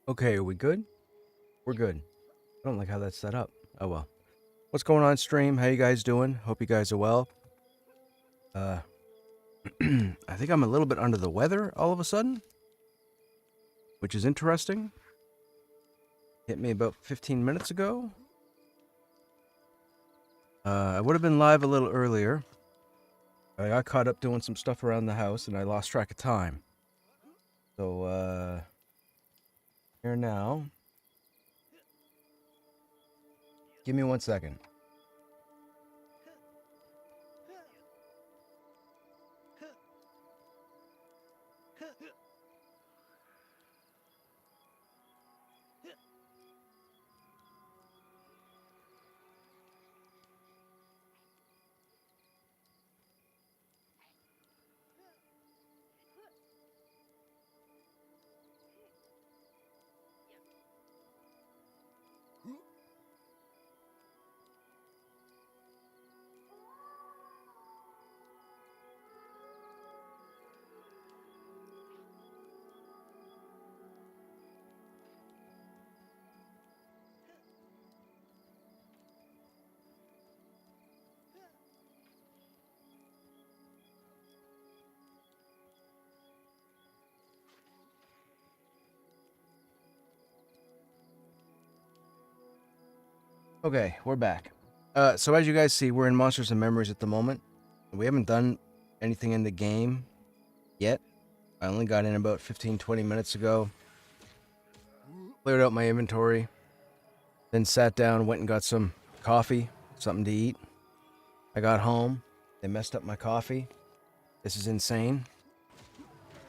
Okay, are we good? We're good. I don't like how that's set up. Oh well. What's going on, stream? How you guys doing? Hope you guys are well. Uh, I think I'm a little bit under the weather all of a sudden, which is interesting. Hit me about 15 minutes ago. I would have been live a little earlier. I got caught up doing some stuff around the house and I lost track of time. So, here now. Give me 1 second. Okay, we're back. So as you guys see, we're in Monsters and Memories at the moment. We haven't done anything in the game yet. I only got in about 15-20 minutes ago. Cleared out my inventory. Then sat down, went and got some coffee, something to eat. I got home. They messed up my coffee. This is insane.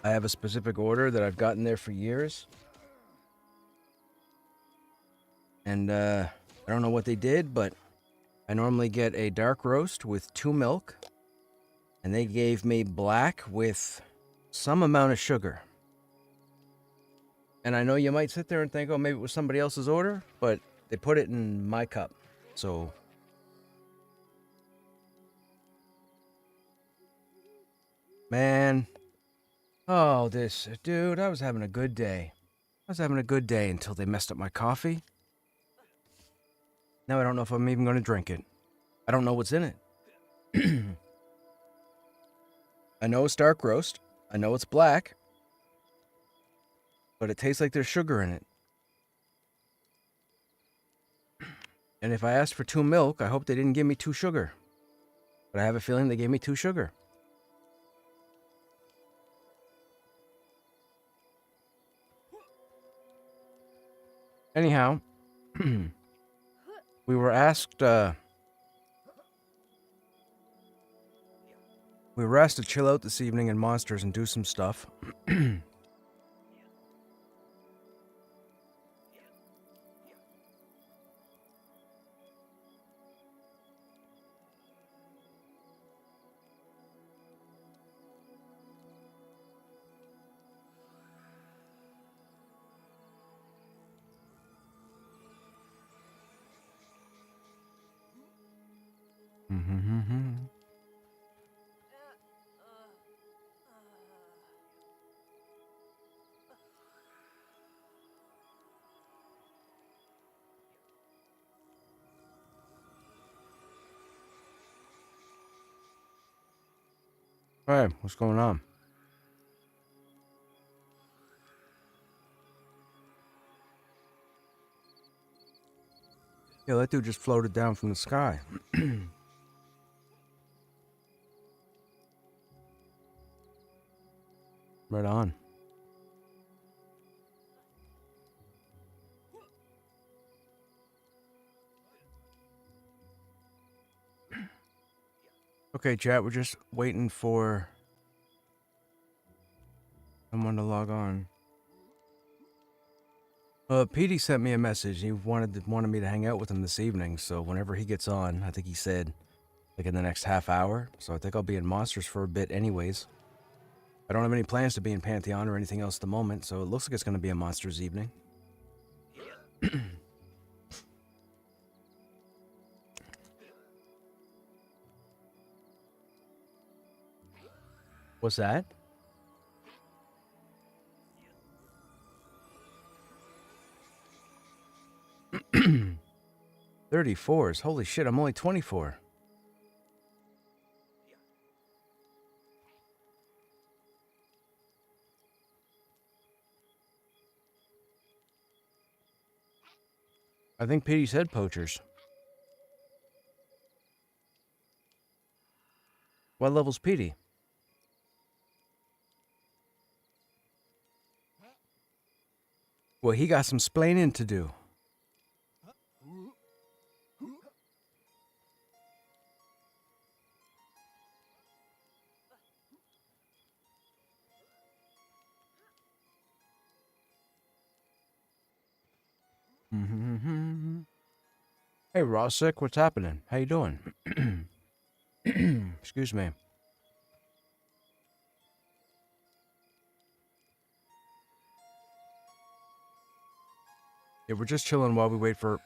I have a specific order that I've gotten there for years. And I don't know what they did, but I normally get a dark roast with 2 milk. And they gave me black with some amount of sugar. And I know you might sit there and think, oh, maybe it was somebody else's order, but they put it in my cup. So, man, oh, dude, I was having a good day. I was having a good day until they messed up my coffee. Now I don't know if I'm even going to drink it. I don't know what's in it. I know it's dark roast. I know it's black. But it tastes like there's sugar in it. And if I asked for 2 milk, I hope they didn't give me 2 sugar. But I have a feeling they gave me 2 sugar. Anyhow, we were asked to chill out this evening in Monsters and do some stuff. All right, what's going on? Yeah, that dude just floated down from the sky. Right on. Okay, chat, we're just waiting for someone to log on. Petey sent me a message. He wanted me to hang out with him this evening, so whenever he gets on, I think he said, like in the next half hour. So I think I'll be in Monsters for a bit anyways. I don't have any plans to be in Pantheon or anything else at the moment, so it looks like it's going to be a Monsters evening. What's that? 34s. Holy shit, I'm only 24. I think Petey said poachers. What level's Petey? Well, he got some splaining to do. Hey, Rossick, what's happening? How you doing? Excuse me. Yeah, we're just chilling while we wait for a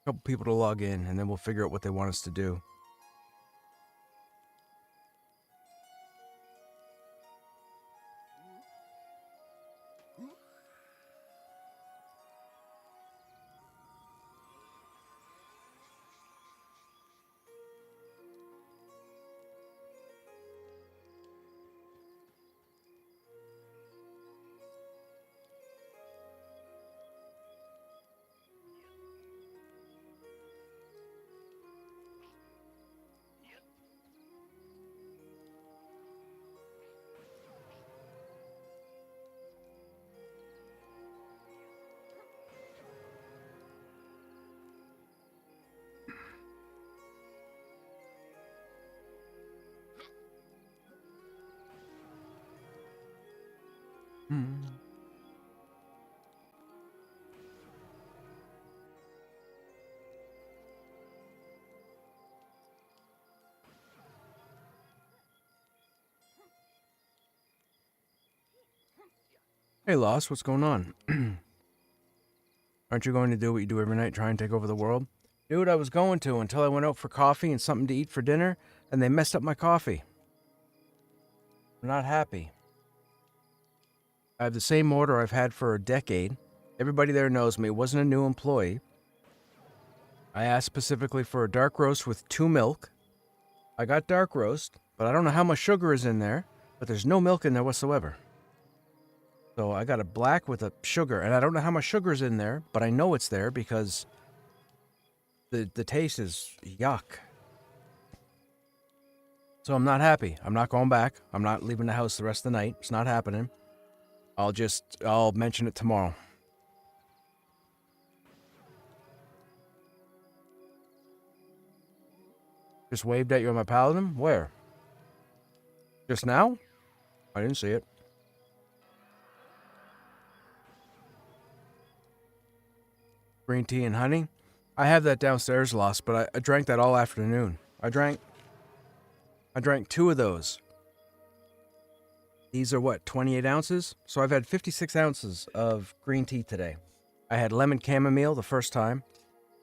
couple people to log in, and then we'll figure out what they want us to do. Hey, Lost, what's going on? Aren't you going to do what you do every night, try and take over the world? Dude, I was going to until I went out for coffee and something to eat for dinner, and they messed up my coffee. I'm not happy. I have the same order I've had for a decade. Everybody there knows me. It wasn't a new employee. I asked specifically for a dark roast with 2 milk. I got dark roast, but I don't know how much sugar is in there, but there's no milk in there whatsoever. So I got a black with a sugar, and I don't know how much sugar is in there, but I know it's there because the taste is yuck. So I'm not happy. I'm not going back. I'm not leaving the house the rest of the night. It's not happening. I'll mention it tomorrow. Just waved at you on my paladin? Where? Just now? I didn't see it. Green tea and honey? I have that downstairs, Lost, but I drank that all afternoon. I drank 2 of those. These are what, 28 ounces? So I've had 56 ounces of green tea today. I had lemon chamomile the first time,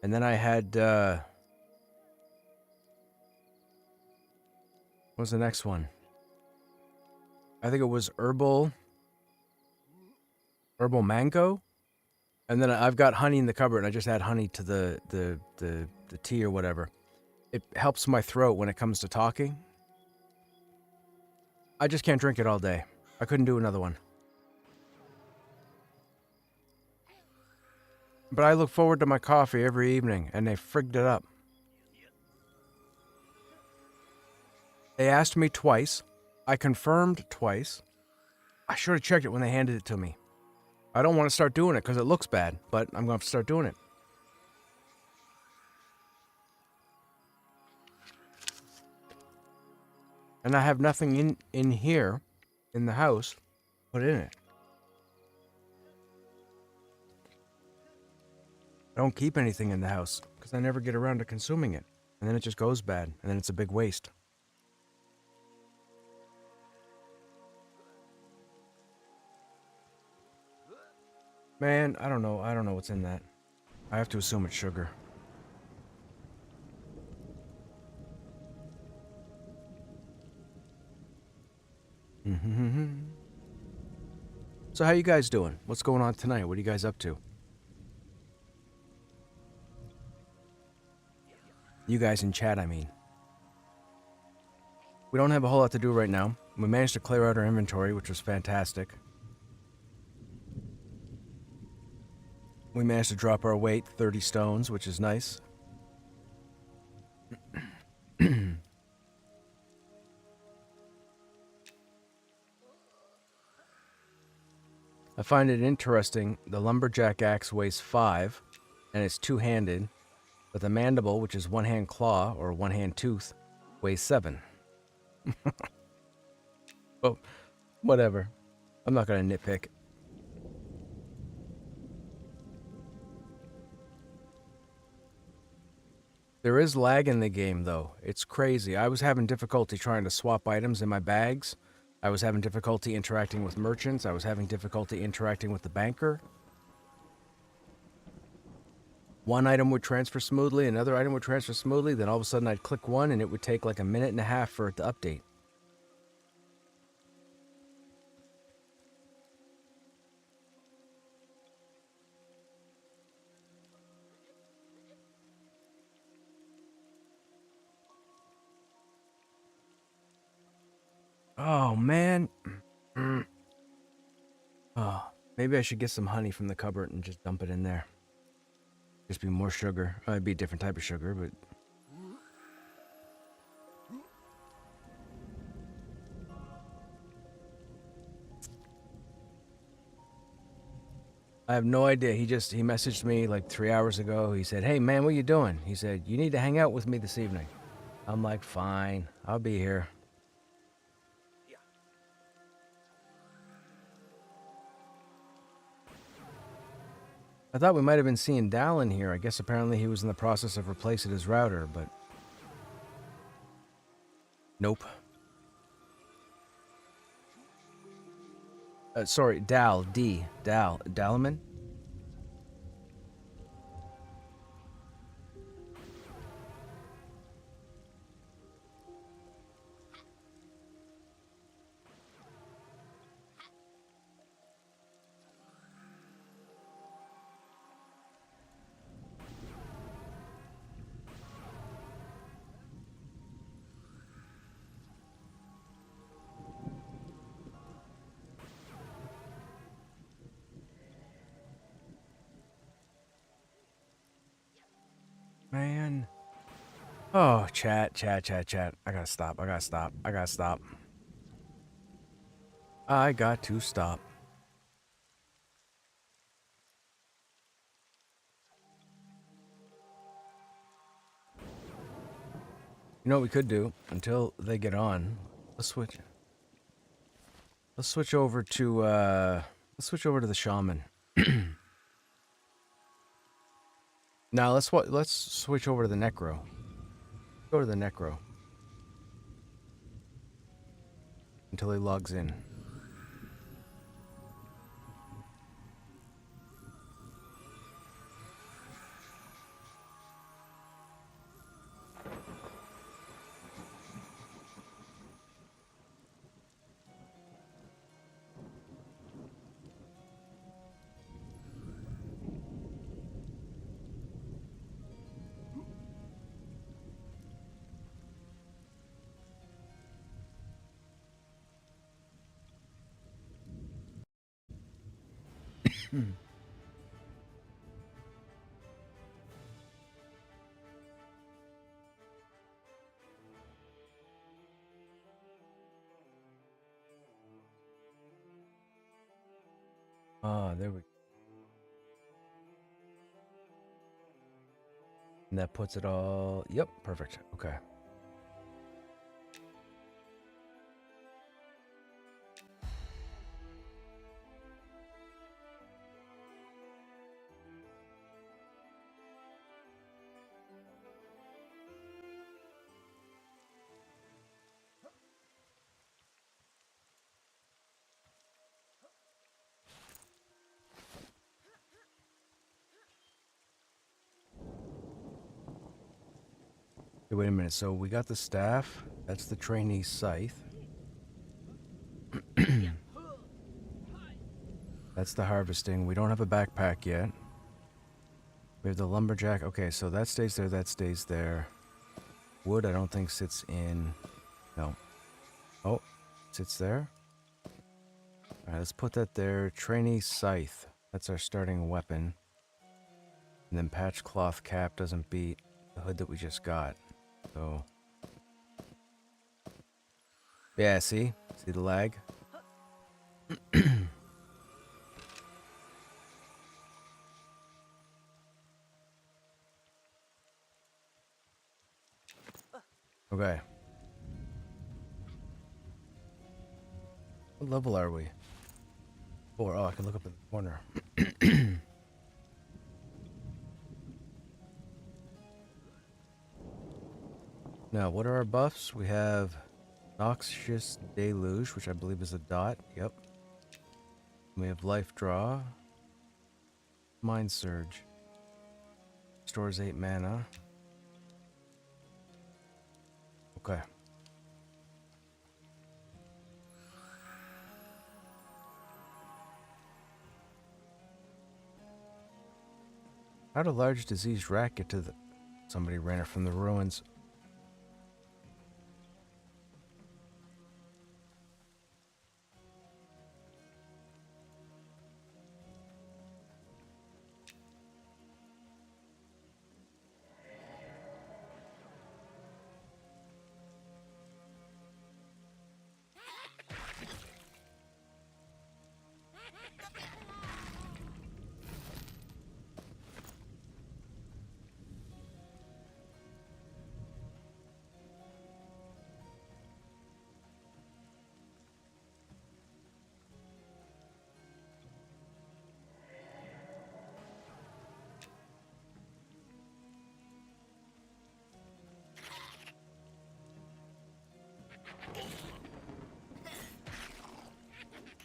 and then I had, what was the next one? I think it was herbal mango. And then I've got honey in the cupboard, and I just add honey to the tea or whatever. It helps my throat when it comes to talking. I just can't drink it all day. I couldn't do another one. But I look forward to my coffee every evening, and they frigged it up. They asked me twice. I confirmed twice. I should have checked it when they handed it to me. I don't want to start doing it because it looks bad, but I'm going to have to start doing it. And I have nothing in here, in the house, put in it. I don't keep anything in the house because I never get around to consuming it. And then it just goes bad, and then it's a big waste. Man, I don't know. I don't know what's in that. I have to assume it's sugar. So how you guys doing? What's going on tonight? What are you guys up to? You guys in chat, I mean. We don't have a whole lot to do right now. We managed to clear out our inventory, which was fantastic. We managed to drop our weight 30 stones, which is nice. I find it interesting, the lumberjack axe weighs 5, and it's two-handed, but the mandible, which is one-hand claw, or one-hand tooth, weighs 7. Oh, whatever. I'm not going to nitpick. There is lag in the game, though. It's crazy. I was having difficulty trying to swap items in my bags. I was having difficulty interacting with merchants. I was having difficulty interacting with the banker. One item would transfer smoothly, another item would transfer smoothly, then all of a sudden I'd click one and it would take like a minute and a half for it to update. Oh, man. Oh, maybe I should get some honey from the cupboard and just dump it in there. Just be more sugar. It'd be a different type of sugar, but... I have no idea. He messaged me like 3 hours ago. He said, "Hey, man, what you doing?" He said, "You need to hang out with me this evening." I'm like, "Fine, I'll be here." I thought we might have been seeing Dal in here. I guess apparently he was in the process of replacing his router, but... Nope. Sorry, Dal, Dalman? Man. Oh, chat. I gotta stop. I got to stop. You know what we could do until they get on? Let's switch over to the shaman. Now let's switch over to the necro. Go to the necro until he logs in. Ah, there we go. And that puts it all... Yep, perfect. Okay. Okay, wait a minute. So we got the staff. That's the trainee scythe. That's the harvesting. We don't have a backpack yet. We have the lumberjack. Okay, so that stays there. That stays there. Wood, I don't think sits in... No. Oh, sits there. Alright, let's put that there. Trainee Scythe. That's our starting weapon. And then patch cloth cap doesn't beat the hood that we just got. So... Yeah, see? See the lag? Okay. What level are we? 4. Oh, I can look up in the corner. Now, what are our buffs? We have Noxious Deluge, which I believe is a dot. Yep. We have Life Draw. Mind Surge. Stores 8 mana. Okay. How'd a large diseased rat get to the... Somebody ran it from the ruins.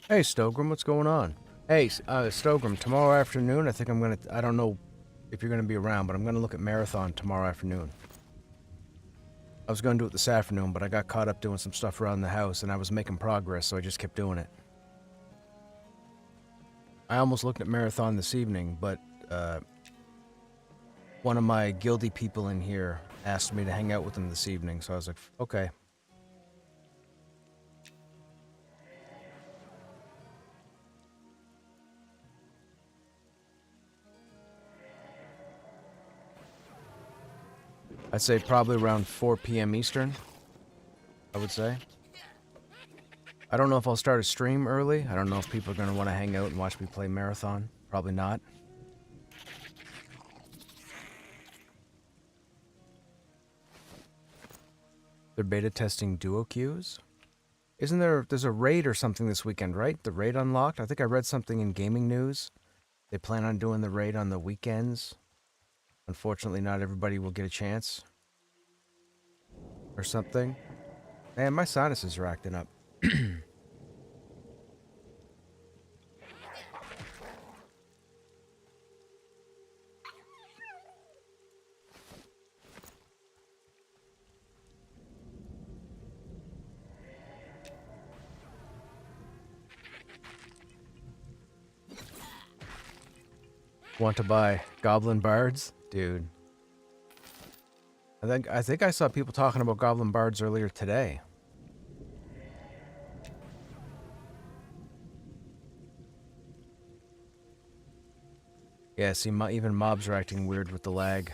Hey, Stogrim, what's going on? Hey, Stogrim, tomorrow afternoon, I think I'm gonna... I don't know if you're gonna be around, but I'm gonna look at Marathon tomorrow afternoon. I was gonna do it this afternoon, but I got caught up doing some stuff around the house, and I was making progress, so I just kept doing it. I almost looked at Marathon this evening, but, one of my guilty people in here asked me to hang out with him this evening, so I was like, okay. I'd say probably around 4 p.m. Eastern, I would say. I don't know if I'll start a stream early. I don't know if people are going to want to hang out and watch me play Marathon. Probably not. They're beta testing duo queues? Isn't there's a raid or something this weekend, right? The raid unlocked? I think I read something in gaming news. They plan on doing the raid on the weekends. Unfortunately, not everybody will get a chance. Or something. Man, my sinuses are acting up. Want to buy Goblin Bards? Dude. I think I saw people talking about Goblin Bards earlier today. Yeah, see, even mobs are acting weird with the lag.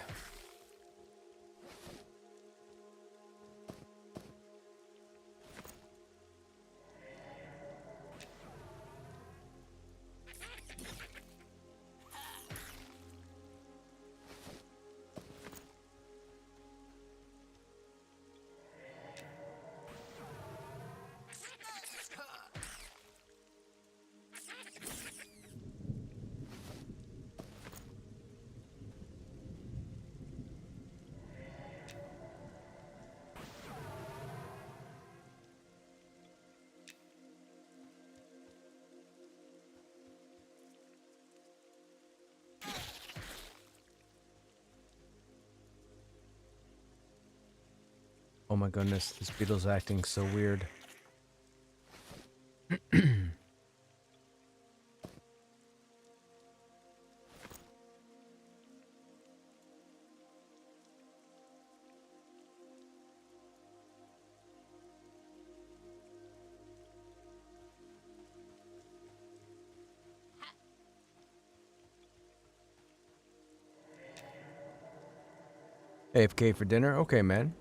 Oh my goodness, this beetle's acting so weird. AFK for dinner? Okay, man.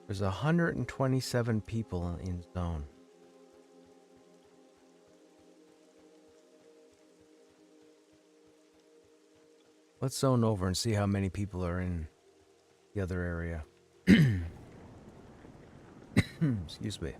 There's 127 people in zone. Let's zone over and see how many people are in the other area. Excuse me.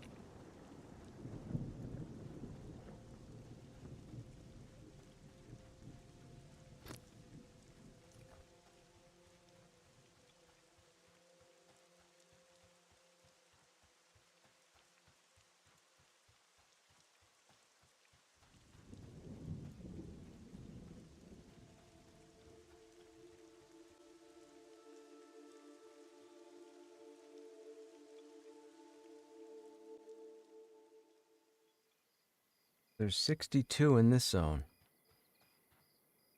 There's 62 in this zone.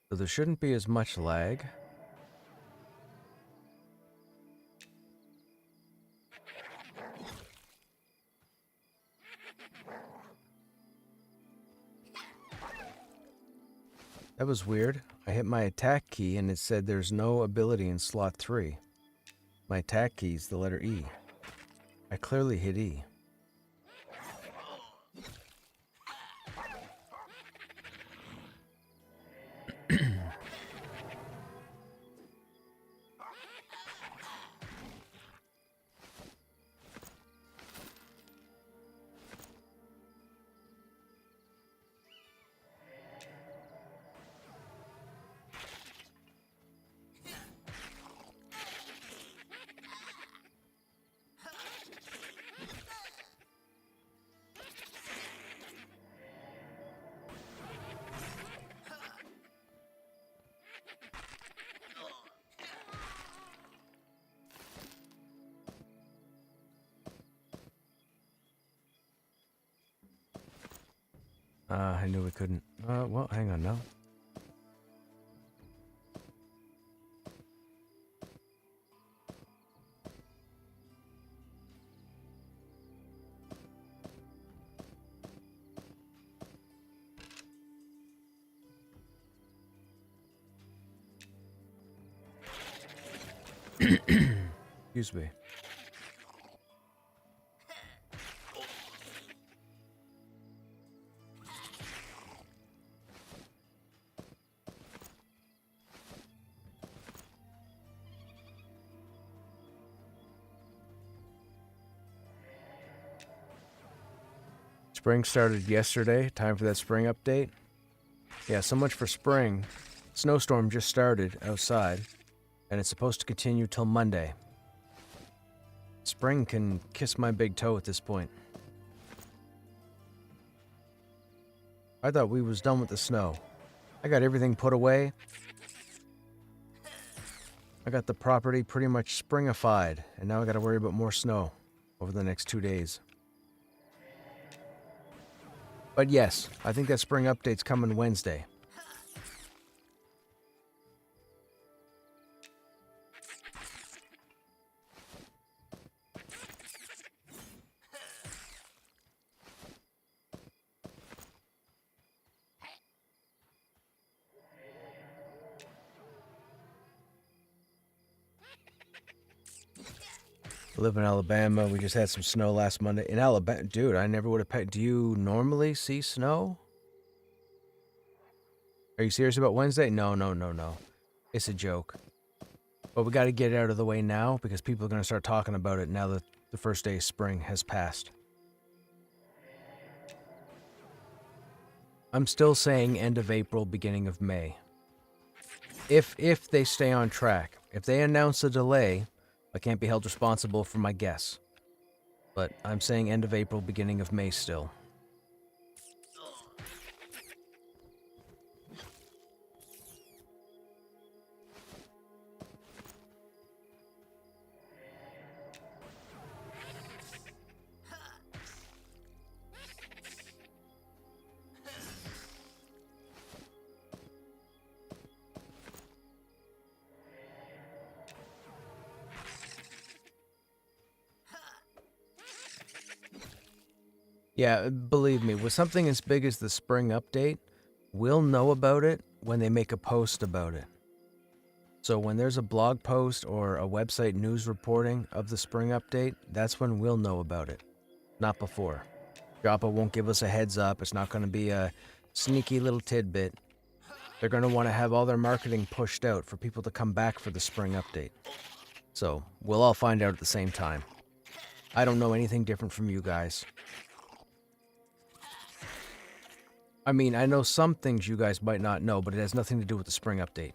So there shouldn't be as much lag. That was weird. I hit my attack key and it said there's no ability in slot 3. My attack key is the letter E. I clearly hit E. I knew we couldn't. Well, hang on now. Excuse me. Spring started yesterday. Time for that spring update. Yeah, so much for spring. Snowstorm just started outside, and it's supposed to continue till Monday. Spring can kiss my big toe at this point. I thought we was done with the snow. I got everything put away. I got the property pretty much springified, and now I gotta worry about more snow over the next 2 days. But yes, I think that spring update's coming Wednesday. I live in Alabama. We just had some snow last Monday. In Alabama, dude, I never would have paid. Do you normally see snow? Are you serious about Wednesday? No. It's a joke. But we got to get it out of the way now because people are going to start talking about it now that the first day of spring has passed. I'm still saying end of April, beginning of May. If they stay on track. If they announce a delay, I can't be held responsible for my guess. But I'm saying end of April, beginning of May still. Yeah, believe me, with something as big as the spring update, we'll know about it when they make a post about it. So when there's a blog post or a website news reporting of the spring update, that's when we'll know about it, not before. Joppa won't give us a heads up. It's not going to be a sneaky little tidbit. They're going to want to have all their marketing pushed out for people to come back for the spring update. So we'll all find out at the same time. I don't know anything different from you guys. I mean, I know some things you guys might not know, but it has nothing to do with the spring update.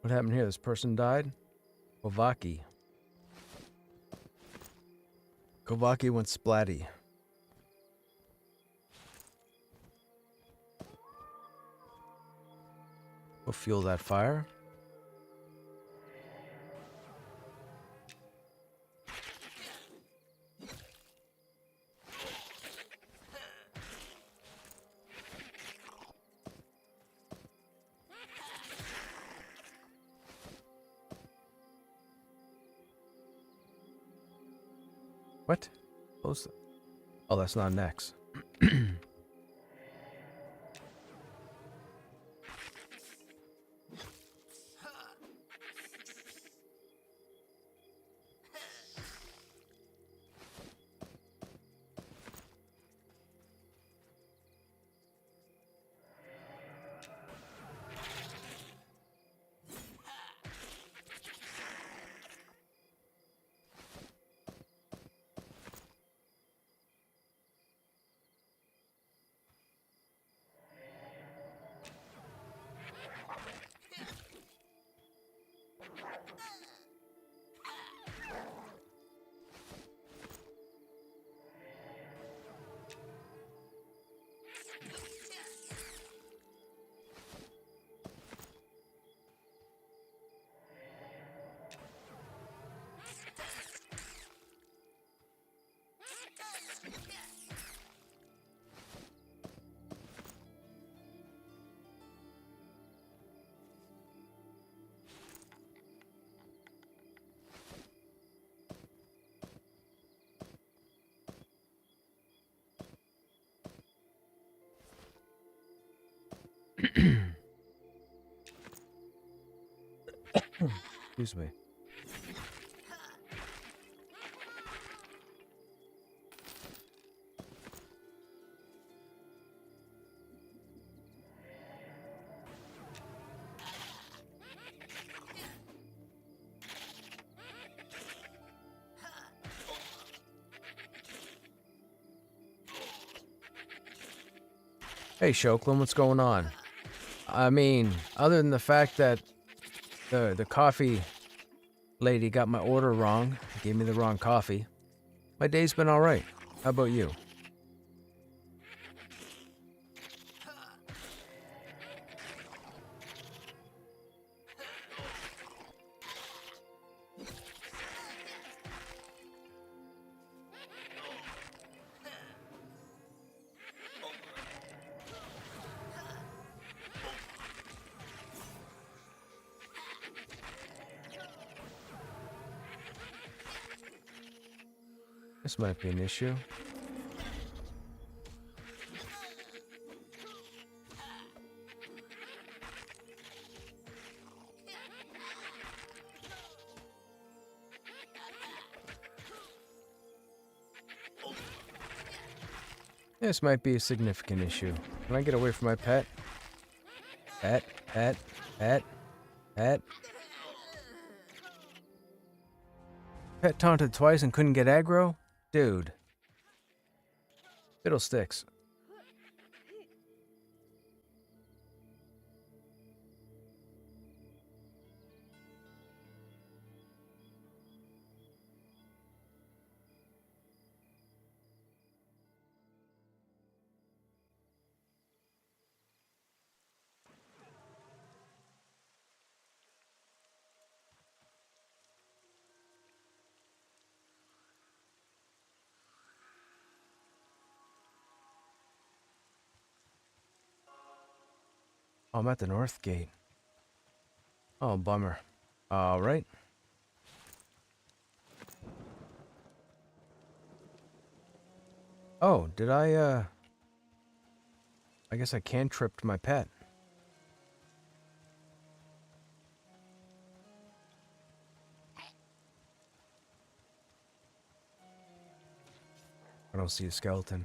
What happened here? This person died? Kovaki. Kovaki went splatty. We'll fuel that fire. What? Oh, that's not next. Excuse me. Hey, Shoklin, what's going on? I mean, other than the fact that the coffee lady got my order wrong, gave me the wrong coffee, my day's been all right. How about you? This might be an issue. This might be a significant issue. Can I get away from my pet? Pet, pet, pet, pet. Pet taunted twice and couldn't get aggro? Dude. Fiddlesticks. Oh, I'm at the north gate. Oh, bummer. All right. Oh, did I guess I cantripped my pet. I don't see a skeleton.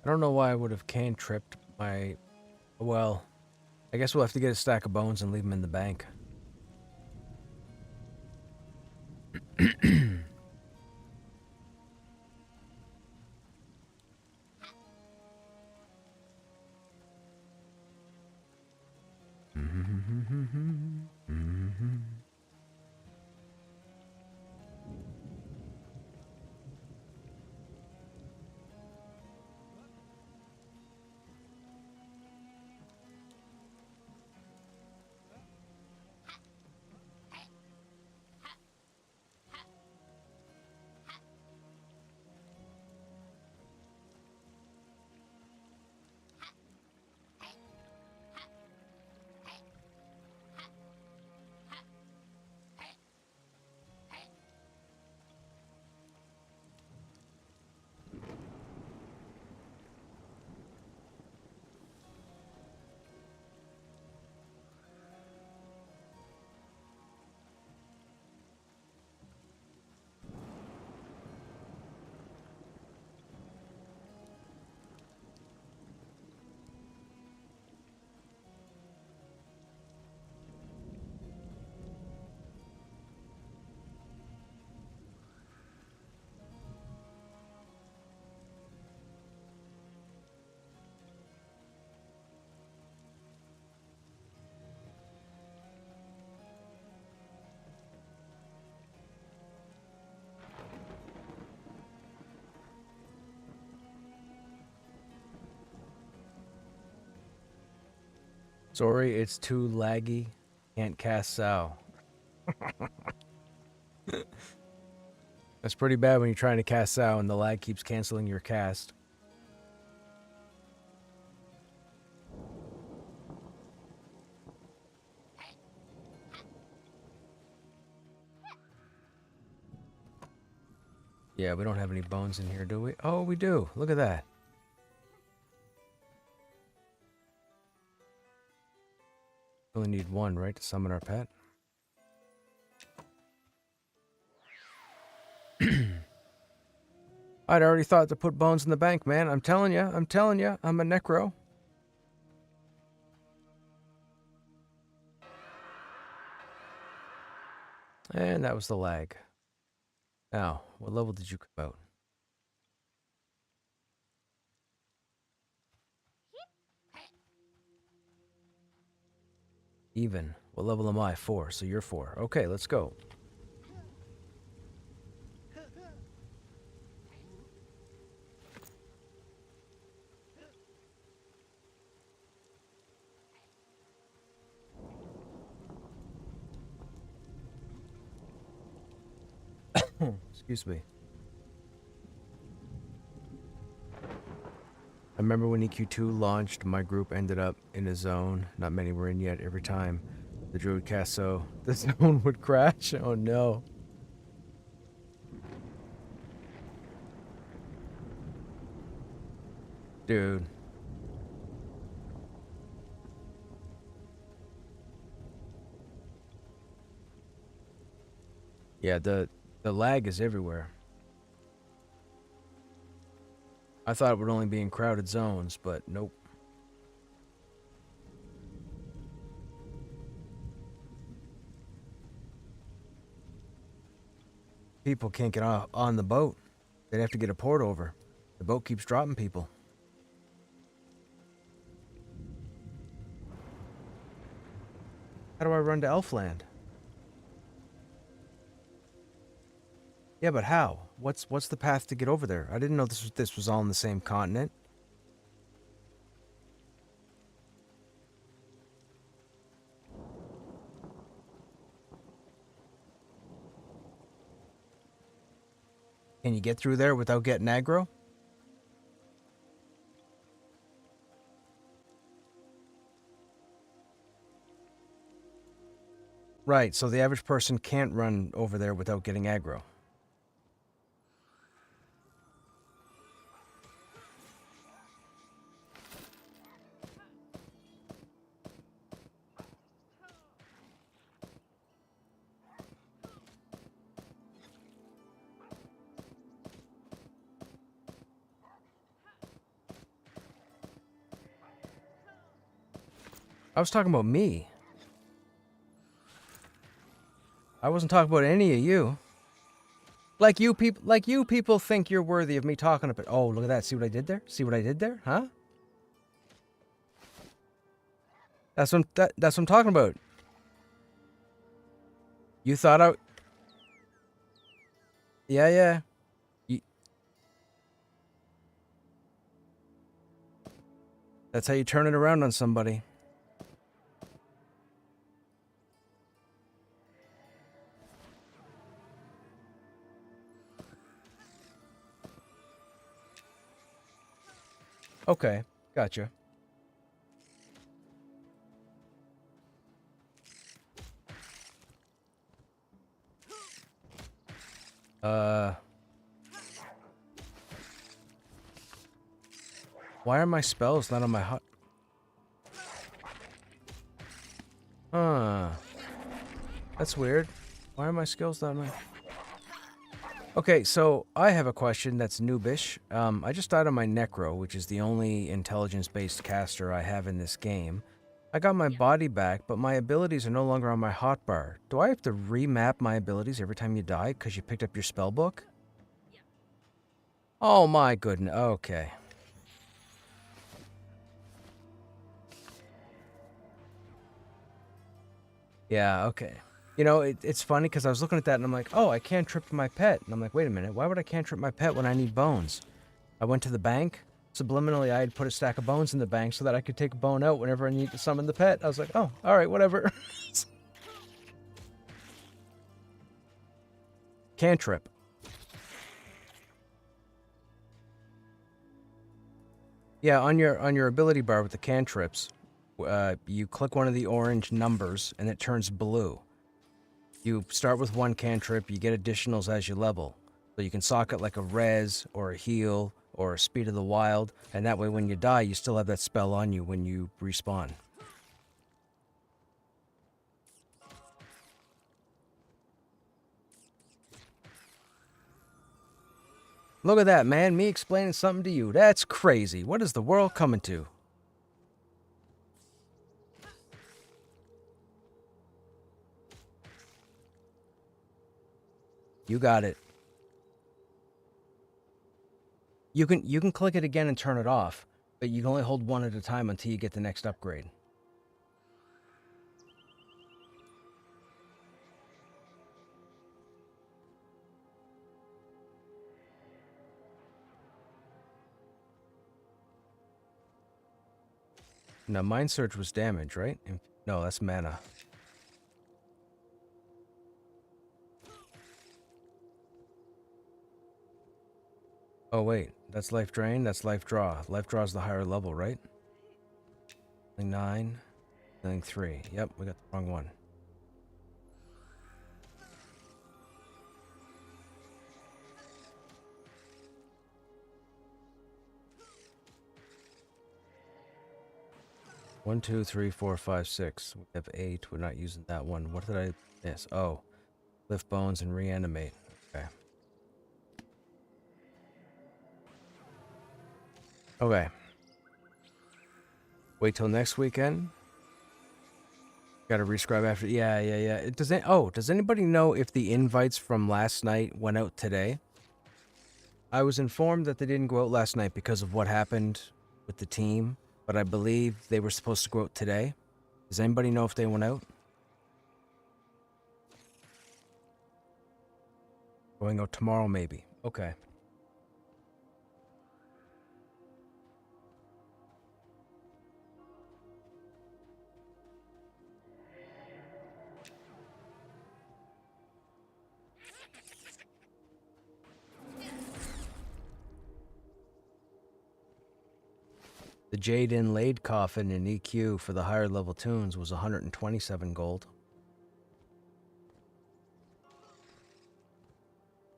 I don't know why I would have cantripped my... Well, I guess we'll have to get a stack of bones and leave them in the bank. Sorry, it's too laggy. Can't cast Sow. That's pretty bad when you're trying to cast Sow and the lag keeps canceling your cast. Yeah, we don't have any bones in here, do we? Oh, we do. Look at that. Only need one, right, to summon our pet? I'd already thought to put bones in the bank, man. I'm telling you, I'm a necro. And that was the lag. Now, what level did you come out? Even. What level am I? 4, so you're 4. Okay, let's go. Excuse me. I remember when EQ2 launched, my group ended up in a zone. Not many were in yet. Every time the druid cast so, the zone would crash. Oh no. Dude. Yeah, the lag is everywhere. I thought it would only be in crowded zones, but nope. People can't get off on the boat. They'd have to get a port over. The boat keeps dropping people. How do I run to Elfland? Yeah, but how? What's the path to get over there? I didn't know this was all in the same continent. Can you get through there without getting aggro? Right, so the average person can't run over there without getting aggro. I was talking about me. I wasn't talking about any of you. Like you people think you're worthy of me talking about. Oh, look at that. See what I did there? See what I did there? Huh? That's what I'm talking about. You thought I... Yeah, yeah. You... That's how you turn it around on somebody. Okay, gotcha. Why are my spells not on my hot? Huh. That's weird. Why are my skills not on my... Okay, so I have a question that's noobish. I just died on my Necro, which is the only intelligence-based caster I have in this game. I got my body back, but my abilities are no longer on my hotbar. Do I have to remap my abilities every time you die because you picked up your spell book? Oh my goodness, okay. Yeah, okay. You know, it's funny because I was looking at that and I'm like, oh, I can't trip my pet. And I'm like, wait a minute, why would I can't trip my pet when I need bones? I went to the bank. Subliminally, I had put a stack of bones in the bank so that I could take a bone out whenever I need to summon the pet. I was like, oh, all right, whatever. Cantrip. Yeah, on your ability bar with the cantrips, you click one of the orange numbers and it turns blue. You start with one cantrip, you get additionals as you level. So you can socket like a res or a heal or a speed of the wild, and that way when you die, you still have that spell on you when you respawn. Look at that, man. Me explaining something to you. That's crazy. What is the world coming to? You got it. You can click it again and turn it off, but you can only hold one at a time until you get the next upgrade. Now, Mind Surge was damage, right? No, that's mana. Oh, wait. That's Life Drain, that's Life Draw. Life Draw is the higher level, right? 9, 3. Yep, we got the wrong one. One, 2, 3, 4, 5, 6. We have 8. We're not using that one. What did I miss? Oh, lift bones and reanimate. Okay. Okay. Wait till next weekend. Got to rescribe after. Yeah. Does anybody know if the invites from last night went out today? I was informed that they didn't go out last night because of what happened with the team, but I believe they were supposed to go out today. Does anybody know if they went out? Going out tomorrow, maybe. Okay. The Jade Inlaid coffin in EQ for the higher level tunes was 127 gold.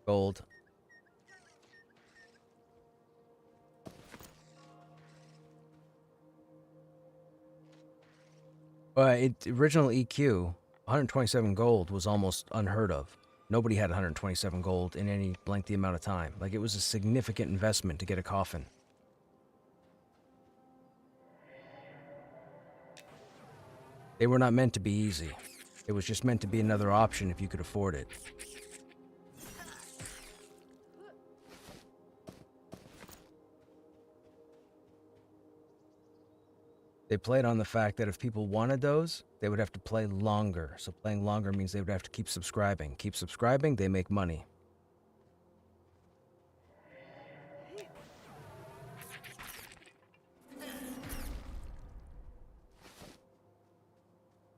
Gold. Original EQ, 127 gold was almost unheard of. Nobody had 127 gold in any lengthy amount of time. Like, it was a significant investment to get a coffin. They were not meant to be easy. It was just meant to be another option if you could afford it. They played on the fact that if people wanted those, they would have to play longer. So playing longer means they would have to keep subscribing. Keep subscribing, they make money.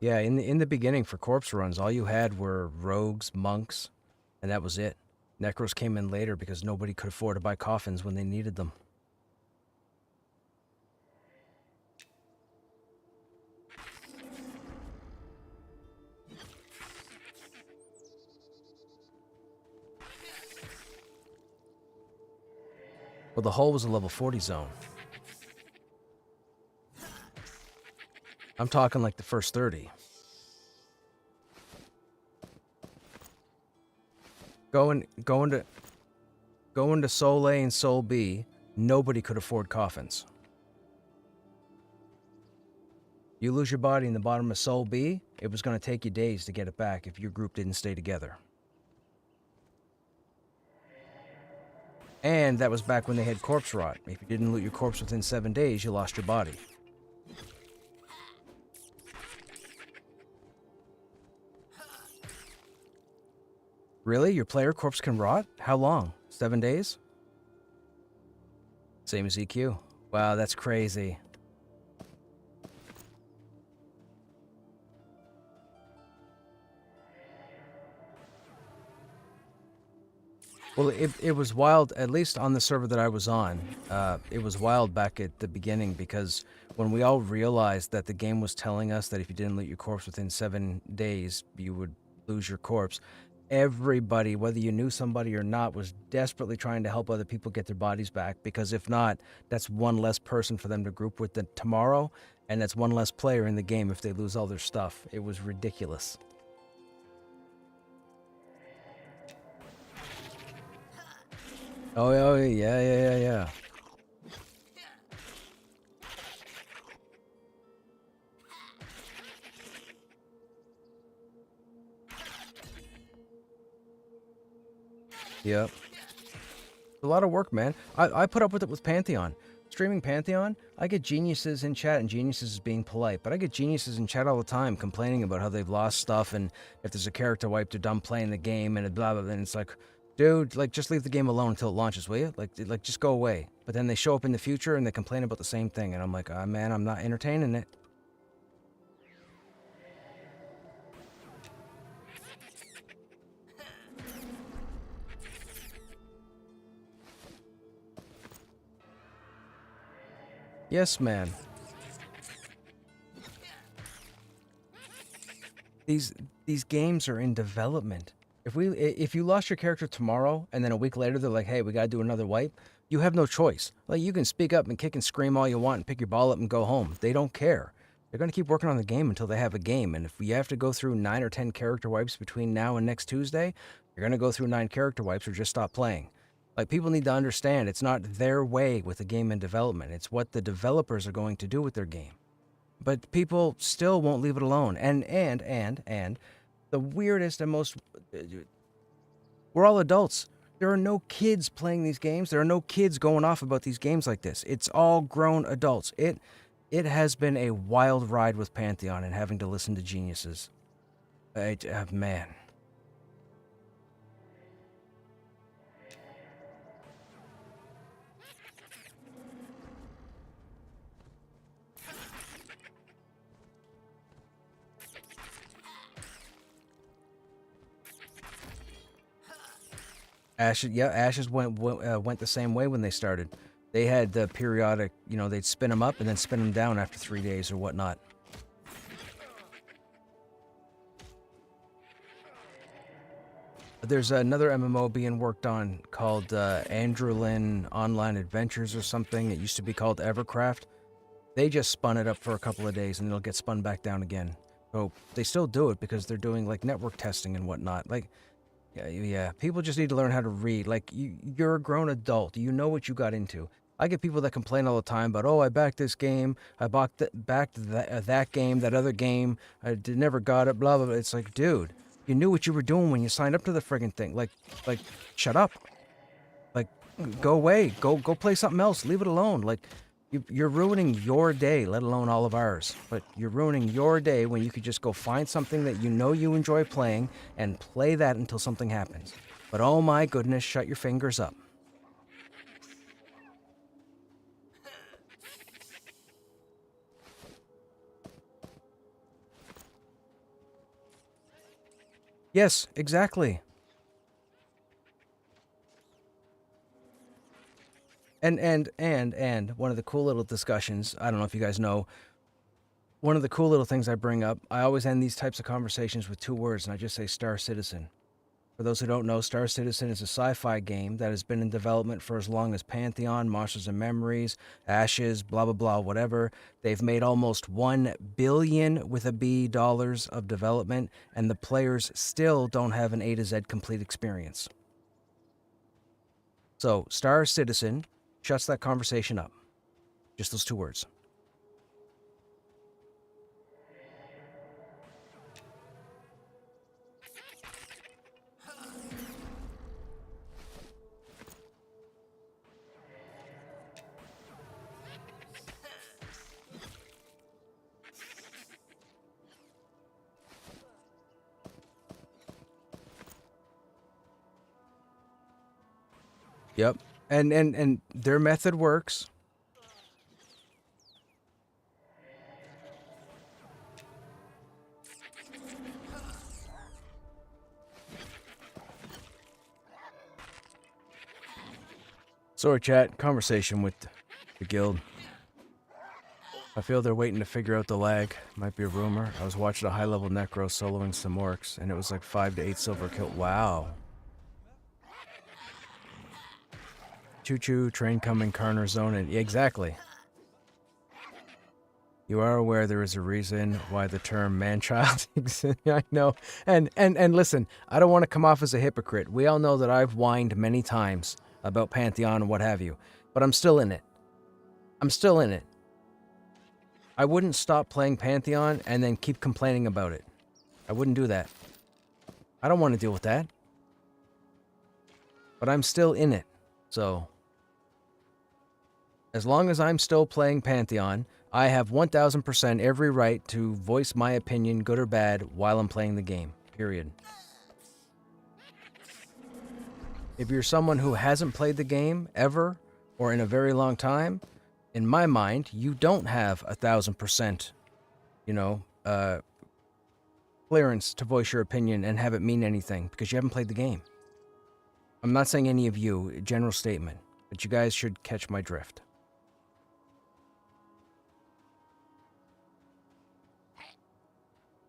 Yeah, in the beginning for corpse runs, all you had were rogues, monks, and that was it. Necros came in later because nobody could afford to buy coffins when they needed them. Well, the hole was a level 40 zone. I'm talking like the first 30. Going to Soul A and Soul B, nobody could afford coffins. You lose your body in the bottom of Soul B, it was going to take you days to get it back if your group didn't stay together. And that was back when they had corpse rot. If you didn't loot your corpse within 7 days, you lost your body. Really? Your player corpse can rot? How long? 7 days? Same as EQ. Wow, that's crazy. Well, it was wild, at least on the server that I was on. It was wild back at the beginning because when we all realized that the game was telling us that if you didn't loot your corpse within 7 days, you would lose your corpse. Everybody, whether you knew somebody or not, was desperately trying to help other people get their bodies back, because if not, that's one less person for them to group with tomorrow, and that's one less player in the game if they lose all their stuff. It was ridiculous. Oh, yeah. Yep. A lot of work, man. I put up with it with Pantheon. Streaming Pantheon, I get geniuses in chat, and geniuses is being polite, but I get geniuses in chat all the time complaining about how they've lost stuff, and if there's a character wipe, they're done playing the game, and blah, blah, blah. And it's like, dude, like, just leave the game alone until it launches, will you? Like, just go away. But then they show up in the future, and they complain about the same thing, and I'm like, oh, man, I'm not entertaining it. Yes, man. These games are in development. If you lost your character tomorrow and then a week later they're like, hey, we gotta do another wipe, you have no choice. Like, you can speak up and kick and scream all you want and pick your ball up and go home. They don't care. They're gonna keep working on the game until they have a game. And if you have to go through 9 or 10 character wipes between now and next Tuesday, you're gonna go through 9 character wipes or just stop playing. Like, people need to understand it's not their way with the game in development. It's what the developers are going to do with their game. But people still won't leave it alone. And the weirdest and most... We're all adults. There are no kids playing these games. There are no kids going off about these games like this. It's all grown adults. It has been a wild ride with Pantheon and having to listen to geniuses. Man. Ashes went the same way when they started. They had the periodic, they'd spin them up and then spin them down after 3 days or whatnot. There's another MMO being worked on called Androlin Online Adventures or something. It used to be called Evercraft. They just spun it up for a couple of days and it'll get spun back down again. So they still do it because they're doing like network testing and whatnot. Like, yeah, people just need to learn how to read. Like, you're a grown adult. You know what you got into. I get people that complain all the time about, oh, I backed this game, I backed that game, that other game, never got it, blah, blah, blah. It's like, dude, you knew what you were doing when you signed up to the friggin' thing. Like, shut up. Like, go away. Go play something else. Leave it alone. Like, you're ruining your day, let alone all of ours. But you're ruining your day when you could just go find something that you know you enjoy playing and play that until something happens. But oh my goodness, shut your fingers up. Yes, exactly. And one of the cool little discussions, I don't know if you guys know, one of the cool little things I bring up, I always end these types of conversations with 2 words, and I just say Star Citizen. For those who don't know, Star Citizen is a sci-fi game that has been in development for as long as Pantheon, Monsters and Memories, Ashes, blah, blah, blah, whatever. They've made almost $1 billion with a B dollars of development, and the players still don't have an A to Z complete experience. So, Star Citizen shuts that conversation up. Just those 2 words. Yep. And their method works. Sorry, chat. Conversation with the guild. I feel they're waiting to figure out the lag. Might be a rumor. I was watching a high-level necro soloing some orcs, and it was like 5 to 8 silver kill. Wow. Choo-choo, train coming, Carner zone, and exactly. You are aware there is a reason why the term man-child exists. I know. And listen, I don't want to come off as a hypocrite. We all know that I've whined many times about Pantheon and what have you, but I'm still in it. I'm still in it. I wouldn't stop playing Pantheon and then keep complaining about it. I wouldn't do that. I don't want to deal with that. But I'm still in it. So, as long as I'm still playing Pantheon, I have 1000% every right to voice my opinion, good or bad, while I'm playing the game. Period. If you're someone who hasn't played the game ever or in a very long time, in my mind, you don't have 1000%, clearance to voice your opinion and have it mean anything because you haven't played the game. I'm not saying any of you, general statement, but you guys should catch my drift.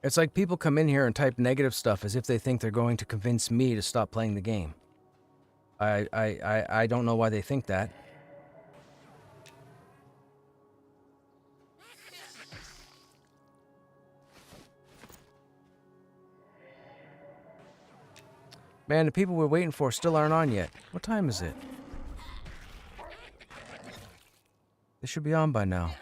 It's like people come in here and type negative stuff as if they think they're going to convince me to stop playing the game. I don't know why they think that. Man, the people we're waiting for still aren't on yet. What time is it? They should be on by now.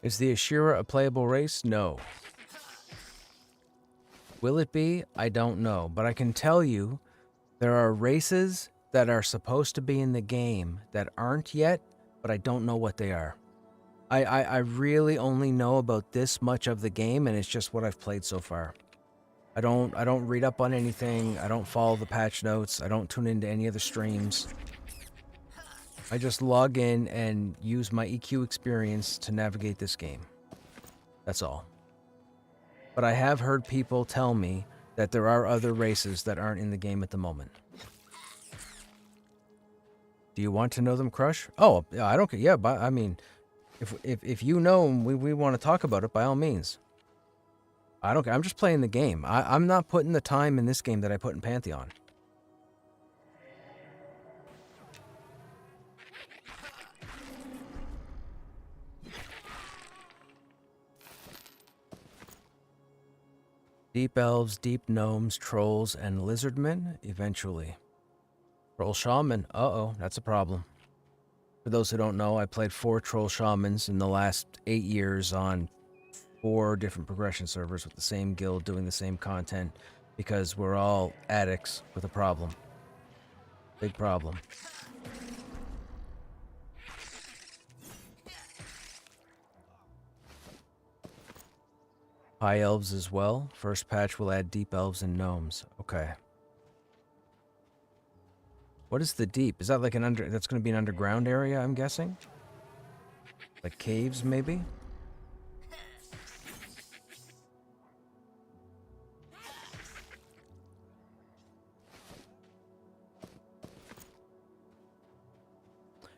Is the Ashira a playable race? No. Will it be? I don't know. But I can tell you, there are races that are supposed to be in the game that aren't yet, but I don't know what they are. I really only know about this much of the game, and it's just what I've played so far. I don't read up on anything. I don't follow the patch notes. I don't tune into any other streams. I just log in and use my EQ experience to navigate this game. That's all. But I have heard people tell me that there are other races that aren't in the game at the moment. Do you want to know them, Crush? Oh, I don't care. Yeah, but I mean, if you know and we want to talk about it, by all means. I don't care. I'm just playing the game. I'm not putting the time in this game that I put in Pantheon. Deep elves, deep gnomes, trolls, and lizardmen, eventually. Troll shaman, uh-oh, that's a problem. For those who don't know, I played 4 troll shamans in the last 8 years on 4 different progression servers with the same guild doing the same content because we're all addicts with a problem. Big problem. High elves as well. First patch will add deep elves and gnomes. Okay. What is the deep? Is that like that's going to be an underground area, I'm guessing? Like caves, maybe?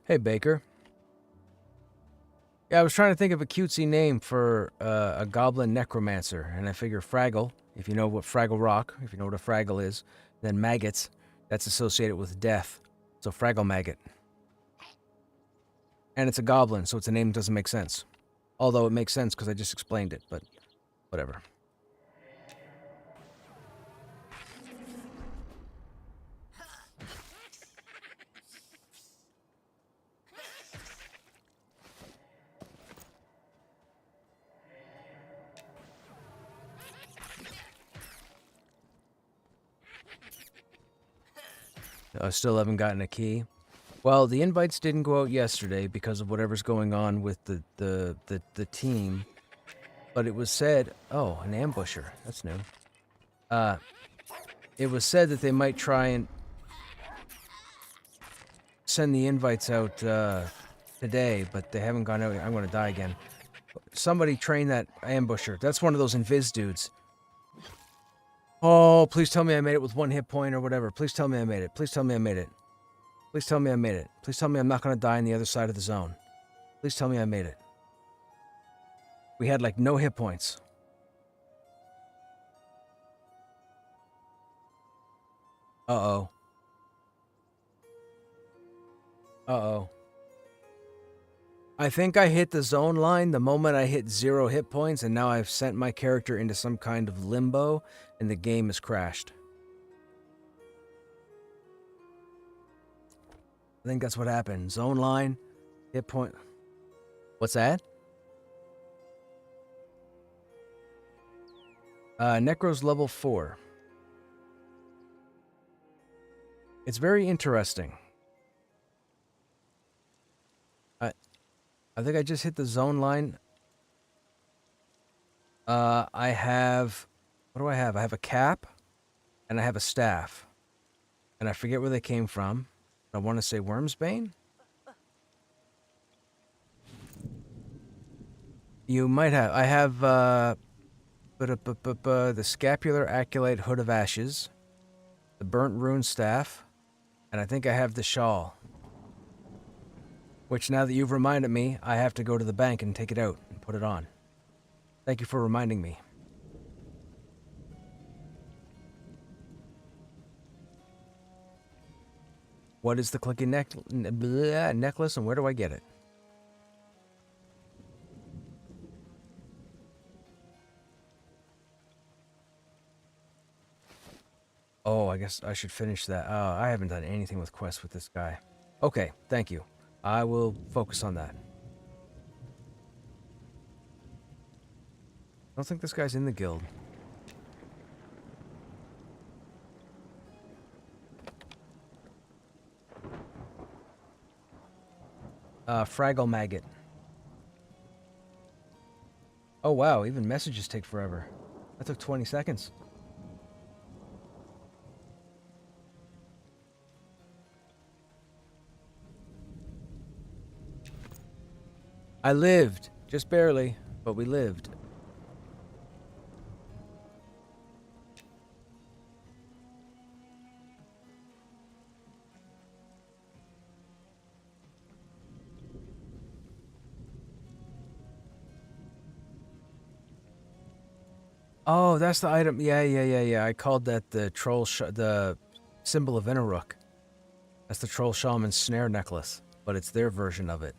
Hey, Baker. Yeah, I was trying to think of a cutesy name for a goblin necromancer, and I figure Fraggle, if you know what Fraggle Rock, if you know what a Fraggle is, then maggots, that's associated with death. So Fraggle Maggot. And it's a goblin, so it's a name that doesn't make sense. Although it makes sense because I just explained it, but whatever. I still haven't gotten a key. Well, the invites didn't go out yesterday because of whatever's going on with the team. But it was said, oh, an ambusher. That's new. It was said that they might try and send the invites out today, but they haven't gone out. I'm going to die again. Somebody train that ambusher. That's one of those invis dudes. Oh, please tell me I made it with 1 hit point or whatever. Please tell me I made it. Please tell me I made it. Please tell me I made it. Please tell me I'm not going to die on the other side of the zone. Please tell me I made it. We had like no hit points. Uh-oh. Uh-oh. I think I hit the zone line the moment I hit 0 hit points, and now I've sent my character into some kind of limbo, and the game has crashed. I think that's what happened. Zone line, hit point. What's that? Necro's level 4. It's very interesting. I think I just hit the zone line. I have... What do I have? I have a cap, and I have a staff. And I forget where they came from. I want to say Wormsbane? You might have. I have the Scapular Aculate Hood of Ashes, the Burnt Rune Staff, and I think I have the Shawl. Which, now that you've reminded me, I have to go to the bank and take it out and put it on. Thank you for reminding me. What is the clicky necklace, and where do I get it? Oh, I guess I should finish that. I haven't done anything with quests with this guy. Okay, thank you. I will focus on that. I don't think this guy's in the guild. Fraggle Maggot. Oh wow, even messages take forever. That took 20 seconds. I lived. Just barely, but we lived. Oh, that's the item. Yeah. I called that the the symbol of Inaruk. That's the troll shaman snare necklace, but it's their version of it.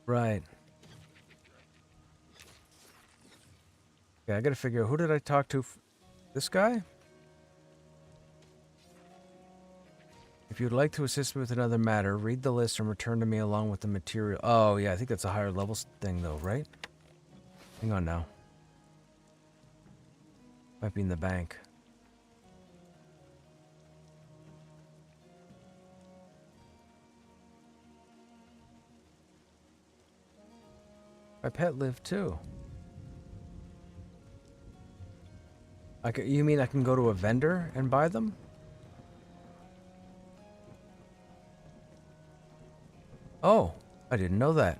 Right. Okay, I gotta figure out who did I talk to? This guy? If you'd like to assist me with another matter, read the list and return to me along with the material. Oh, yeah, I think that's a higher level thing, though, right? Hang on now. Might be in the bank. My pet lived, too. You mean I can go to a vendor and buy them? Oh, I didn't know that.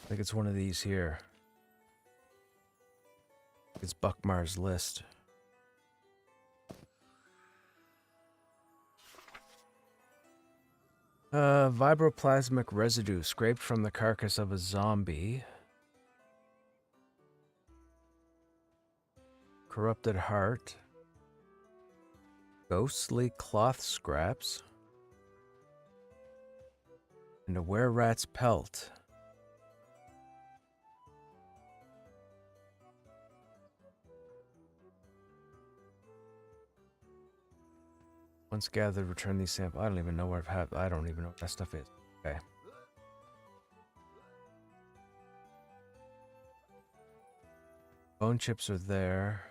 I think it's one of these here. It's Buckmar's list. Vibroplasmic residue scraped from the carcass of a zombie. Corrupted heart. Ghostly cloth scraps. And a were-rat's pelt. Once gathered, return these samples. I don't even know where I don't even know what that stuff is. Okay. Bone chips are there.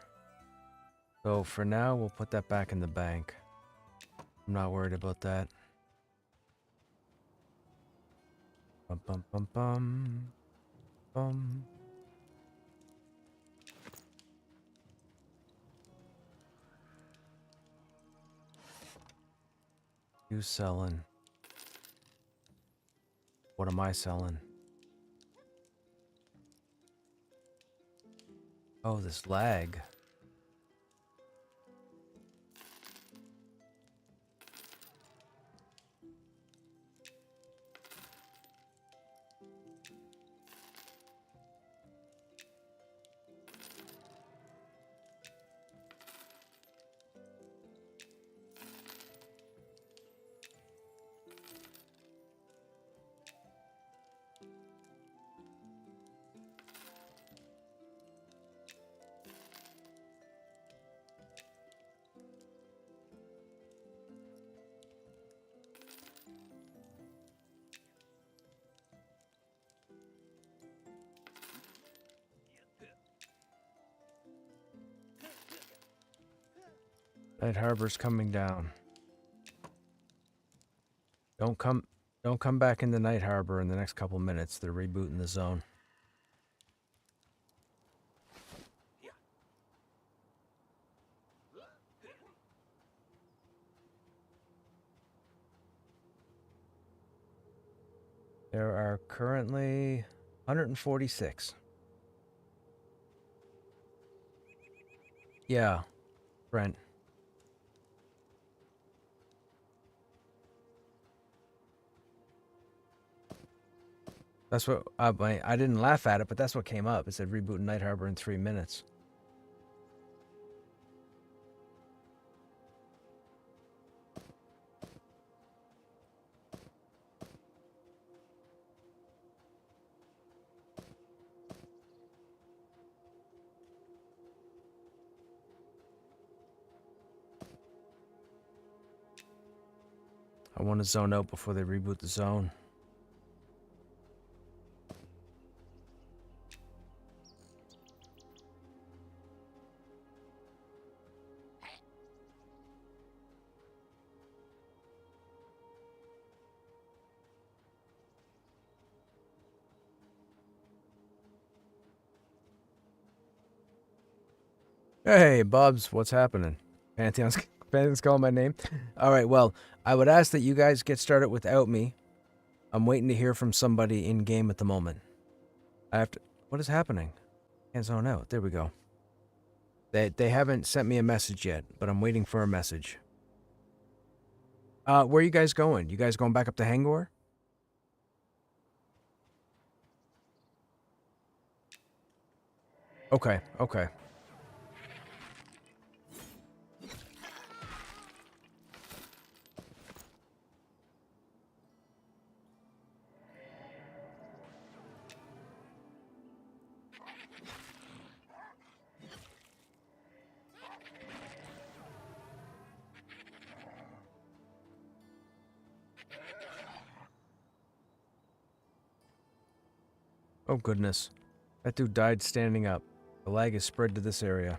So for now, we'll put that back in the bank. I'm not worried about that. Bum bum bum bum. Bum. You selling? What am I selling? Oh, this lag. Night Harbor's coming down. Don't come back in the Night Harbor in the next couple minutes. They're rebooting the zone. There are currently 146. Yeah, Brent. That's what I didn't laugh at it, but that's what came up. It said reboot Night Harbor in 3 minutes. I want to zone out before they reboot the zone. Hey, Bubs, what's happening? Pantheon's calling my name. All right, well, I would ask that you guys get started without me. I'm waiting to hear from somebody in game at the moment. I have to. What is happening? Can't zone out. There we go. They haven't sent me a message yet, but I'm waiting for a message. Where are you guys going? You guys going back up to Hangor? Okay, okay. Oh goodness. That dude died standing up. The lag is spread to this area.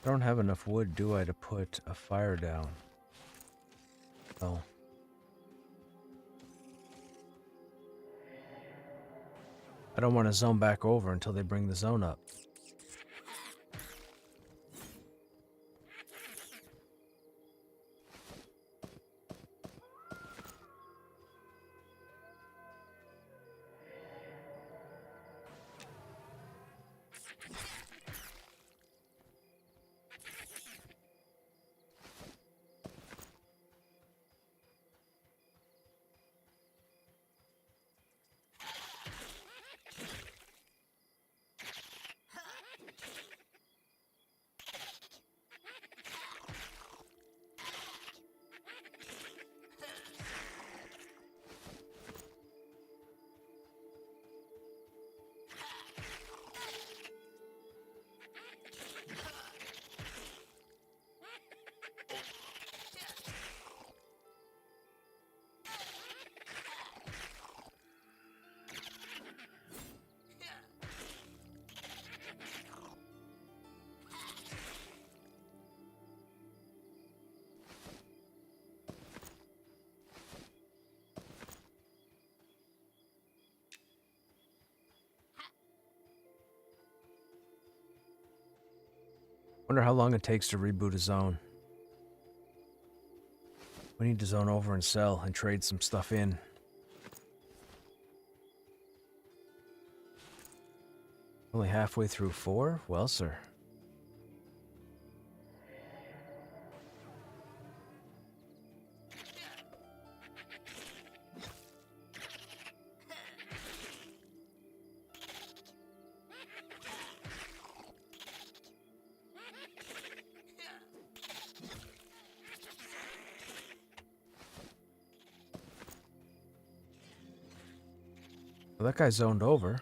I don't have enough wood, do I, to put a fire down? Oh. I don't want to zone back over until they bring the zone up. Wonder how long it takes to reboot a zone. We need to zone over and sell and trade some stuff in. Only halfway through 4? Well, sir. Well, that guy zoned over.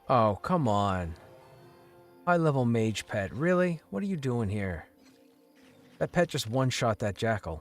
Oh, come on. High-level mage pet. Really? What are you doing here? That pet just one-shot that jackal.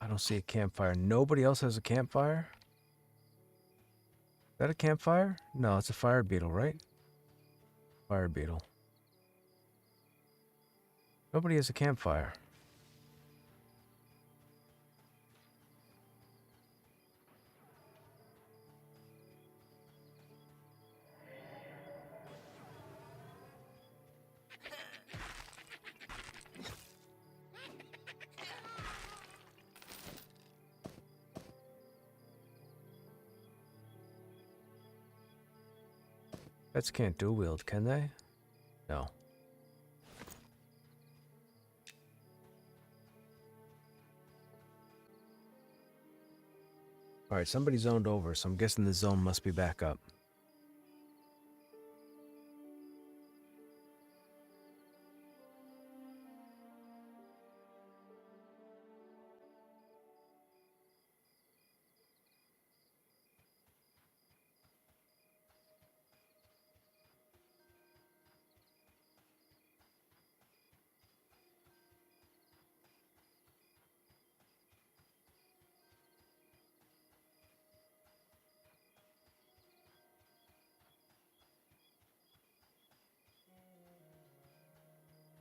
I don't see a campfire. Nobody else has a campfire? Is that a campfire? No, it's a fire beetle, right? Fire beetle. Nobody has a campfire. Pets can't dual wield, can they? No. Alright, somebody zoned over, so I'm guessing the zone must be back up.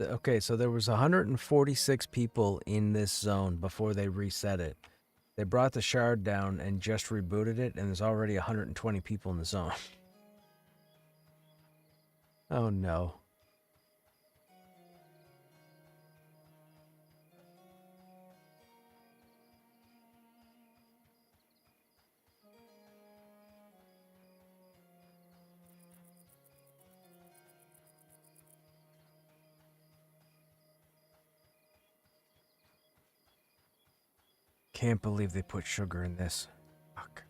Okay, so there was 146 people in this zone before they reset it. They brought the shard down and just rebooted it, and there's already 120 people in the zone. Oh no. Can't believe they put sugar in this. Fuck.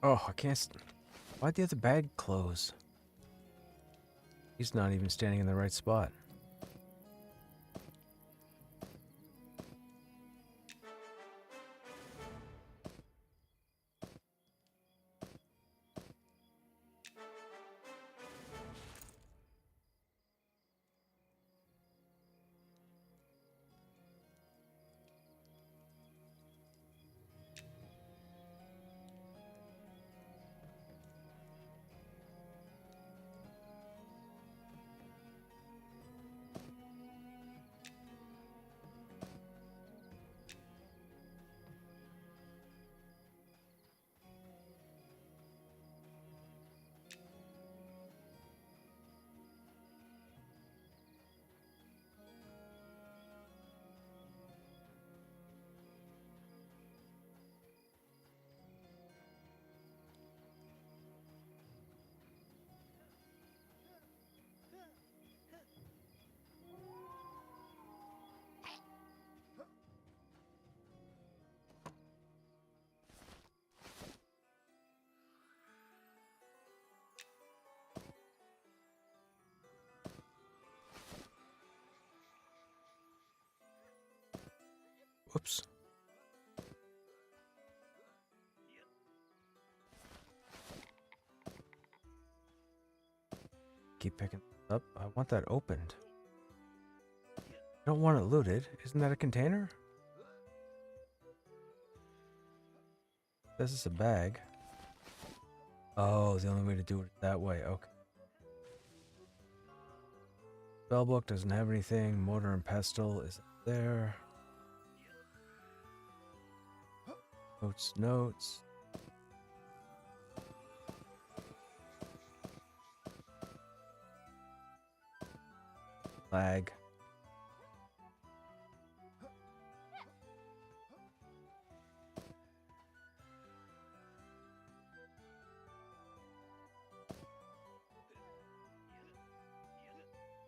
Oh, I can't. Why'd the other bag close? He's not even standing in the right spot. Whoops. Keep picking up. I want that opened. I don't want it looted. Isn't that a container? This is a bag. Oh, the only way to do it that way. Okay. Spellbook doesn't have anything. Mortar and pestle is there. Notes, notes. Flag.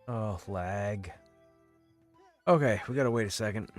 Oh, lag. Okay, we gotta wait a second.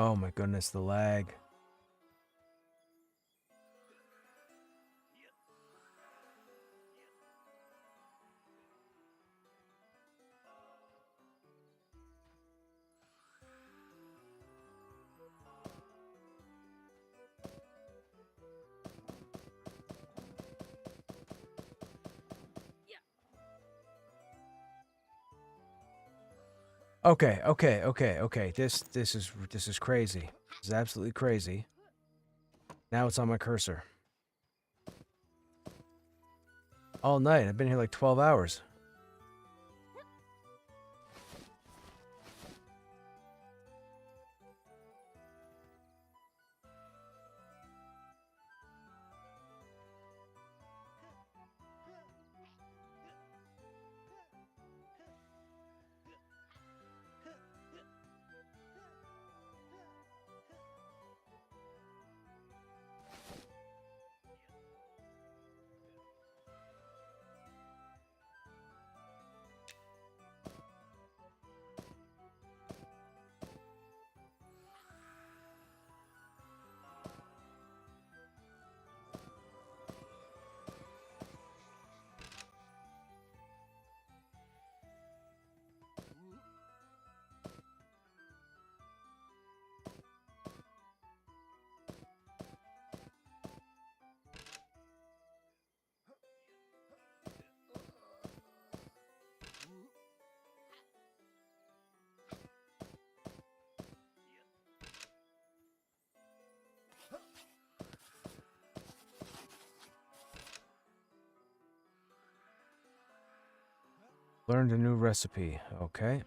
Oh my goodness, the lag. Okay. This is crazy. This is absolutely crazy. Now it's on my cursor. All night. I've been here like 12 hours. Learned a new recipe. Okay.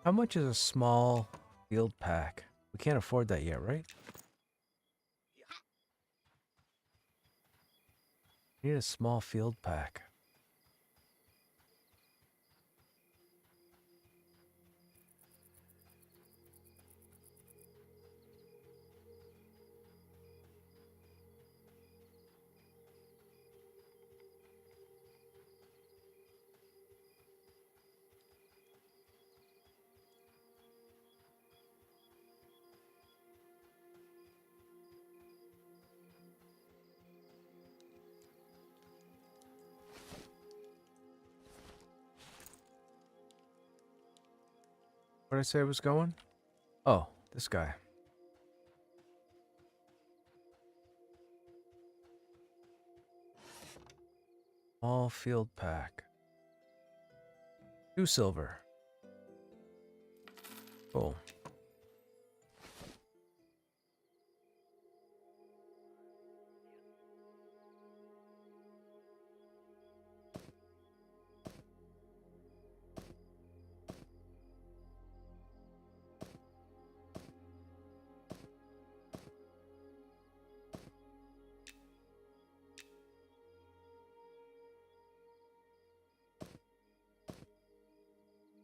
How much is a small field pack? We can't afford that yet, right? We need a small field pack. What did I say I was going? Oh, this guy. Small field pack. 2 silver. Cool.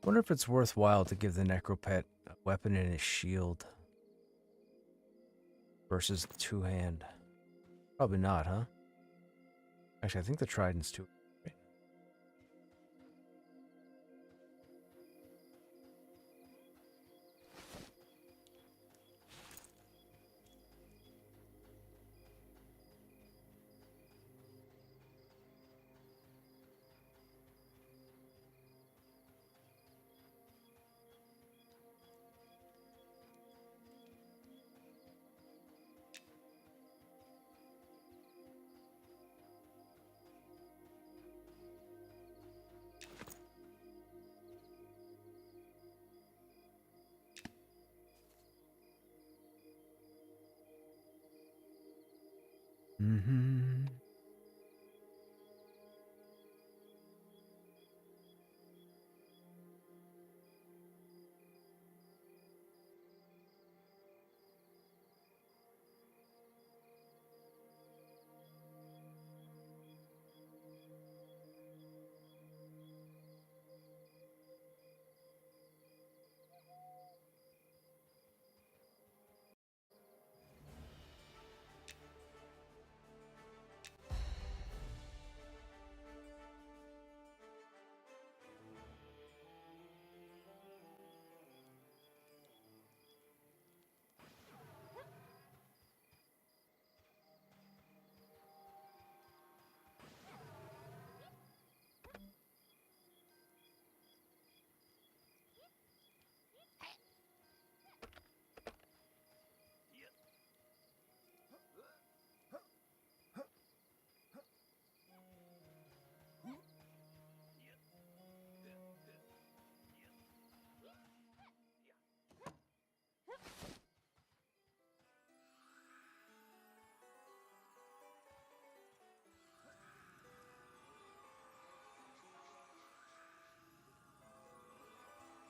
Wonder if it's worthwhile to give the Necropet a weapon and a shield versus the 2-hand. Probably not, huh? Actually, I think the Trident's too. Mm-hmm.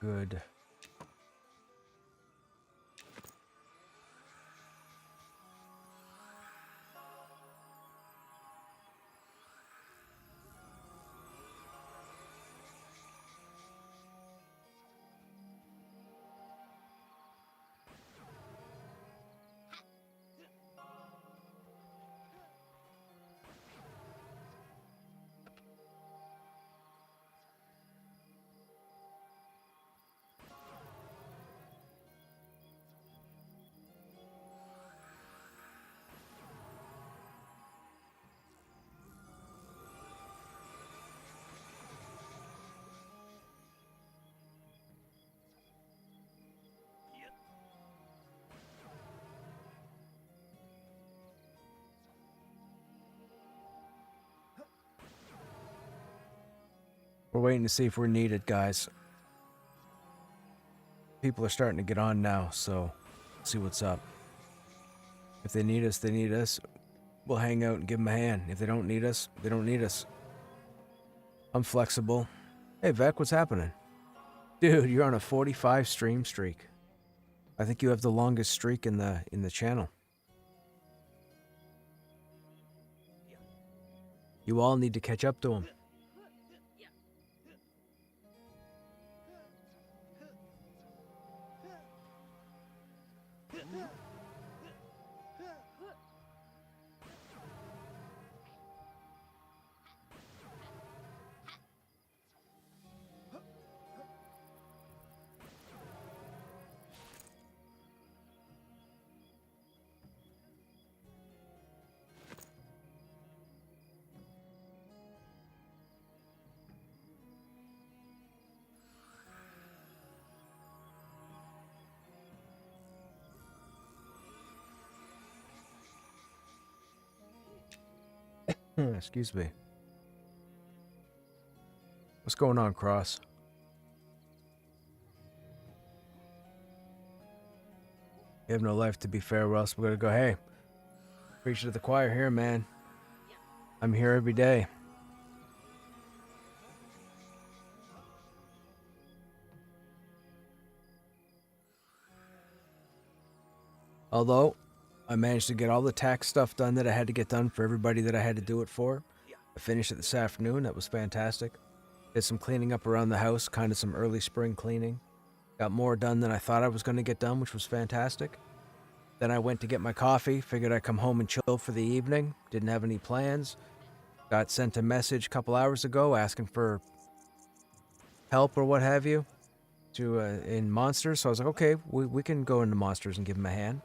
good. We're waiting to see if we're needed, guys. People are starting to get on now, so see what's up. If they need us, they need us. We'll hang out and give them a hand. If they don't need us, they don't need us. I'm flexible. Hey, Vec, what's happening? Dude, you're on a 45 stream streak. I think you have the longest streak in the channel. You all need to catch up to him. Excuse me. What's going on, Cross? You have no life, to be fair, or else we're gonna go, hey, preach to the choir here, man. I'm here every day. Although, I managed to get all the tax stuff done that I had to get done for everybody that I had to do it for. I finished it this afternoon. That was fantastic. Did some cleaning up around the house, kind of some early spring cleaning. Got more done than I thought I was going to get done, which was fantastic. Then I went to get my coffee. Figured I'd come home and chill for the evening. Didn't have any plans. Got sent a message a couple hours ago asking for help or what have you to in Monsters. So I was like, okay, we can go into Monsters and give them a hand.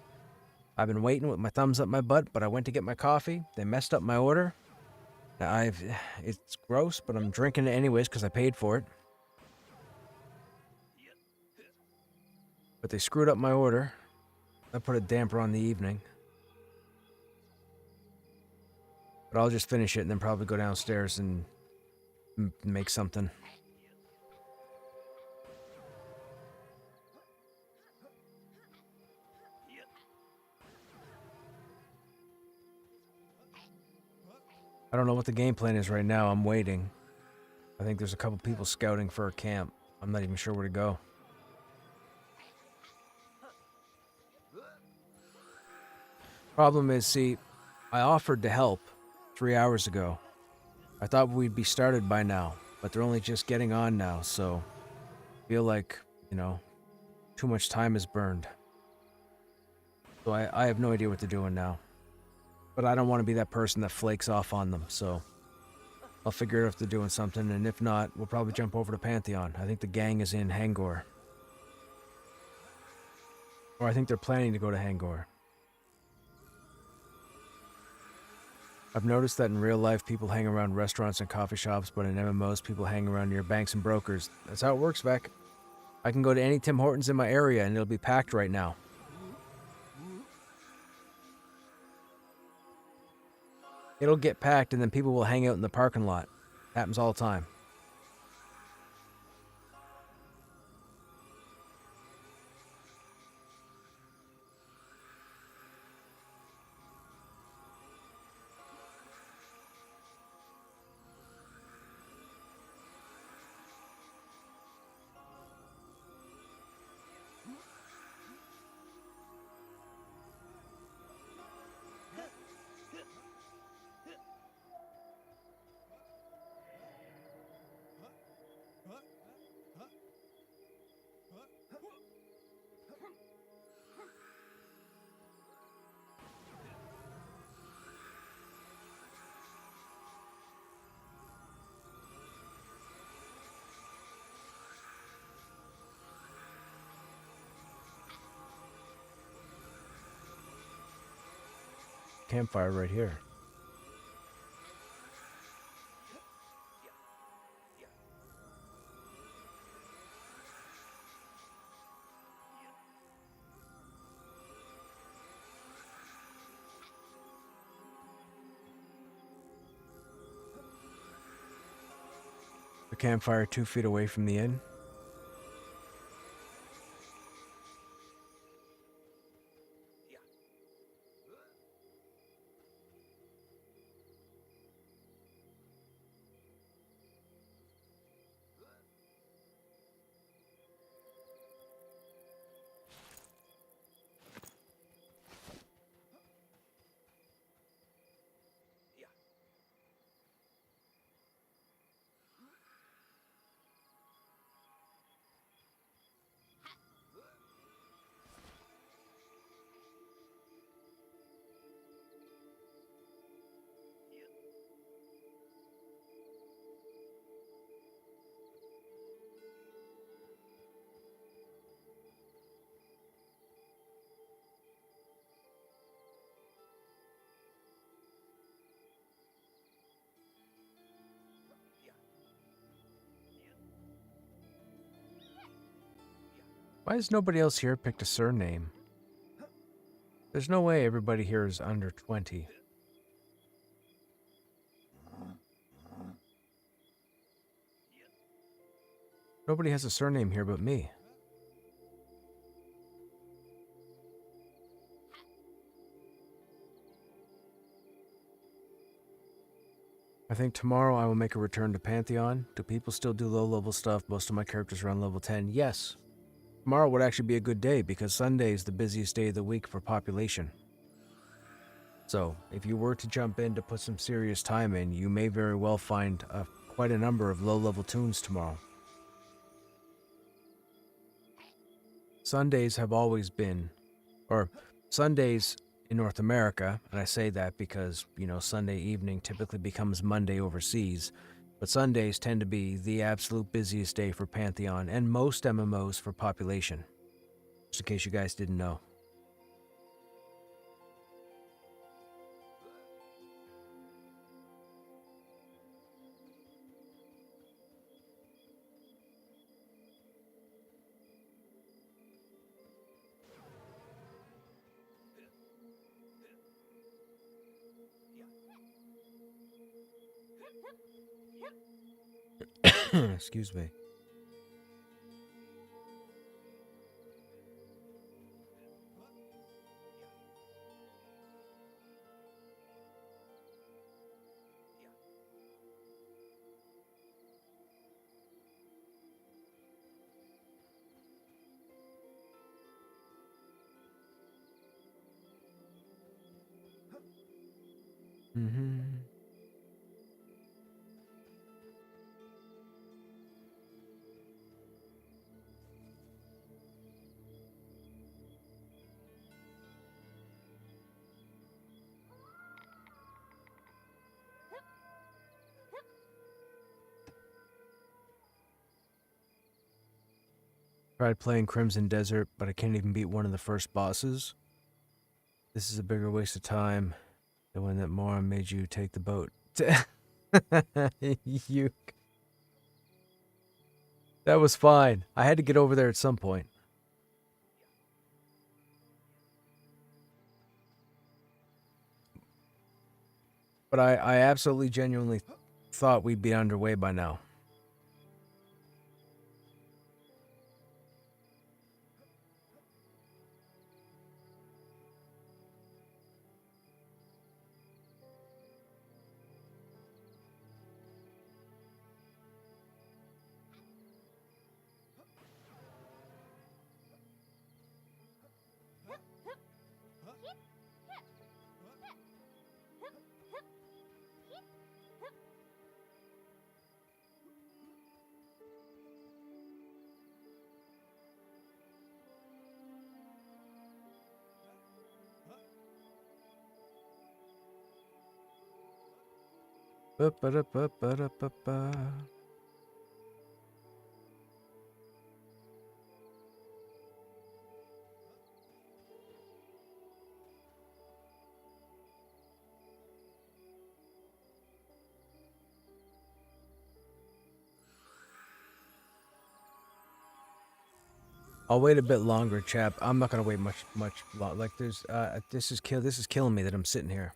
I've been waiting with my thumbs up my butt, but I went to get my coffee. They messed up my order. Now it's gross, but I'm drinking it anyways because I paid for it. But they screwed up my order. I put a damper on the evening. But I'll just finish it and then probably go downstairs and make something. I don't know what the game plan is right now. I'm waiting. I think there's a couple people scouting for a camp. I'm not even sure where to go. Problem is, see, I offered to help 3 hours ago. I thought we'd be started by now, but they're only just getting on now, so I feel like, you know, too much time is burned. So I have no idea what they're doing now. But I don't want to be that person that flakes off on them, so I'll figure out if they're doing something, and if not, we'll probably jump over to Pantheon. I think the gang is in Hangor. Or I think they're planning to go to Hangor. I've noticed that in real life, people hang around restaurants and coffee shops, but in MMOs, people hang around near banks and brokers. That's how it works, Vec. I can go to any Tim Hortons in my area, and it'll be packed right now. It'll get packed, and then people will hang out in the parking lot. It happens all the time. campfire right here. The campfire 2 feet away from the inn. Why has nobody else here picked a surname? There's no way everybody here is under 20. Nobody has a surname here but me. I think tomorrow I will make a return to Pantheon. Do people still do low-level stuff? Most of my characters are on level 10. Yes. Tomorrow would actually be a good day because Sunday is the busiest day of the week for population. So, if you were to jump in to put some serious time in, you may very well find quite a number of low-level tunes tomorrow. Sundays have always been, or Sundays in North America, and I say that because, you know, Sunday evening typically becomes Monday overseas, but Sundays tend to be the absolute busiest day for Pantheon and most MMOs for population. Just in case you guys didn't know. Excuse me. Mm-hmm. Tried playing Crimson Desert, but I can't even beat one of the first bosses. This is a bigger waste of time than when that moron made you take the boat. You. That was fine. I had to get over there at some point. But I absolutely genuinely thought we'd be underway by now. Ba-ba-da-ba-ba-da-ba-ba. I'll wait a bit longer, chap. I'm not gonna wait much like there's this is killing me that I'm sitting here.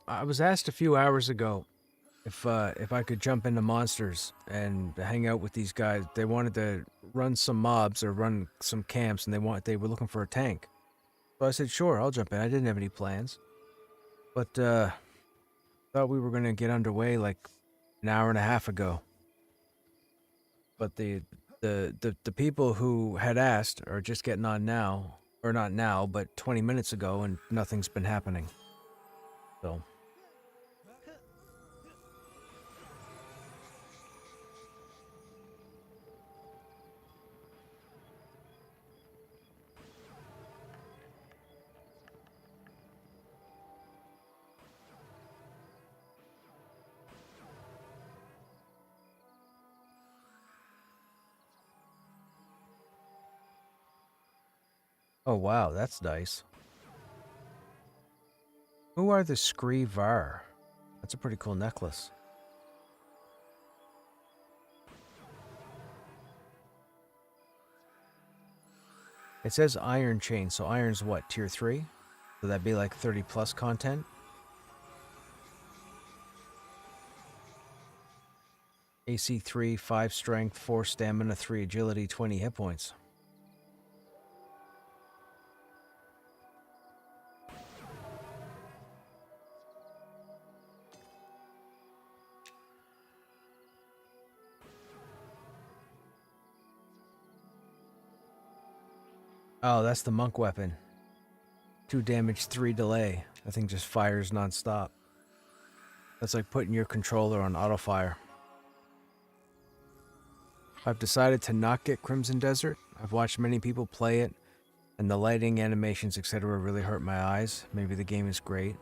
I was asked a few hours ago if I could jump into monsters and hang out with these guys. They wanted to run some mobs or run some camps, and they were looking for a tank. So I said, sure, I'll jump in. I didn't have any plans, but thought we were gonna get underway like an hour and a half ago. But the people who had asked are just getting on now, or not now, but 20 minutes ago, and nothing's been happening. So. Oh wow, that's nice. Who are the Screevar? That's a pretty cool necklace. It says Iron Chain, so Iron's what, tier 3? So that'd be like 30 plus content? AC 3, 5 strength, 4 stamina, 3 agility, 20 hit points. Oh, that's the monk weapon. 2 damage, 3 delay. That thing just fires non-stop. That's like putting your controller on auto fire. I've decided to not get Crimson Desert. I've watched many people play it, and the lighting, animations, etc. really hurt my eyes. Maybe the game is great,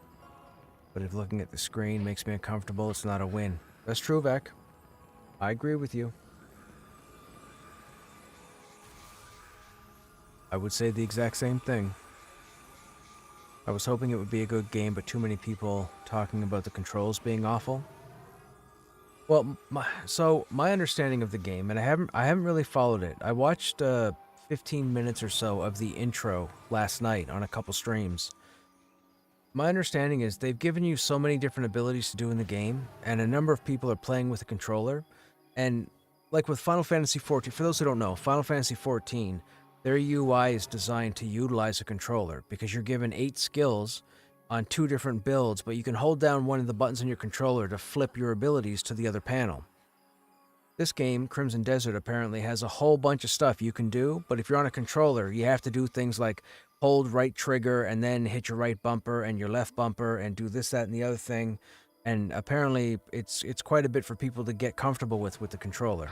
but if looking at the screen makes me uncomfortable, it's not a win. That's true, Vec. I agree with you. I would say the exact same thing. I was hoping it would be a good game, but too many people talking about the controls being awful. Well, my understanding of the game, and I haven't really followed it. I watched 15 minutes or so of the intro last night on a couple streams. My understanding is they've given you so many different abilities to do in the game, and a number of people are playing with a controller. And like with Final Fantasy XIV, for those who don't know, Final Fantasy XIV, their UI is designed to utilize a controller because you're given 8 skills on 2 different builds, but you can hold down one of the buttons on your controller to flip your abilities to the other panel. This game, Crimson Desert, apparently has a whole bunch of stuff you can do, but if you're on a controller, you have to do things like hold right trigger and then hit your right bumper and your left bumper and do this, that, and the other thing. And apparently it's quite a bit for people to get comfortable with the controller.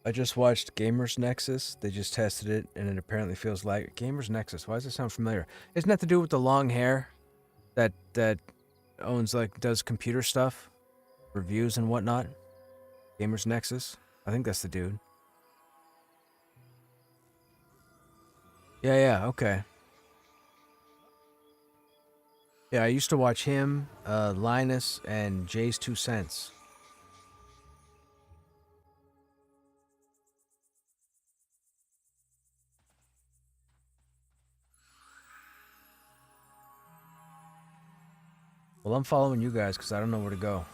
I just watched Gamers Nexus. They just tested it, and it apparently feels like Gamers Nexus. Why does it sound familiar? Isn't that to do with the long hair that owns does computer stuff, reviews and whatnot? Gamers Nexus. I think that's the dude. Yeah. Okay. Yeah, I used to watch him, Linus, and Jay's 2 Cents. Well, I'm following you guys because I don't know where to go.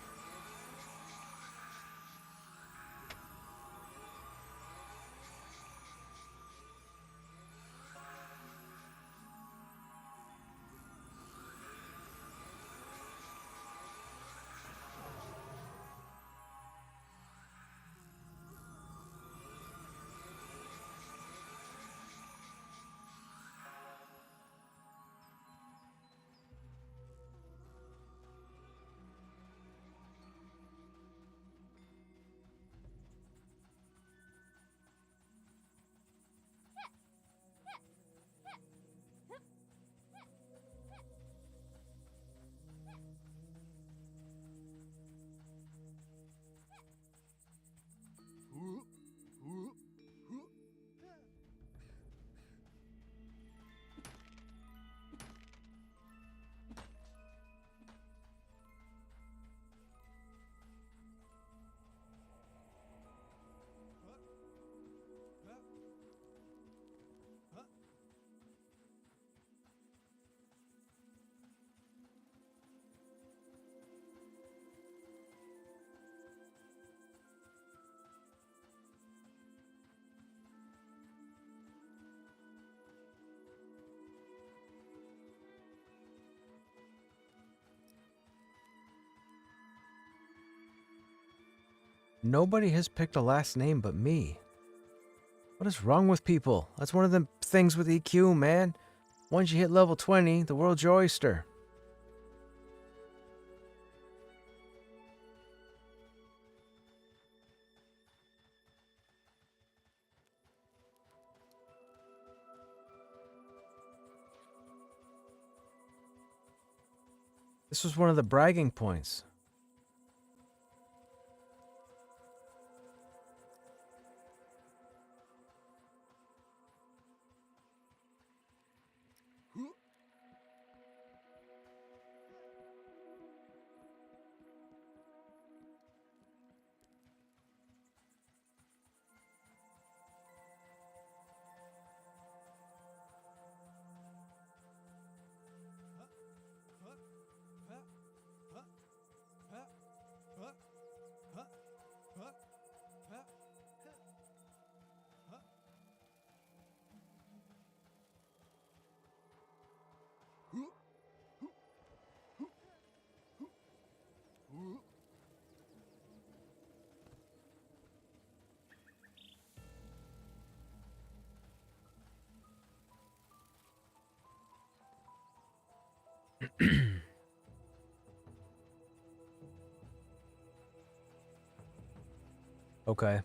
Nobody has picked a last name but me. What is wrong with people? That's one of the things with EQ, man. Once you hit level 20, the world's your oyster. This was one of the bragging points. Okay.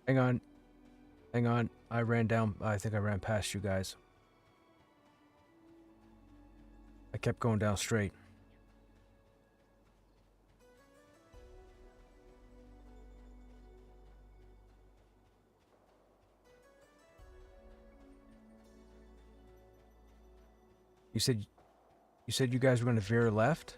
Hang on. Hang on. I think I ran past you guys. I kept going down straight. You said you guys were going to veer left?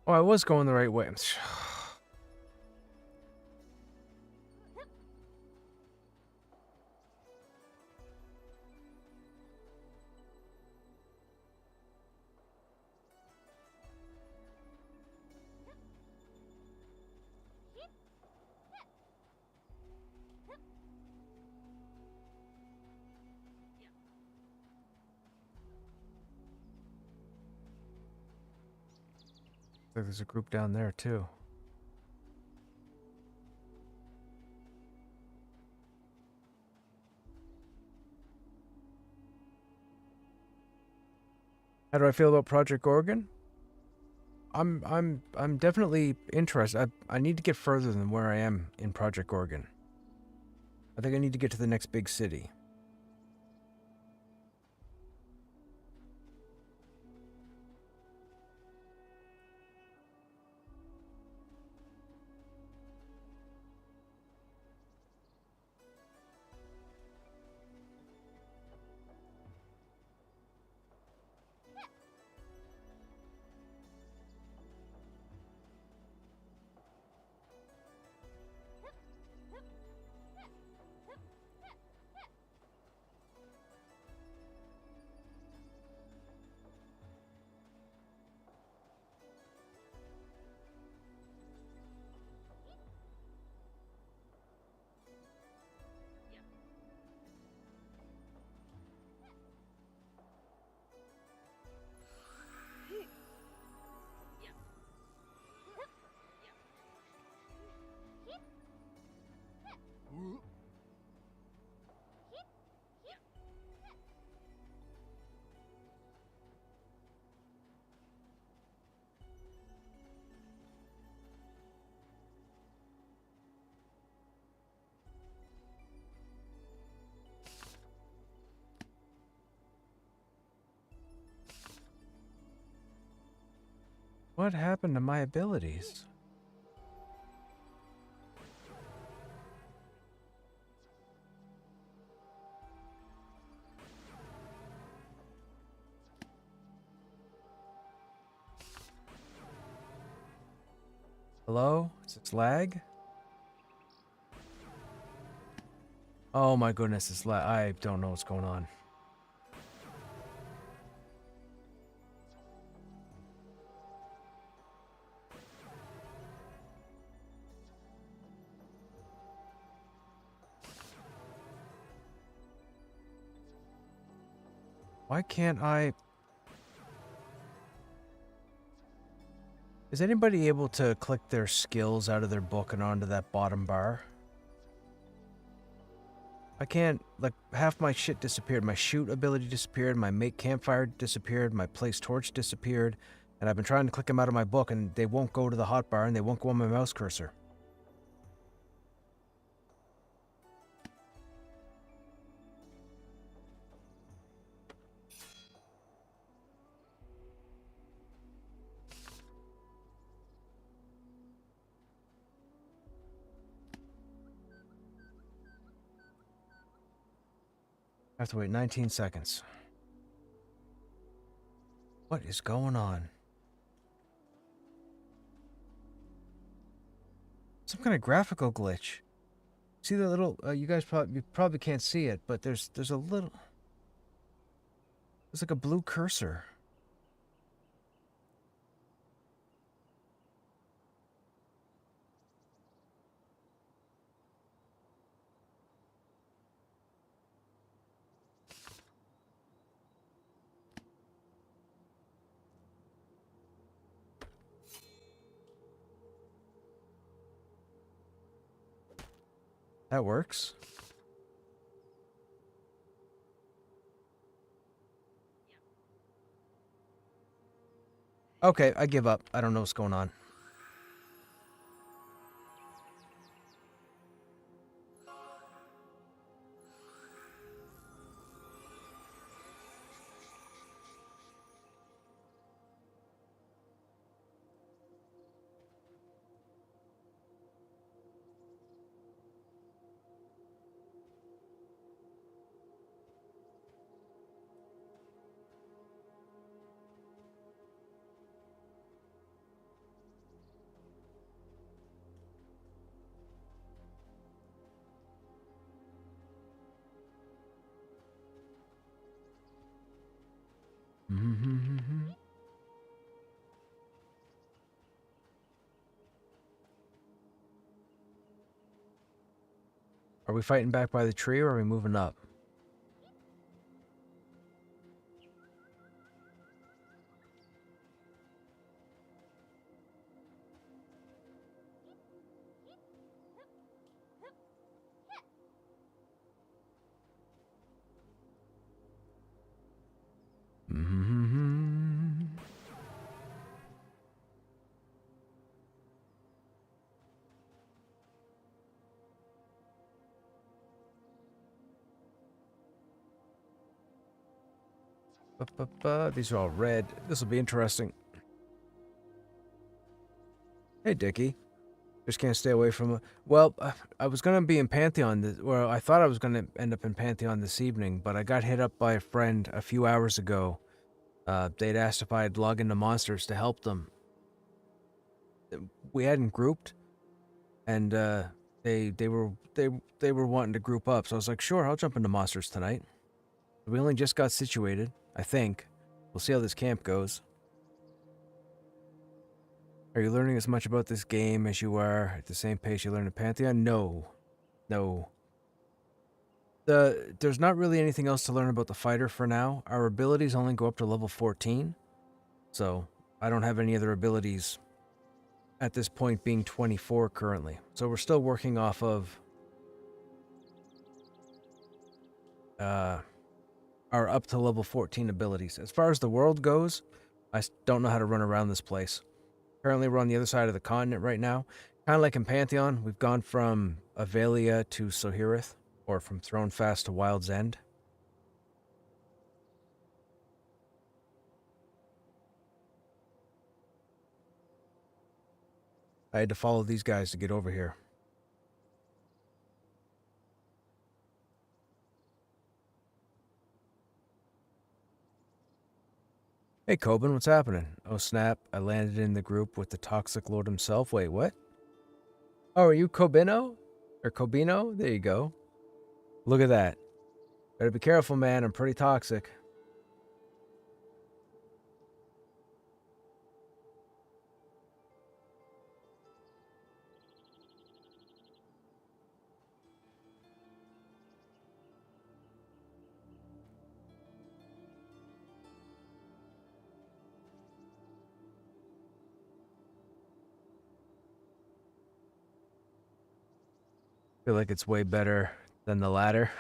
Oh, I was going the right way. There's a group down there too. How do I feel about Project Oregon? I'm definitely interested. I need to get further than where I am in Project Oregon. I think I need to get to the next big city. What happened to my abilities? Hello? Is this lag? Oh my goodness, it's lag. I don't know what's going on. Why can't I... Is anybody able to click their skills out of their book and onto that bottom bar? I can't, like, half my shit disappeared. My shoot ability disappeared, my make campfire disappeared, my place torch disappeared, and I've been trying to click them out of my book and they won't go to the hotbar and they won't go on my mouse cursor. I have to wait 19 seconds. What is going on? Some kind of graphical glitch. See the little, you guys probably can't see it, but there's a little, it's like a blue cursor. That works. Okay, I give up. I don't know what's going on. Are we fighting back by the tree or are we moving up? These are all red. This will be interesting. Hey, Dickie. Just can't stay away from... Well, I was going to be in Pantheon, or I thought I was going to end up in Pantheon this evening, but I got hit up by a friend a few hours ago. They'd asked if I'd log into monsters to help them. We hadn't grouped, and they were wanting to group up, so I was like, sure, I'll jump into monsters tonight. We only just got situated, I think. We'll see how this camp goes. Are you learning as much about this game as you are at the same pace you learn in Pantheon? No. No. There's not really anything else to learn about the fighter for now. Our abilities only go up to level 14. So, I don't have any other abilities at this point, being 24 currently. So we're still working off of our up to level 14 abilities. As far as the world goes, I don't know how to run around this place. Currently, we're on the other side of the continent right now. Kind of like in Pantheon, we've gone from Avelia to Sohirith, or from Thronefast to Wild's End. I had to follow these guys to get over here. Hey, Coben, what's happening? Oh, snap. I landed in the group with the Toxic Lord himself. Wait, what? Oh, are you Cobino? Or Cobino? There you go. Look at that. Better be careful, man. I'm pretty toxic. Feel like it's way better than the latter.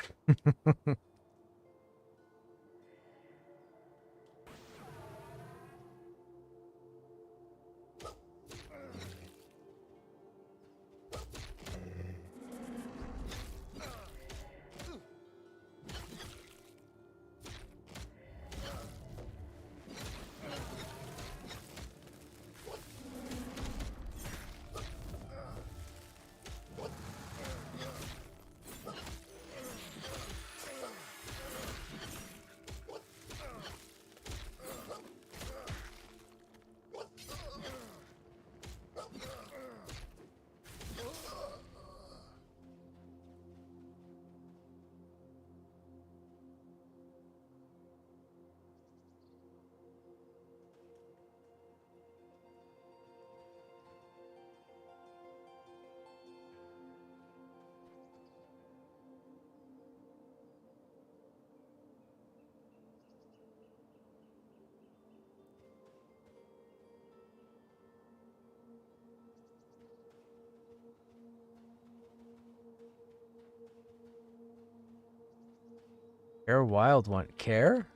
Care Wild one. Care?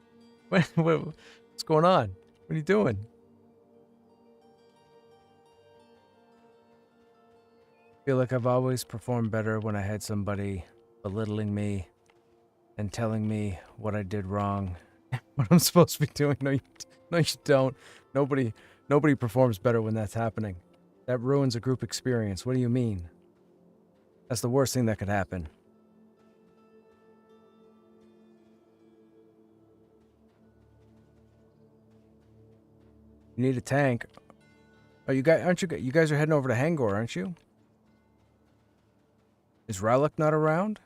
What's going on? What are you doing? Feel like I've always performed better when I had somebody belittling me and telling me what I did wrong, what I'm supposed to be doing. No, you don't. Nobody performs better when that's happening. That ruins a group experience. What do you mean? That's the worst thing that could happen. You need a tank. Oh, you guys are heading over to Hangor, aren't you? Is Rallick not around?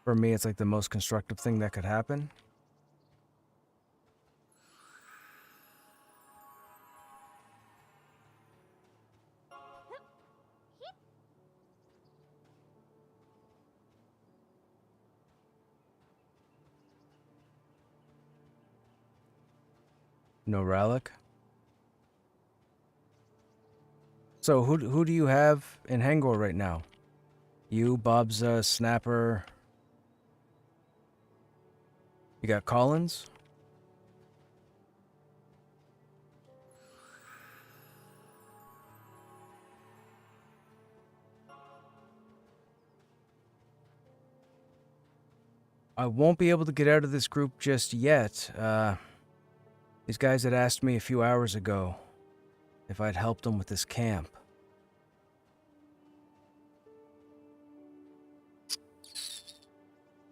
For me, it's like the most constructive thing that could happen. No Rallick? So who do you have in Hangor right now? You, Bob's Snapper. You got Collins? I won't be able to get out of this group just yet. These guys had asked me a few hours ago if I'd helped them with this camp.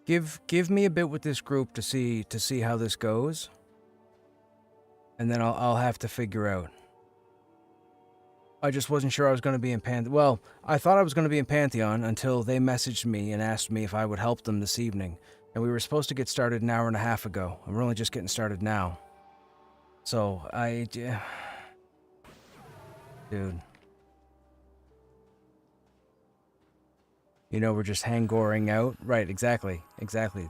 Give me a bit with this group to see how this goes, and then I'll have to figure out. I just wasn't sure I was going to be in Pantheon. Well, I thought I was going to be in Pantheon until they messaged me and asked me if I would help them this evening. And we were supposed to get started an hour and a half ago, and we're only just getting started now. So, dude. You know, we're just hangoring out. Right, exactly.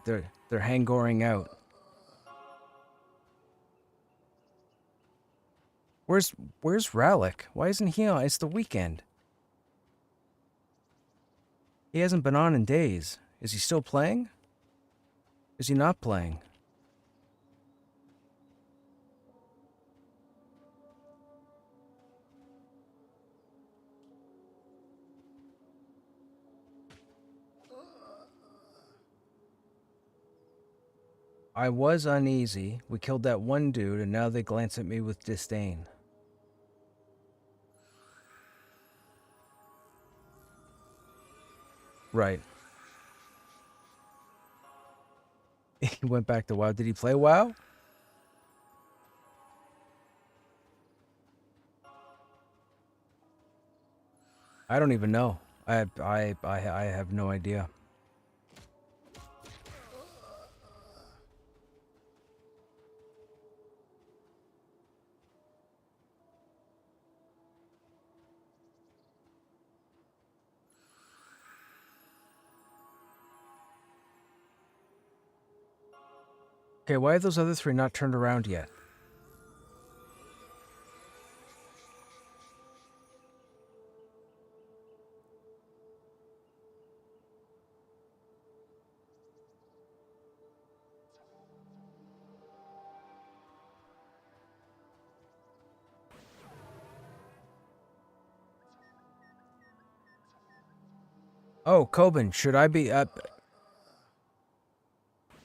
They're hangoring out. Where's Rallick? Why isn't he on? It's the weekend. He hasn't been on in days. Is he still playing? Is he not playing? I was uneasy. We killed that one dude, and now they glance at me with disdain. Right. He went back to WoW. Did he play WoW? I don't even know. I have no idea. Okay, why have those other three not turned around yet? Oh, Coben, should I be up?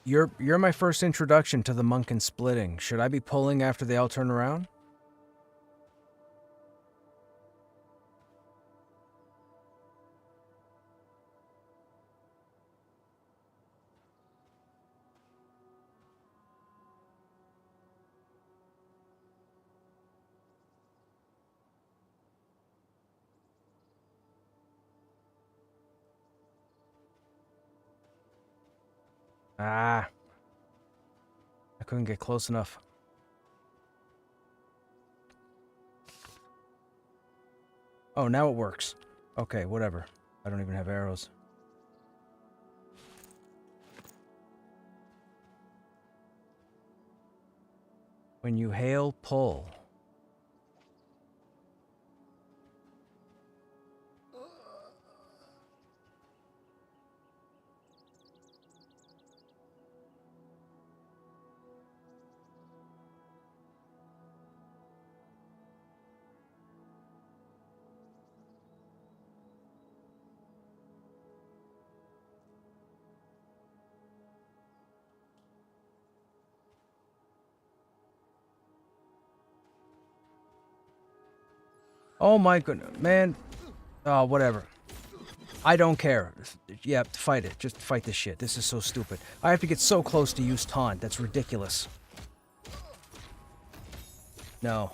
You're my first introduction to the monk and splitting. Should I be pulling after they all turn around? Ah. I couldn't get close enough. Oh, now it works. Okay, whatever. I don't even have arrows. When you hail, pull. Oh my goodness, man. Oh, whatever. I don't care. Yeah, fight it. Just fight this shit. This is so stupid. I have to get so close to use taunt. That's ridiculous. No.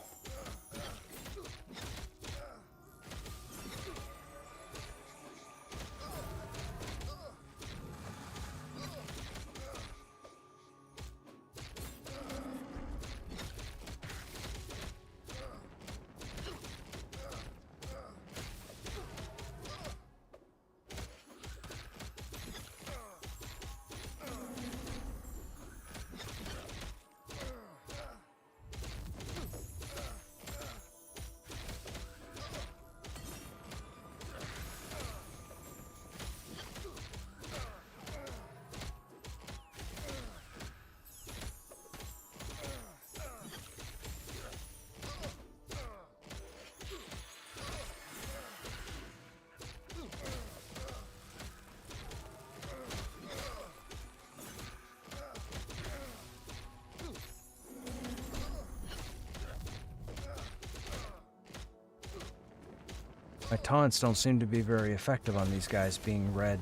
My taunts don't seem to be very effective on these guys being red.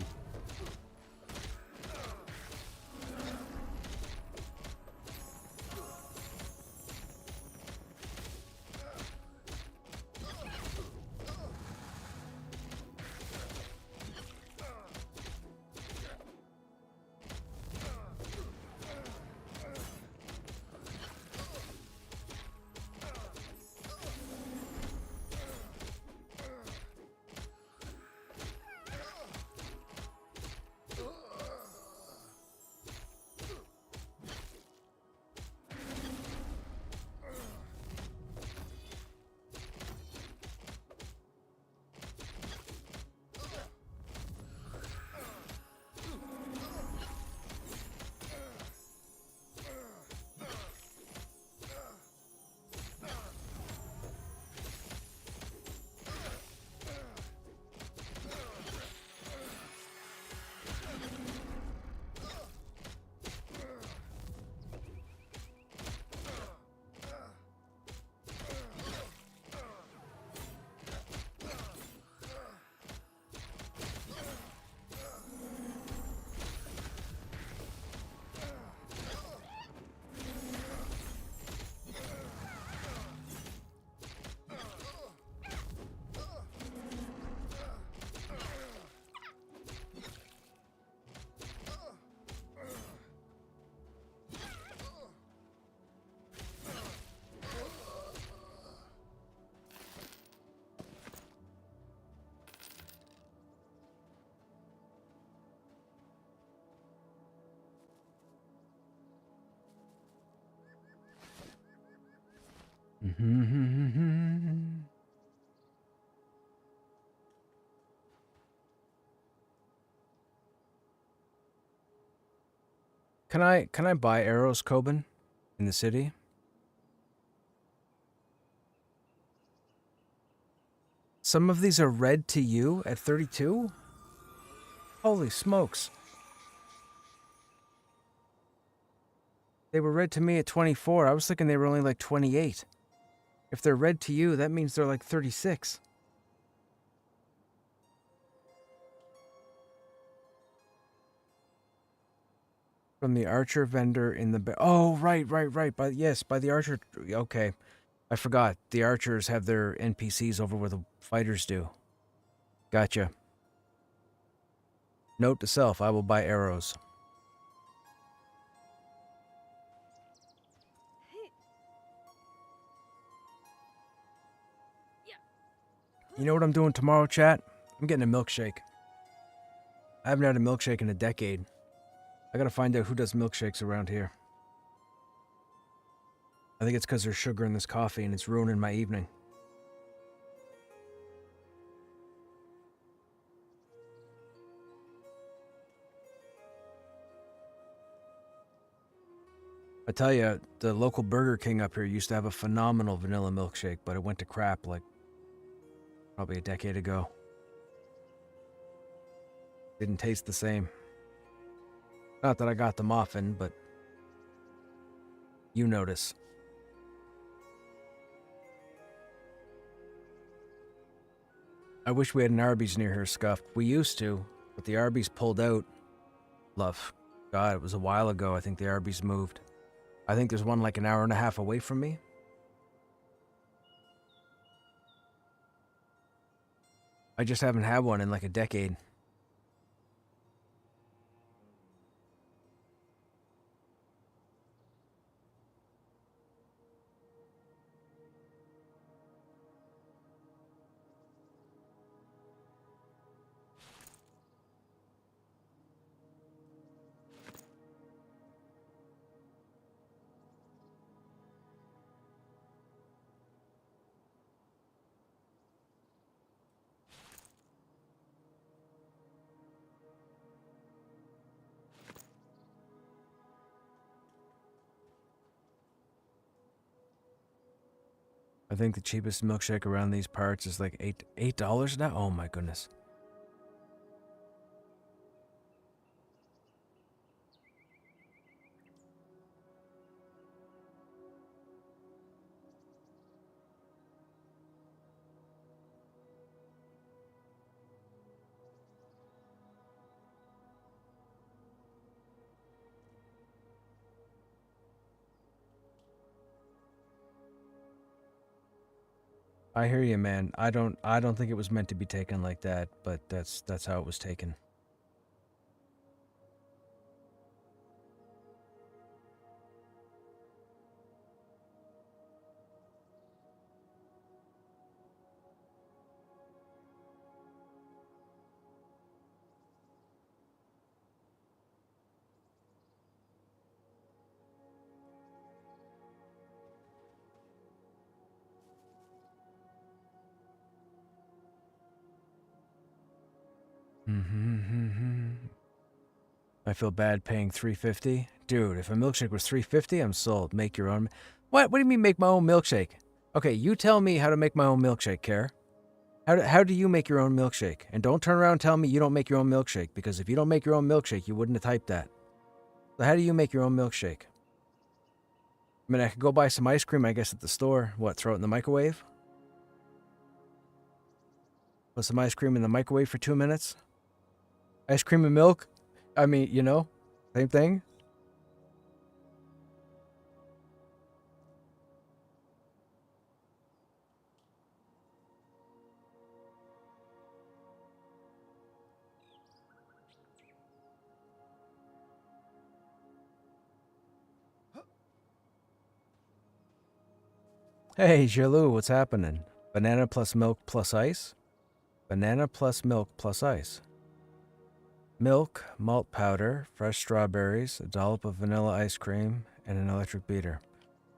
Can I buy arrows, Coben, in the city? Some of these are red to you at 32? Holy smokes. They were red to me at 24. I was thinking they were only like 28. If they're red to you, that means they're like 36. From the archer vendor in the... Oh, right. By the archer... Okay. I forgot. The archers have their NPCs over where the fighters do. Gotcha. Note to self, I will buy arrows. You know what I'm doing tomorrow, chat? I'm getting a milkshake. I haven't had a milkshake in a decade. I gotta find out who does milkshakes around here. I think it's because there's sugar in this coffee and it's ruining my evening. I tell you, the local Burger King up here used to have a phenomenal vanilla milkshake, but it went to crap like probably a decade ago. Didn't taste the same. Not that I got them often, but you notice. I wish we had an Arby's near here, Scuffed. We used to, but the Arby's pulled out. Love. God, it was a while ago. I think the Arby's moved. I think there's one like an hour and a half away from me. I just haven't had one in like a decade. I think the cheapest milkshake around these parts is like $8 now. Oh my goodness. I hear you, man. I don't think it was meant to be taken like that, but that's how it was taken. I feel bad paying $3.50. Dude, if a milkshake was $3.50, I'm sold. Make your own. What do you mean make my own milkshake? Okay, you tell me how to make my own milkshake, Care. How do you make your own milkshake? And don't turn around and tell me you don't make your own milkshake, because if you don't make your own milkshake, you wouldn't have typed that. So how do you make your own milkshake? I mean, I could go buy some ice cream, I guess, at the store. What, throw it in the microwave? Put some ice cream in the microwave for 2 minutes? Ice cream and milk? I mean, you know, same thing. Hey, Jalou, what's happening? Banana plus milk plus ice? Banana plus milk plus ice. Milk, malt powder, fresh strawberries, a dollop of vanilla ice cream, and an electric beater.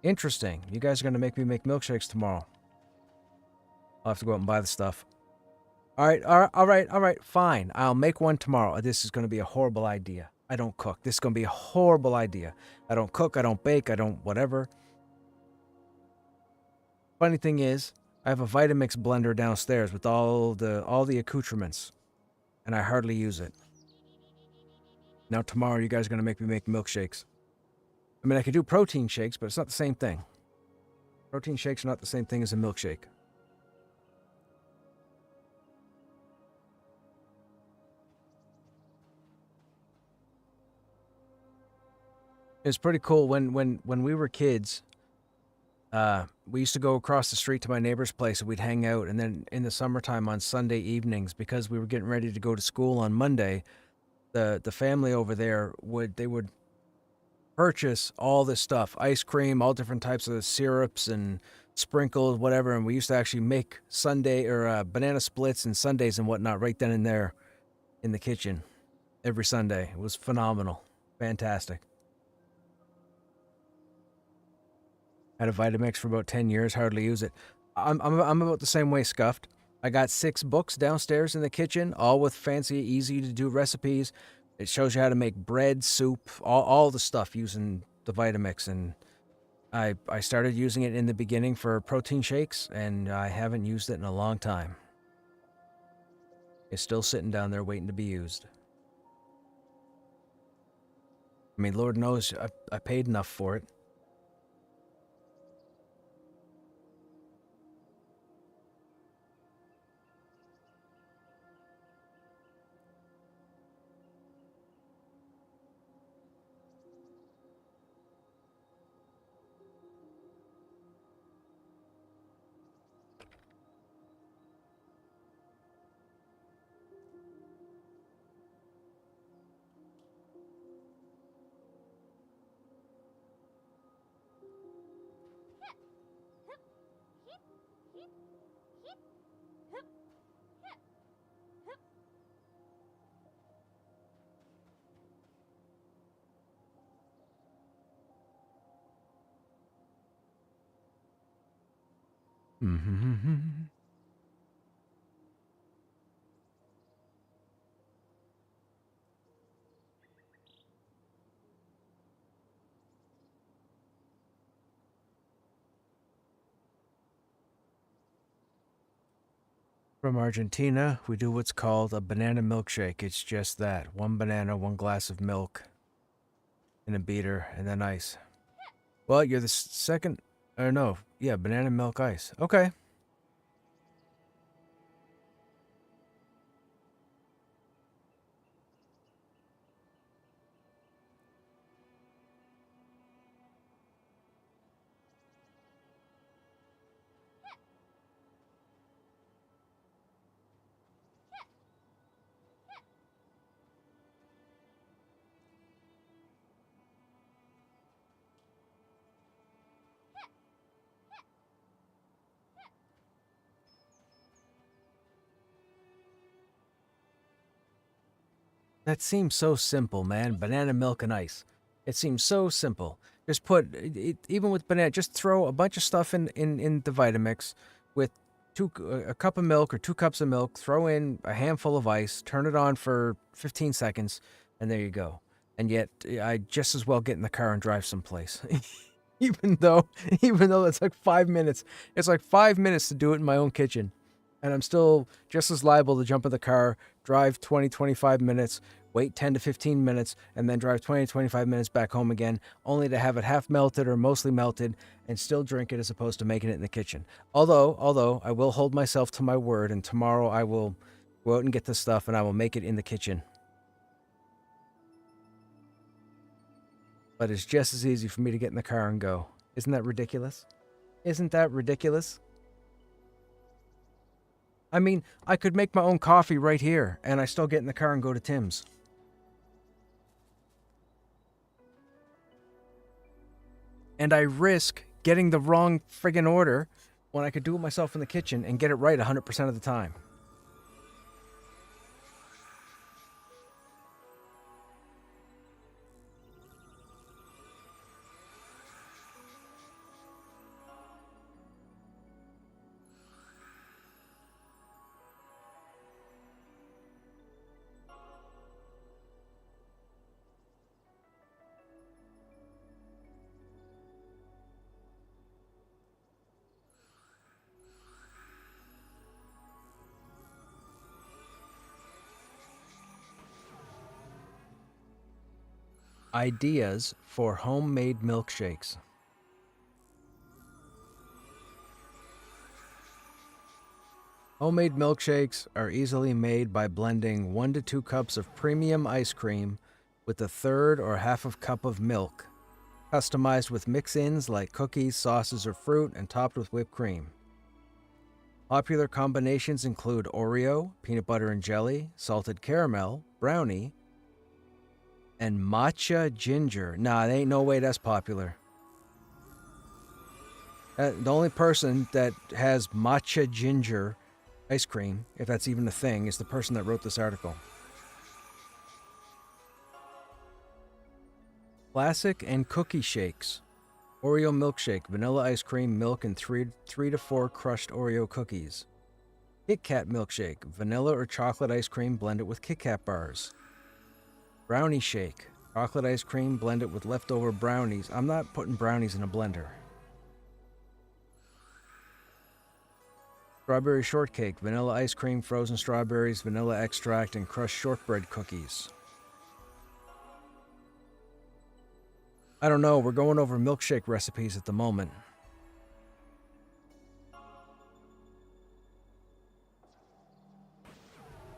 Interesting. You guys are going to make me make milkshakes tomorrow. I'll have to go out and buy the stuff. All right. Fine. I'll make one tomorrow. This is going to be a horrible idea. I don't cook. This is going to be a horrible idea. I don't cook. I don't bake. I don't whatever. Funny thing is, I have a Vitamix blender downstairs with all the accoutrements, and I hardly use it. Now tomorrow you guys are going to make me make milkshakes. I mean, I could do protein shakes, but it's not the same thing. Protein shakes are not the same thing as a milkshake. It's pretty cool. When we were kids, we used to go across the street to my neighbor's place and we'd hang out. And then in the summertime on Sunday evenings, because we were getting ready to go to school on Monday, the family over there would purchase all this stuff, ice cream, all different types of syrups and sprinkles, whatever. And we used to actually make Sunday or banana splits and sundaes and whatnot right then and there in the kitchen every Sunday. It was phenomenal. Fantastic. Had a Vitamix for about 10 years, hardly use it. I'm about the same way, Scuffed. I got 6 books downstairs in the kitchen, all with fancy, easy-to-do recipes. It shows you how to make bread, soup, all the stuff using the Vitamix. And I started using it in the beginning for protein shakes, and I haven't used it in a long time. It's still sitting down there waiting to be used. I mean, Lord knows I paid enough for it. Mm-hmm. From Argentina, we do what's called a banana milkshake. It's just that. 1 banana, 1 glass of milk in a beater, and then ice. Well, you're the second... Or no. Yeah, banana milk ice. Okay. That seems so simple, man. Banana milk and ice. It seems so simple. Just put, even with banana, just throw a bunch of stuff in the Vitamix with a cup of milk or 2 cups of milk, throw in a handful of ice, turn it on for 15 seconds, and there you go. And yet, I just as well get in the car and drive someplace. even though it's like 5 minutes. It's like 5 minutes to do it in my own kitchen. And I'm still just as liable to jump in the car, drive 20, 25 minutes, wait 10 to 15 minutes, and then drive 20 to 25 minutes back home again, only to have it half melted or mostly melted and still drink it as opposed to making it in the kitchen. Although I will hold myself to my word, and tomorrow I will go out and get the stuff and I will make it in the kitchen. But it's just as easy for me to get in the car and go. Isn't that ridiculous? Isn't that ridiculous? I mean, I could make my own coffee right here, and I still get in the car and go to Tim's. And I risk getting the wrong friggin' order when I could do it myself in the kitchen and get it right 100% of the time. Ideas for homemade milkshakes. Homemade milkshakes are easily made by blending 1 to 2 cups of premium ice cream with a third or half of cup of milk, customized with mix-ins like cookies, sauces, or fruit, and topped with whipped cream. Popular combinations include Oreo, peanut butter and jelly, salted caramel, brownie, and matcha ginger. Nah, there ain't no way that's popular. The only person that has matcha ginger ice cream, if that's even a thing, is the person that wrote this article. Classic and cookie shakes. Oreo milkshake, vanilla ice cream, milk, and 3 to 4 crushed Oreo cookies. Kit Kat milkshake, vanilla or chocolate ice cream blended with Kit Kat bars. Brownie shake, chocolate ice cream blended with leftover brownies. I'm not putting brownies in a blender. Strawberry shortcake, vanilla ice cream, frozen strawberries, vanilla extract, and crushed shortbread cookies. I don't know, we're going over milkshake recipes at the moment.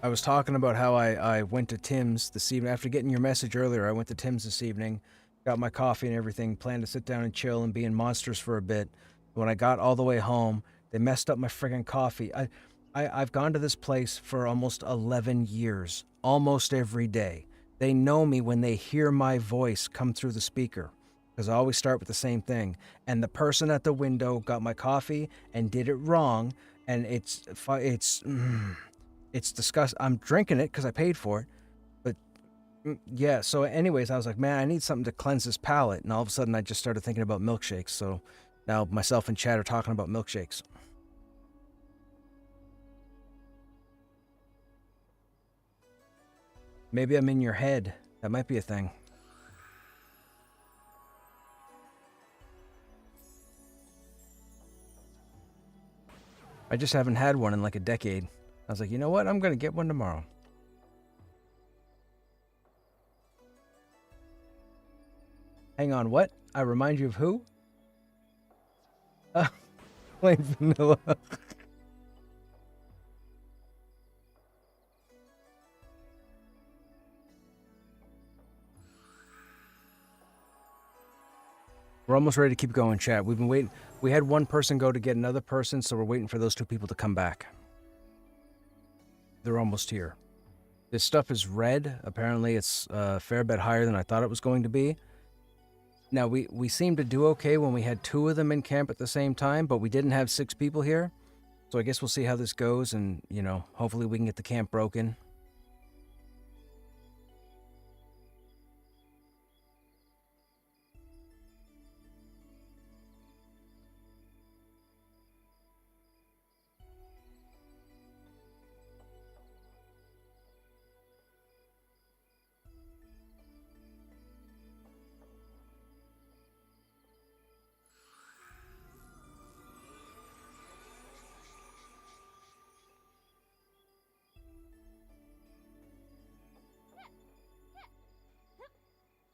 I was talking about how I went to Tim's this evening. After getting your message earlier, I went to Tim's this evening, got my coffee and everything, planned to sit down and chill and be in Monsters for a bit. When I got all the way home, they messed up my friggin' coffee. I've gone to this place for almost 11 years, almost every day. They know me when they hear my voice come through the speaker, because I always start with the same thing. And the person at the window got my coffee and did it wrong, and it's disgusting. I'm drinking it because I paid for it, but yeah. So anyways, I was like, man, I need something to cleanse this palate, and all of a sudden I just started thinking about milkshakes. So now myself and Chad are talking about milkshakes. Maybe I'm in your head. That might be a thing. I just haven't had one in like a decade. I was like, you know what? I'm going to get one tomorrow. Hang on, what? I remind you of who? Plain vanilla. We're almost ready to keep going, chat. We've been waiting. We had one person go to get another person, so we're waiting for those 2 people to come back. They're almost here. This stuff is red. Apparently, it's a fair bit higher than I thought it was going to be. Now, we seemed to do okay when we had 2 of them in camp at the same time, but we didn't have 6 people here. So I guess we'll see how this goes, and, you know, hopefully we can get the camp broken.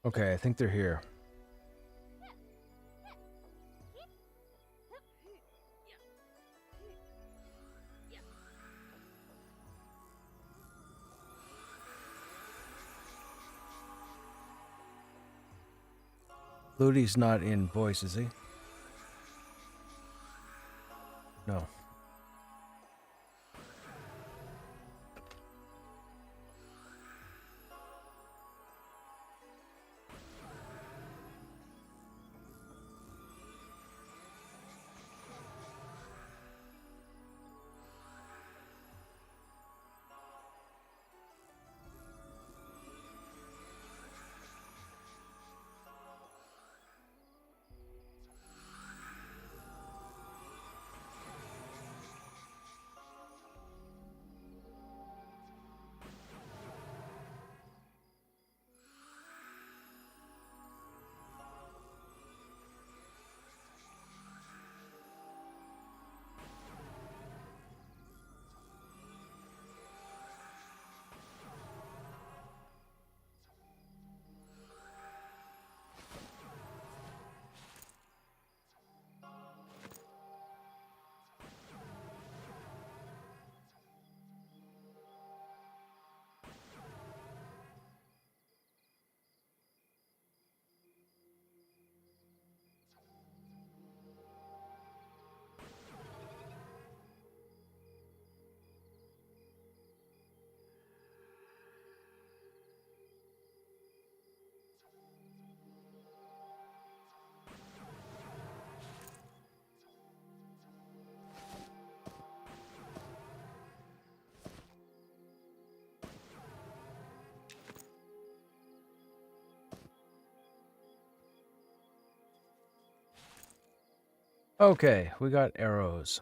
Okay, I think they're here. Ludi's not in voice, is he? No. Okay, we got arrows.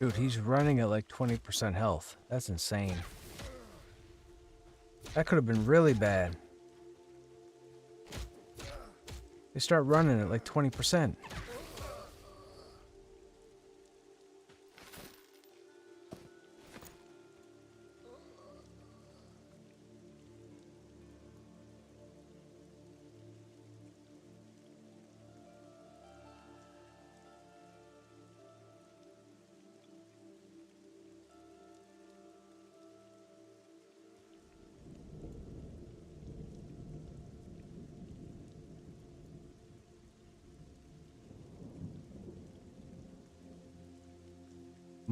Dude, he's running at like 20% health. That's insane. That could have been really bad. They start running at like 20%.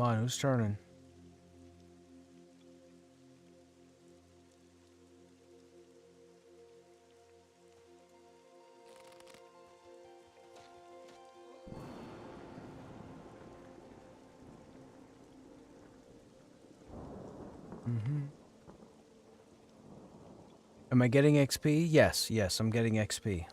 Come on, who's turning? Am I getting XP? Yes, yes, I'm getting XP.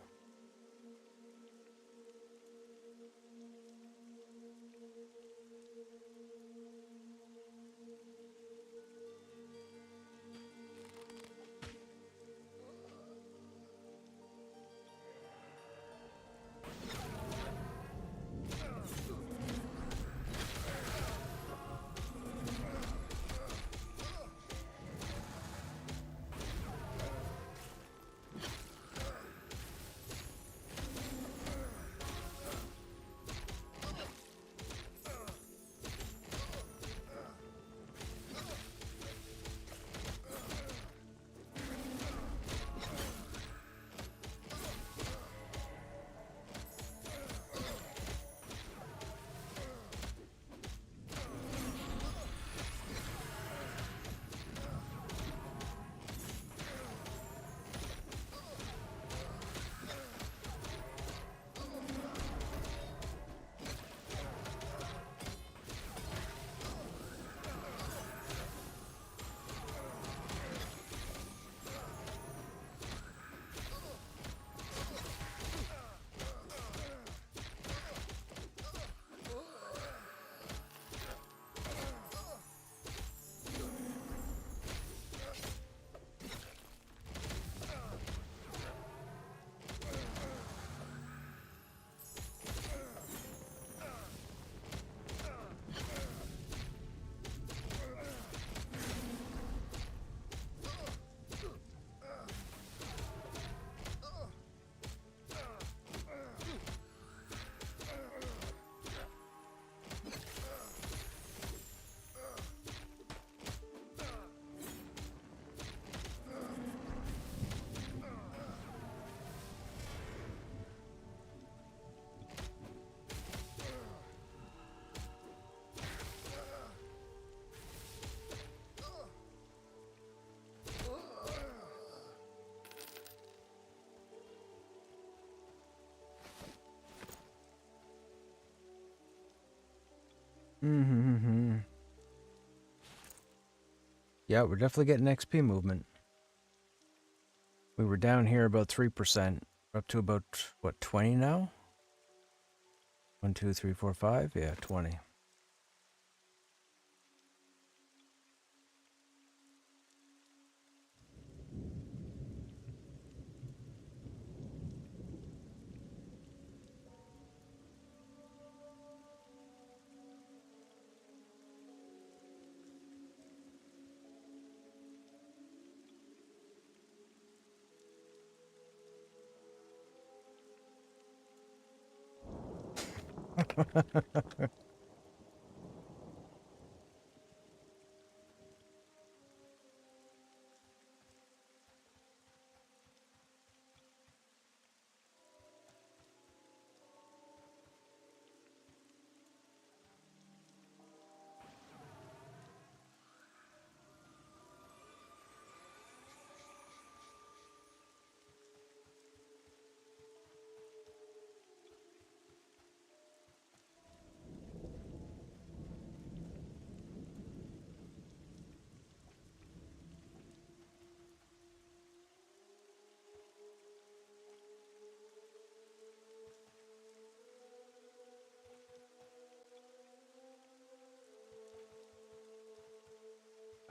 Mm-hmm. Yeah, we're definitely getting XP movement. We were down here about 3%. We're up to about, what, 20 now? 1, 2, 3, 4, 5? Yeah, 20.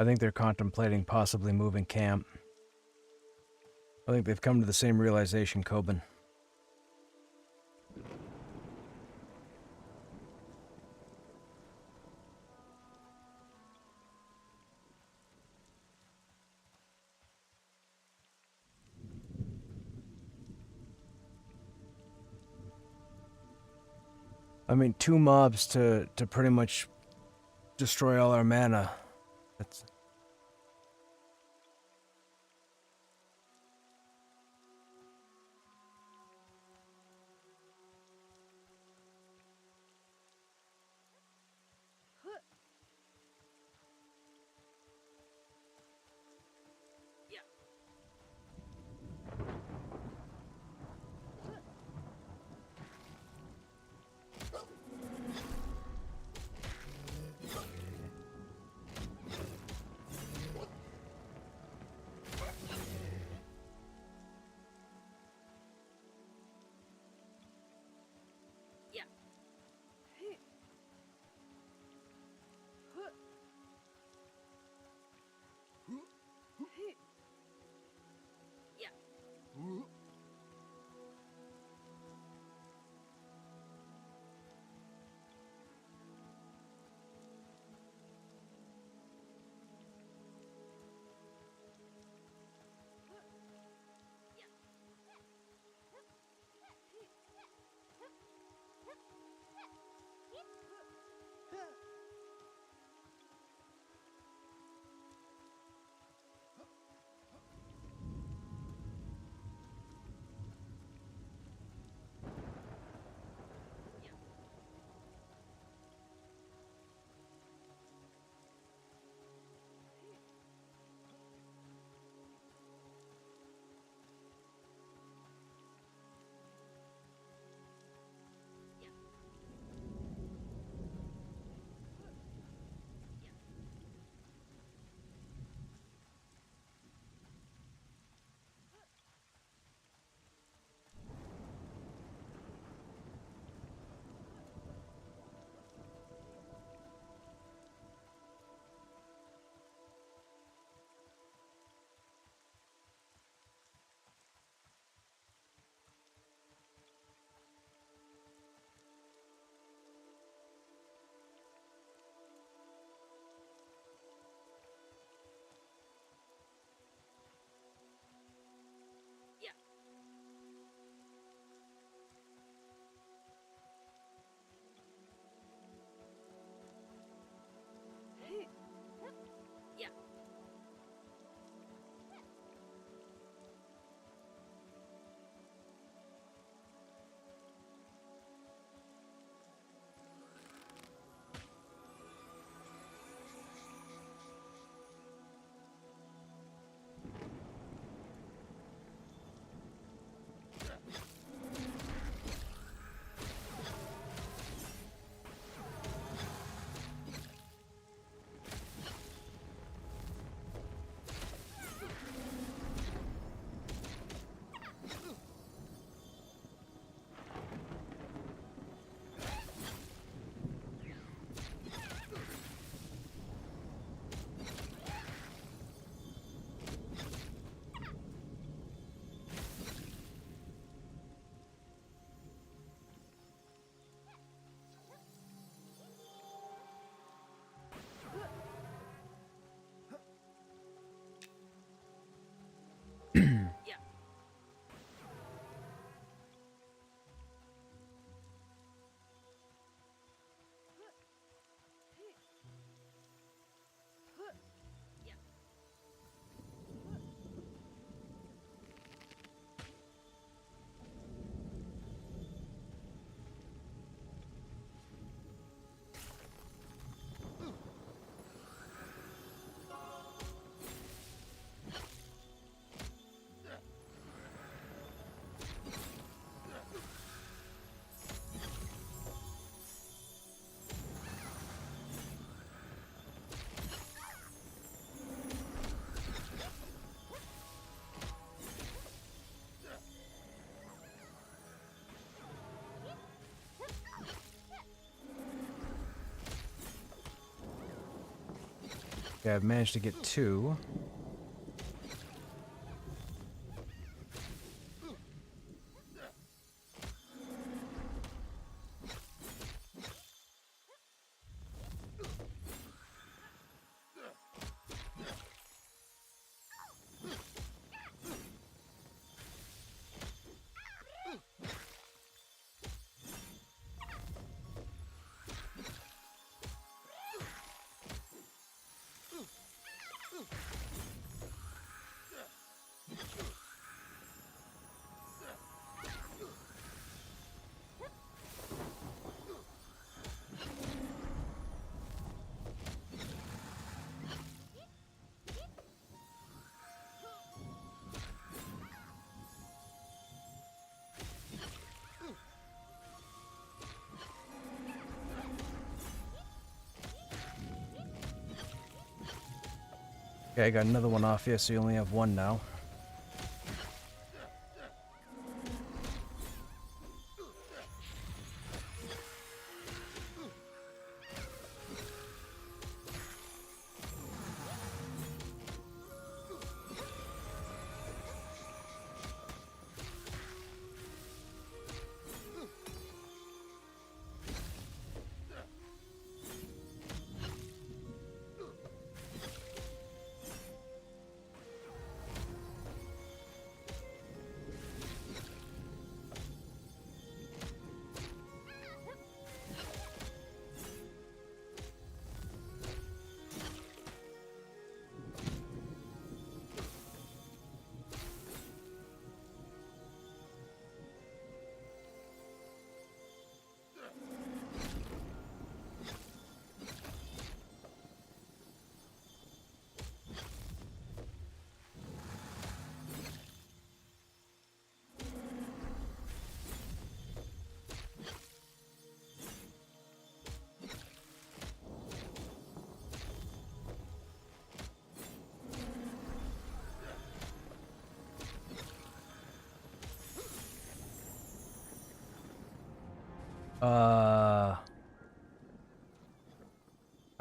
I think they're contemplating possibly moving camp. I think they've come to the same realization, Coben. I mean, 2 mobs to pretty much destroy all our mana. That's... Okay, I've managed to get 2. Okay, I got another one off here, so you only have 1 now.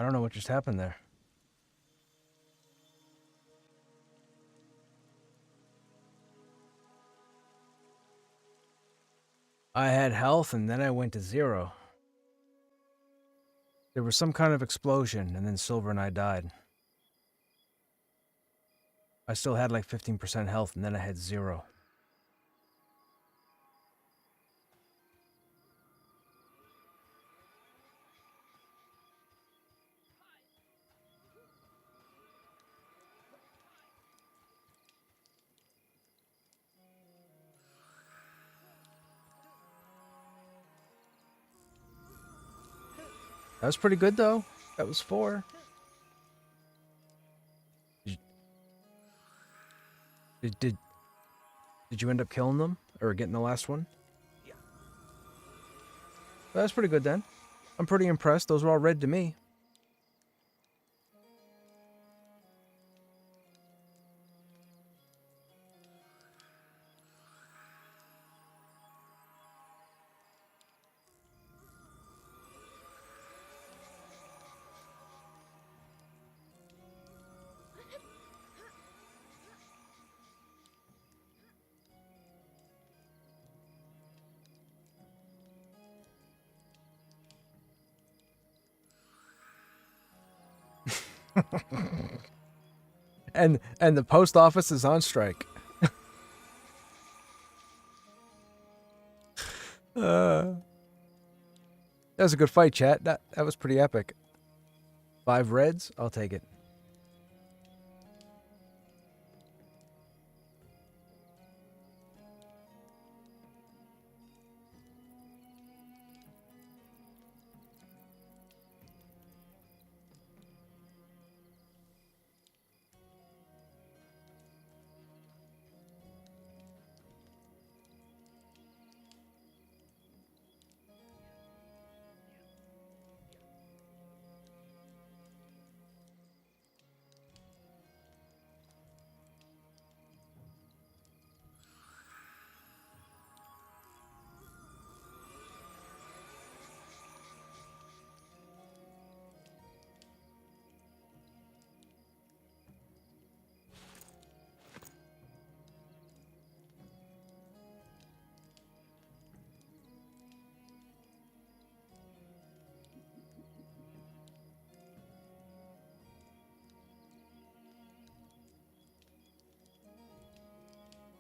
I don't know what just happened there. I had health and then I went to 0. There was some kind of explosion and then Silver and I died. I still had like 15% health and then I had 0. That was pretty good though. That was 4. Did you end up killing them or getting the last one? Yeah. That's pretty good then. I'm pretty impressed. Those were all red to me. and the post office is on strike. That was a good fight, chat. That was pretty epic. 5 reds, I'll take it.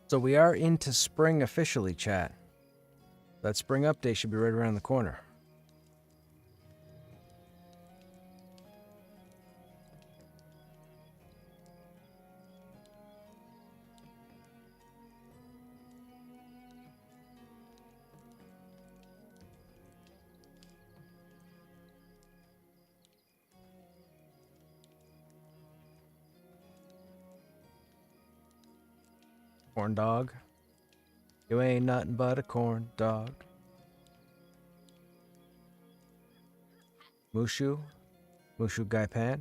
So we are into spring officially, chat. That spring update should be right around the corner. Corn dog. You ain't nothing but a corn dog. Mushu. Mushu Gaipan.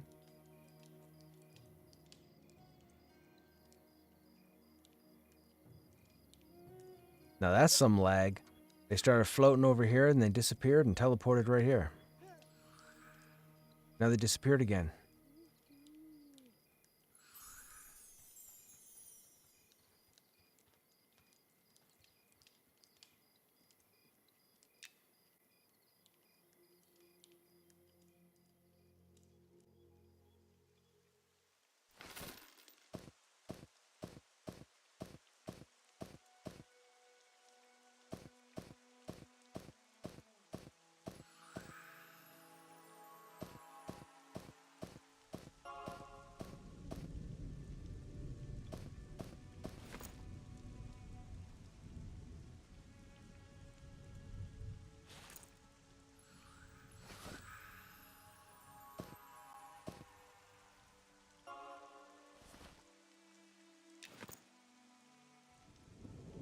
Now that's some lag. They started floating over here and they disappeared and teleported right here. Now they disappeared again.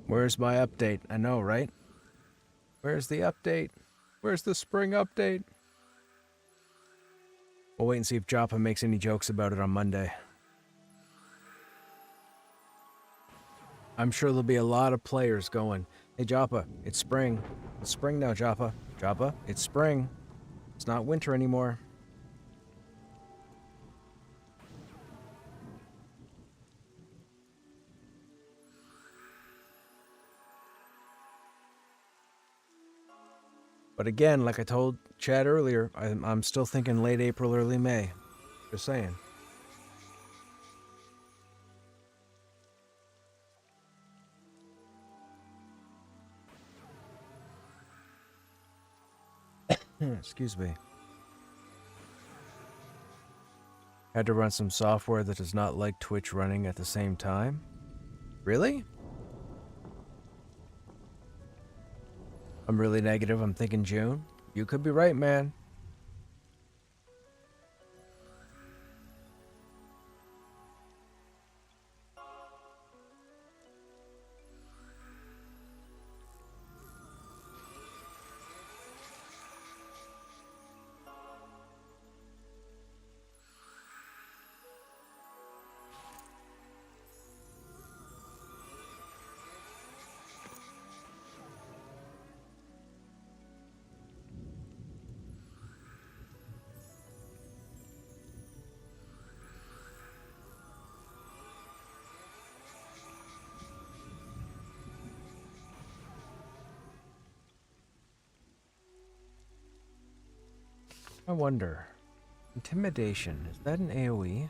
Where's my update? I know, right? Where's the update? Where's the spring update? We'll wait and see if Joppa makes any jokes about it on Monday. I'm sure there'll be a lot of players going, hey Joppa, it's spring. It's spring now, Joppa. Joppa, it's spring. It's not winter anymore. But again, like I told Chad earlier, I'm still thinking late April, early May. Just saying. Excuse me. Had to run some software that does not like Twitch running at the same time? Really? I'm really negative. I'm thinking June. You could be right, man. I wonder. Intimidation. Is that an AoE?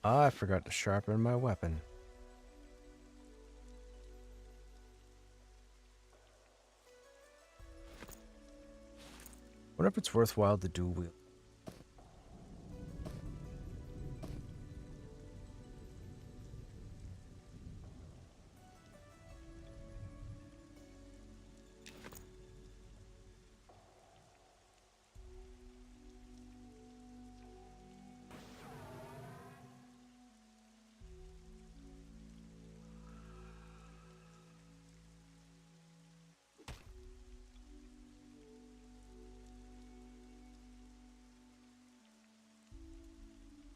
Ah, I forgot to sharpen my weapon. Wonder if it's worthwhile to dual wield.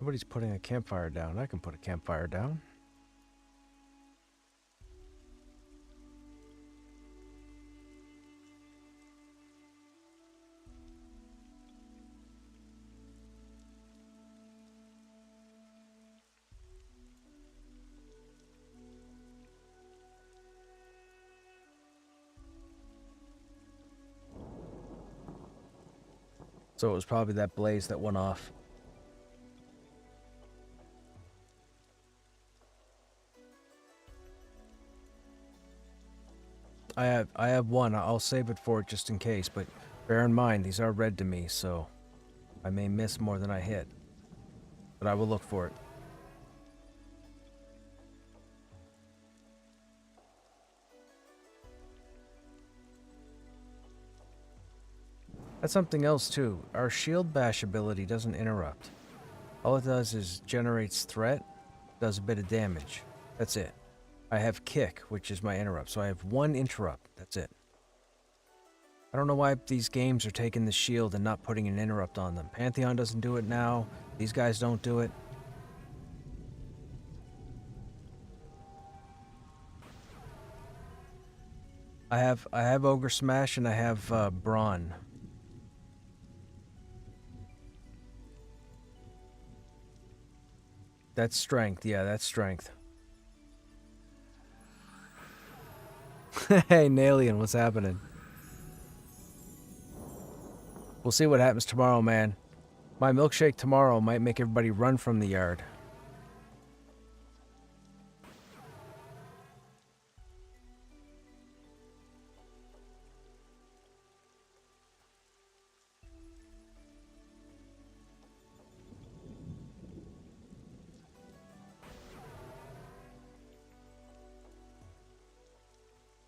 Nobody's putting a campfire down. I can put a campfire down. So it was probably that blaze that went off. I have one. I'll save it for it just in case, but bear in mind these are red to me, so I may miss more than I hit. But I will look for it. That's something else too. Our shield bash ability doesn't interrupt. All it does is generates threat, does a bit of damage. That's it. I have kick, which is my interrupt, so I have one interrupt. That's it. I don't know why these games are taking the shield and not putting an interrupt on them. Pantheon doesn't do it now. These guys don't do it. I have Ogre Smash and I have Brawn. That's strength. Yeah, that's strength. Hey, Nalian, what's happening? We'll see what happens tomorrow, man. My milkshake tomorrow might make everybody run from the yard.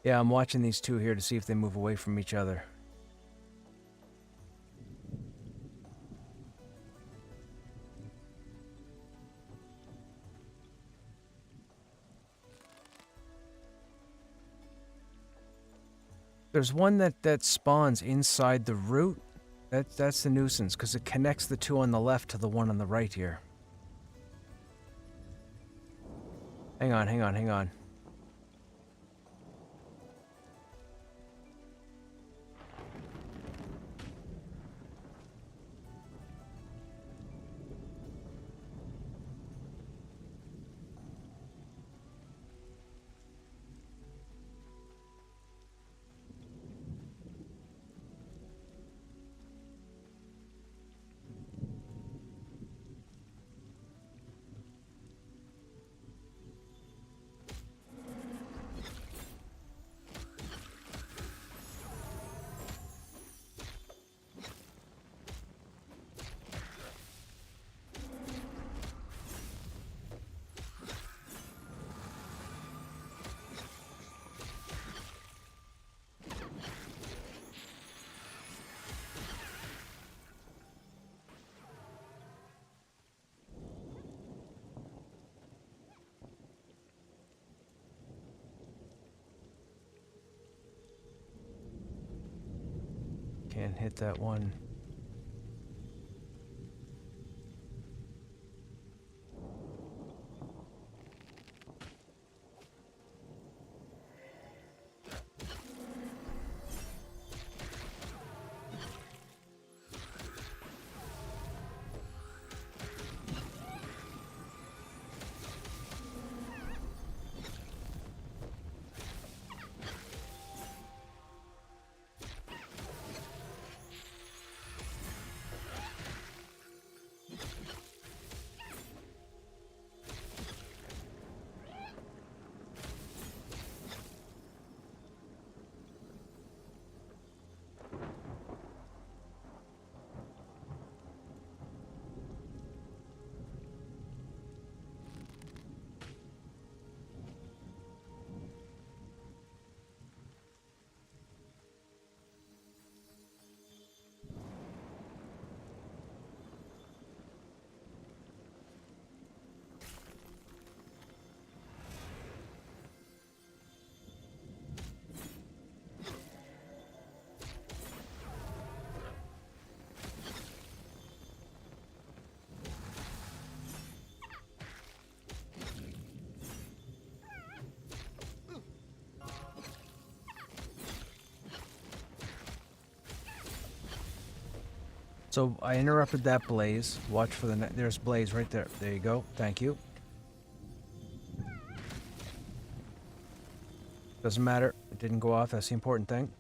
Yeah, I'm watching these two here to see if they move away from each other. There's one that spawns inside the root. That's the nuisance, because it connects the two on the left to the one on the right here. Hang on. Can't hit that one. So I interrupted that blaze. Watch for the there's blaze right there. There you go. Thank you. Doesn't matter. It didn't go off. That's the important thing.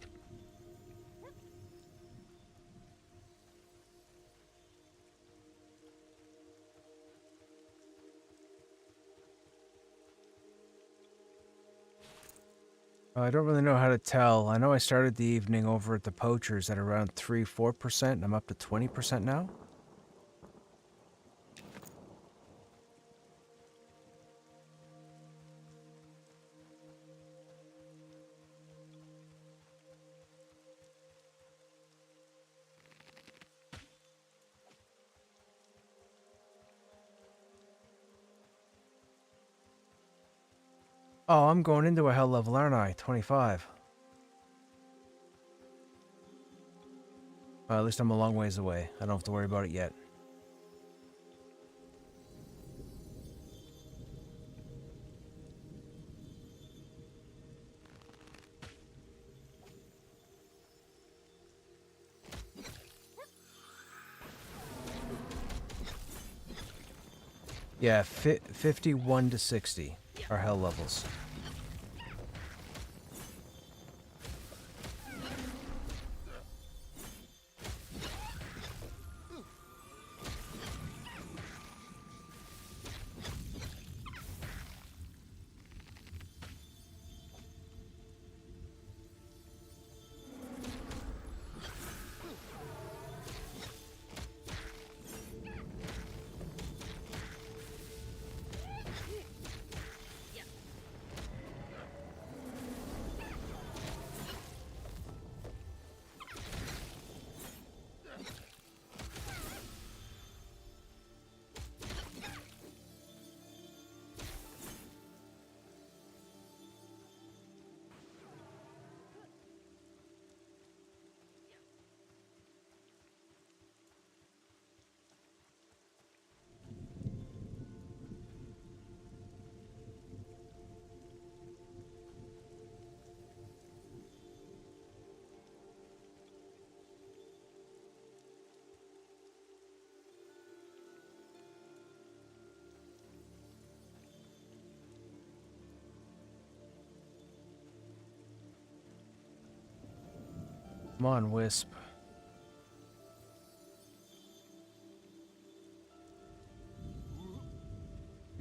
I don't really know how to tell. I know I started the evening over at the Poachers at around 3-4%. I'm up to 20% now. Oh, I'm going into a hell level, aren't I? 25. At least I'm a long ways away. I don't have to worry about it yet. Yeah, 51 to 60 are hell levels. Come on, Wisp.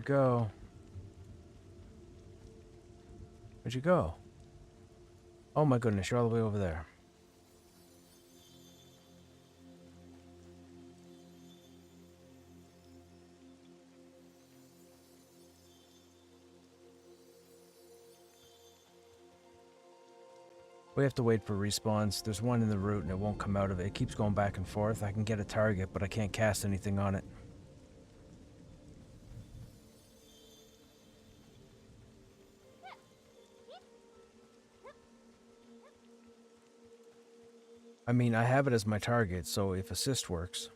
Go. Where'd you go? Oh my goodness, you're all the way over there. We have to wait for respawns. There's one in the route and it won't come out of it. It keeps going back and forth. I can get a target, but I can't cast anything on it. I mean, I have it as my target, so if assist works.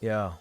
Yeah.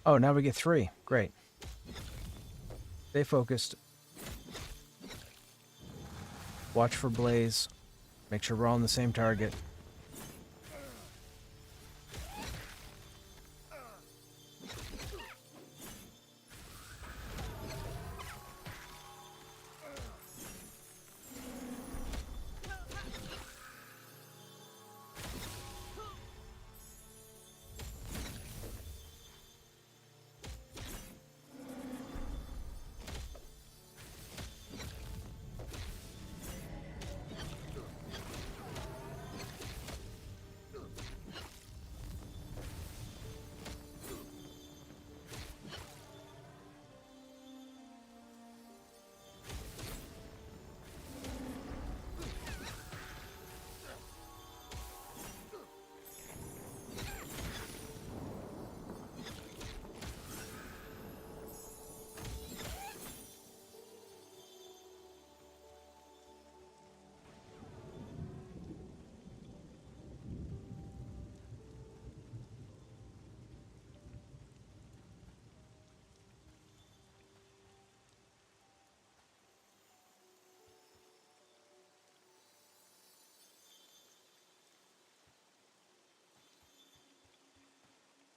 Oh, now we get 3. Great. Stay focused. Watch for blaze. Make sure we're all on the same target.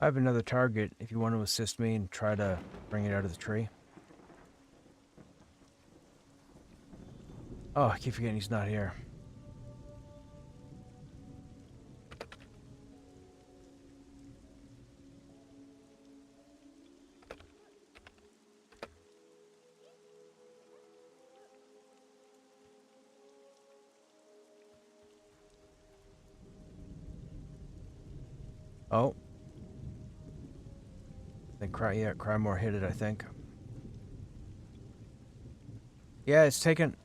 I have another target if you want to assist me and try to bring it out of the tree. Oh, I keep forgetting he's not here. Oh. Then Crymore hit it, I think. Yeah, it's taken...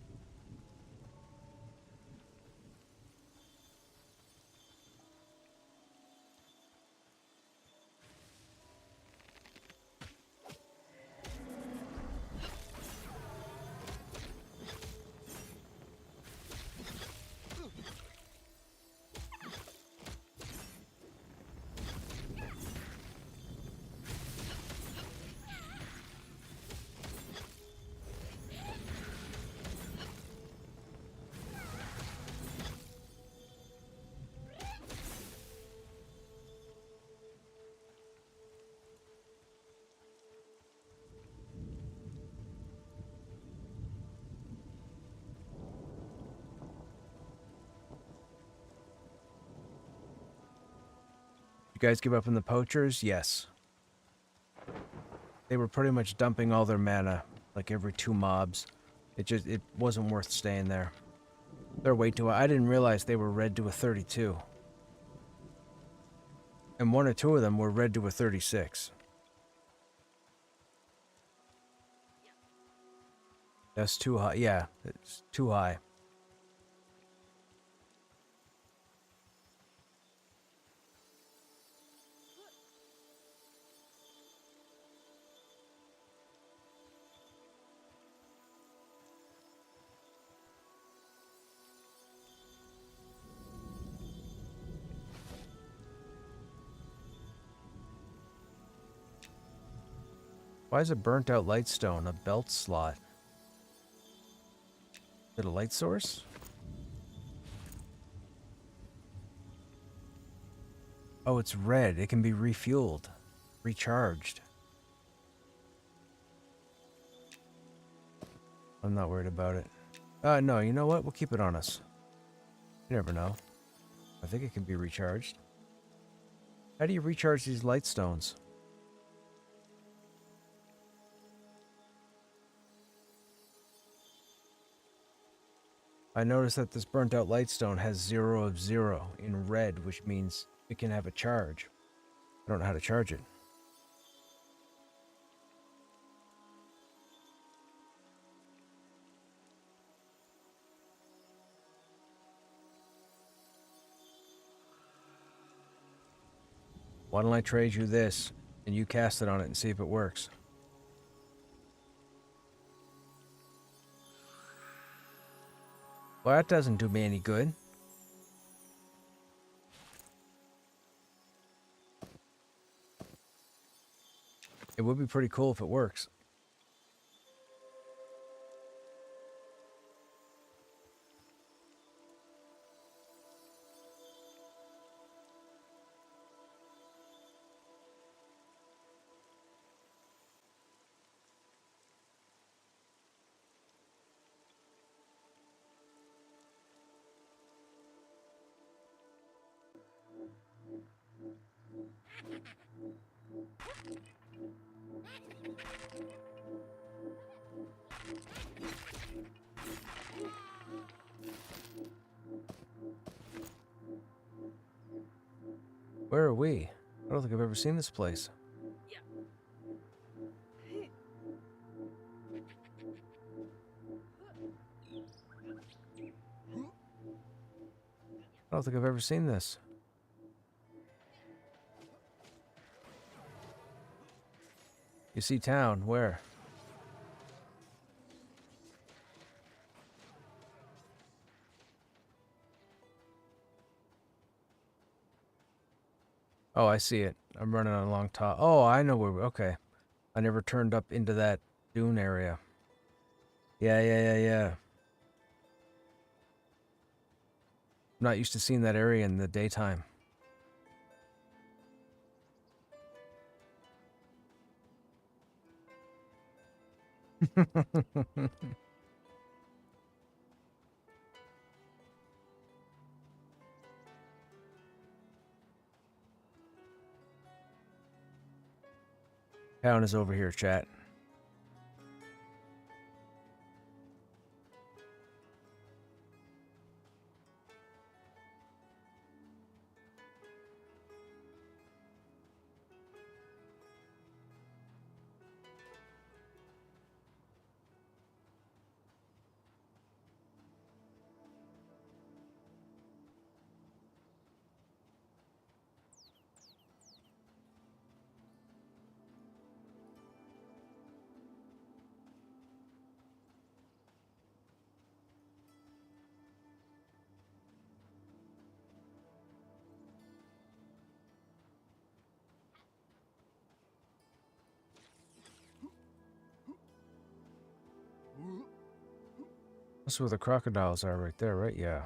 You guys give up on the poachers? Yes. They were pretty much dumping all their mana, like every 2 mobs. It wasn't worth staying there. They're way too high. I didn't realize they were red to a 32. And 1 or 2 of them were red to a 36. That's too high. Yeah, it's too high. Why is a burnt out lightstone a belt slot? Is it a light source? Oh, it's red. It can be refueled. Recharged. I'm not worried about it. No, you know what? We'll keep it on us. You never know. I think it can be recharged. How do you recharge these light stones? I noticed that this burnt out lightstone has 0 of 0 in red, which means it can have a charge. I don't know how to charge it. Why don't I trade you this, and you cast it on it and see if it works? Well, that doesn't do me any good. It would be pretty cool if it works. Where are we? I don't think I've ever seen this place. I don't think I've ever seen this. You see town, where? Oh, I see it. I'm running along top. Oh, I know where okay. I never turned up into that dune area. Yeah. I'm not used to seeing that area in the daytime. Town is over here, chat. That's where the crocodiles are right there, right? Yeah.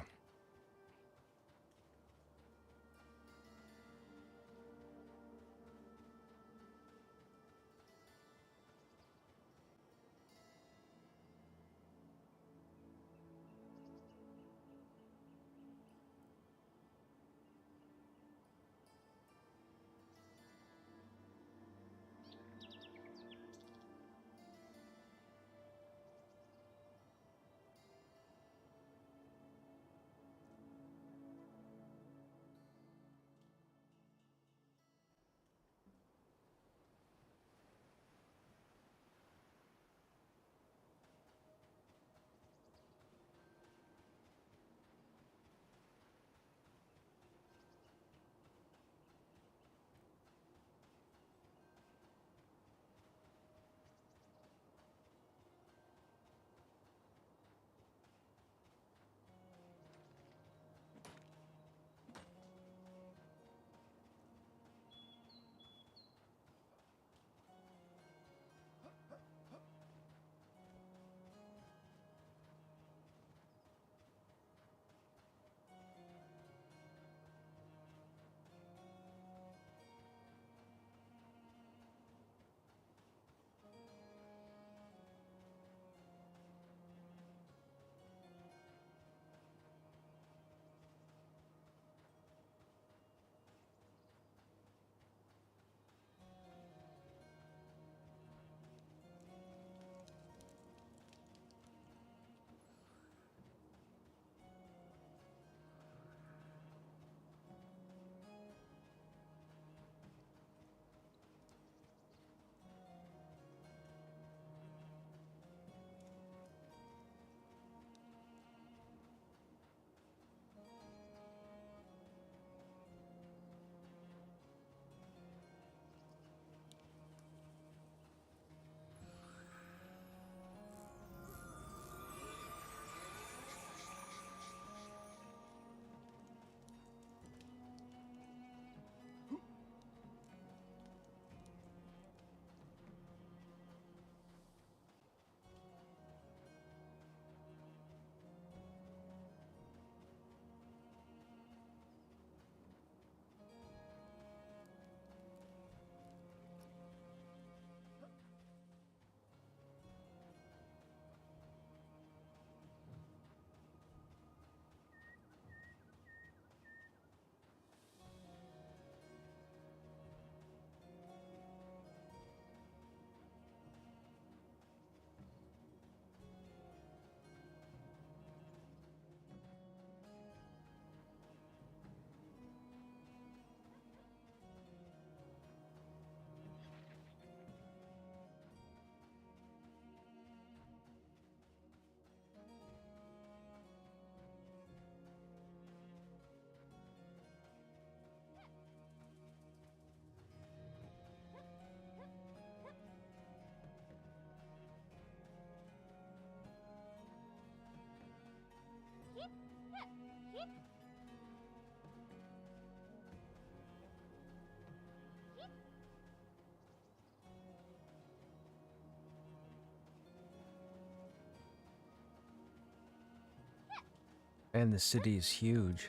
And the city is huge.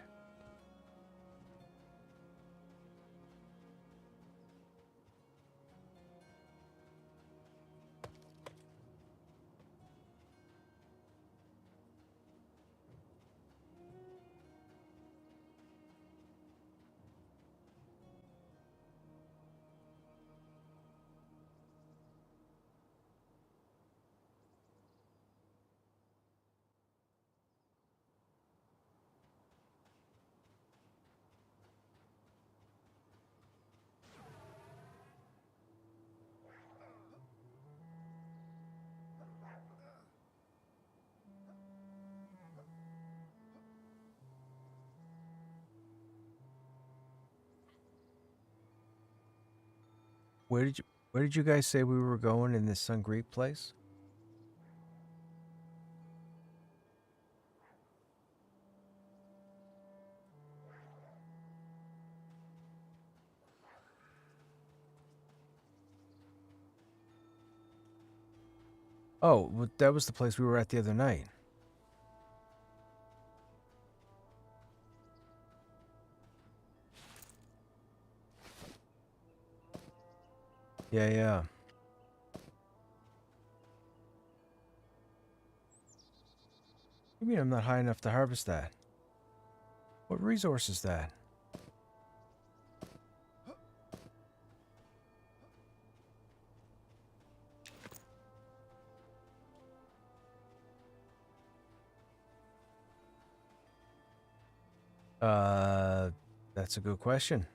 Where did you guys say we were going in this Sangreek place? Oh, that was the place we were at the other night. Yeah, yeah. You mean I'm not high enough to harvest that? What resource is that? That's a good question.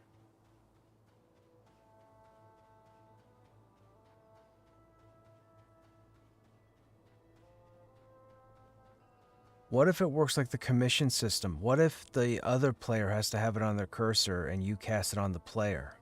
What if it works like the commission system? What if the other player has to have it on their cursor and you cast it on the player?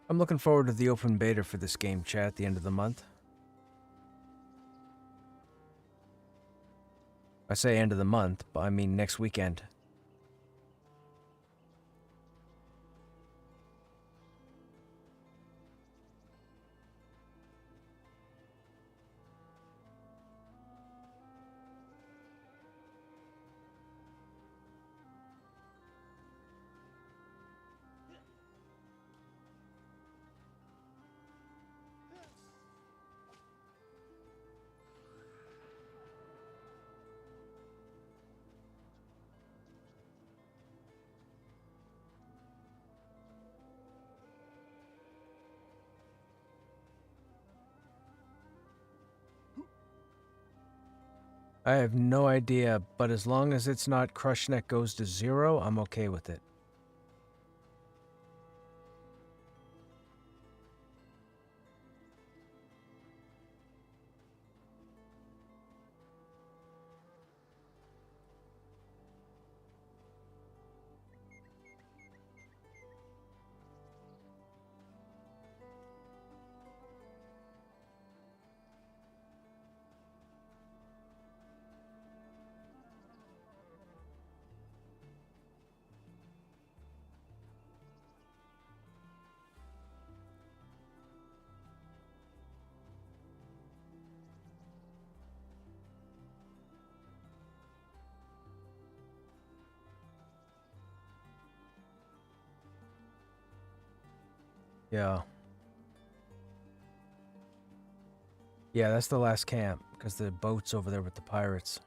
I'm looking forward to the open beta for this game, chat, at the end of the month. I say end of the month, but I mean next weekend. I have no idea, but as long as it's not Krushnek goes to 0, I'm okay with it. Yeah. Yeah, that's the last camp, because the boat's over there with the pirates.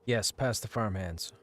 Yes, past the farmhands.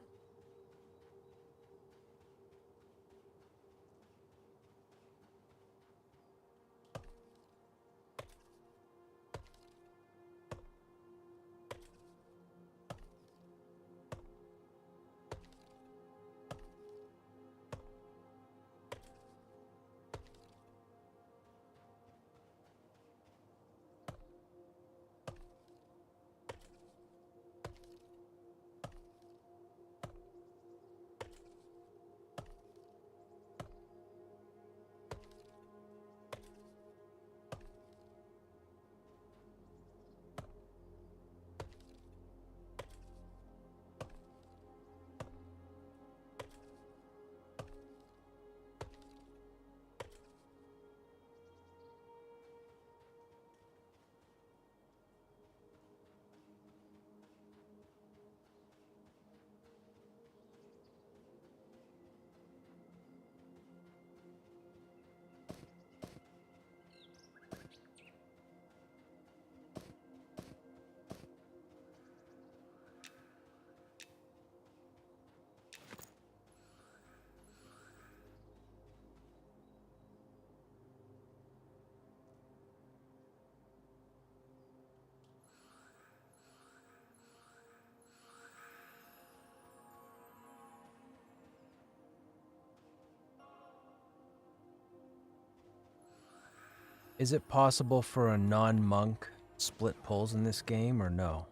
Is it possible for a non-monk split pulls in this game or no?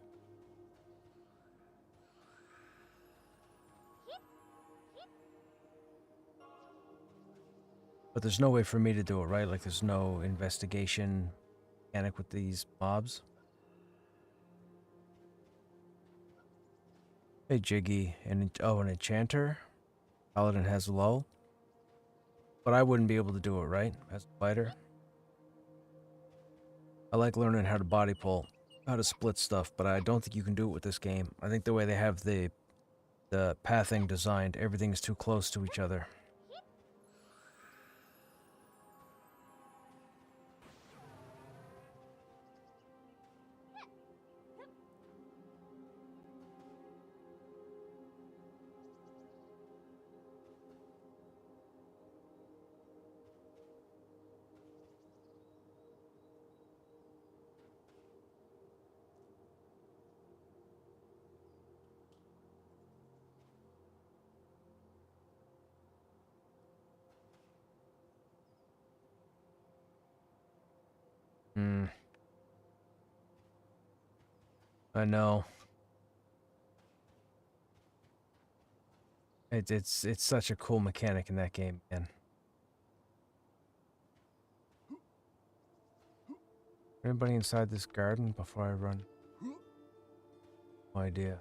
But there's no way for me to do it, right? Like there's no investigation mechanic with these mobs. Hey Jiggy, and oh, an enchanter? Paladin has low. But I wouldn't be able to do it, right? As a fighter. I like learning how to body pull, how to split stuff, but I don't think you can do it with this game. I think the way they have the pathing designed, everything is too close to each other. Hmm. I know. It's such a cool mechanic in that game, man. Anybody inside this garden before I run? No idea.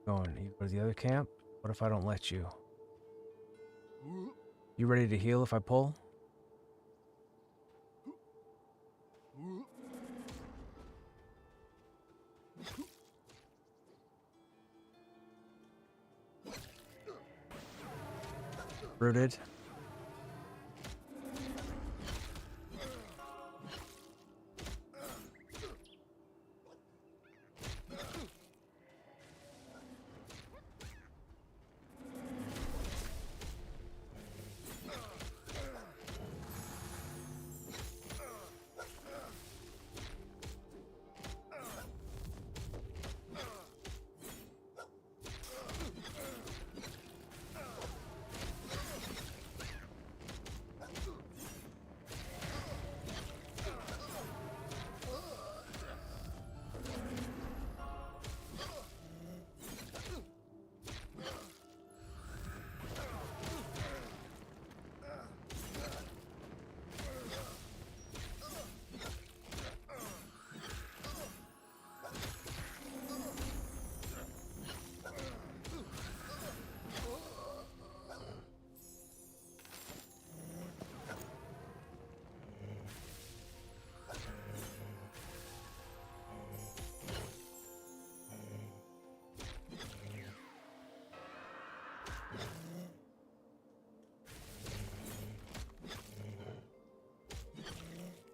Going. You go to the other camp? What if I don't let you? You ready to heal if I pull? Rooted.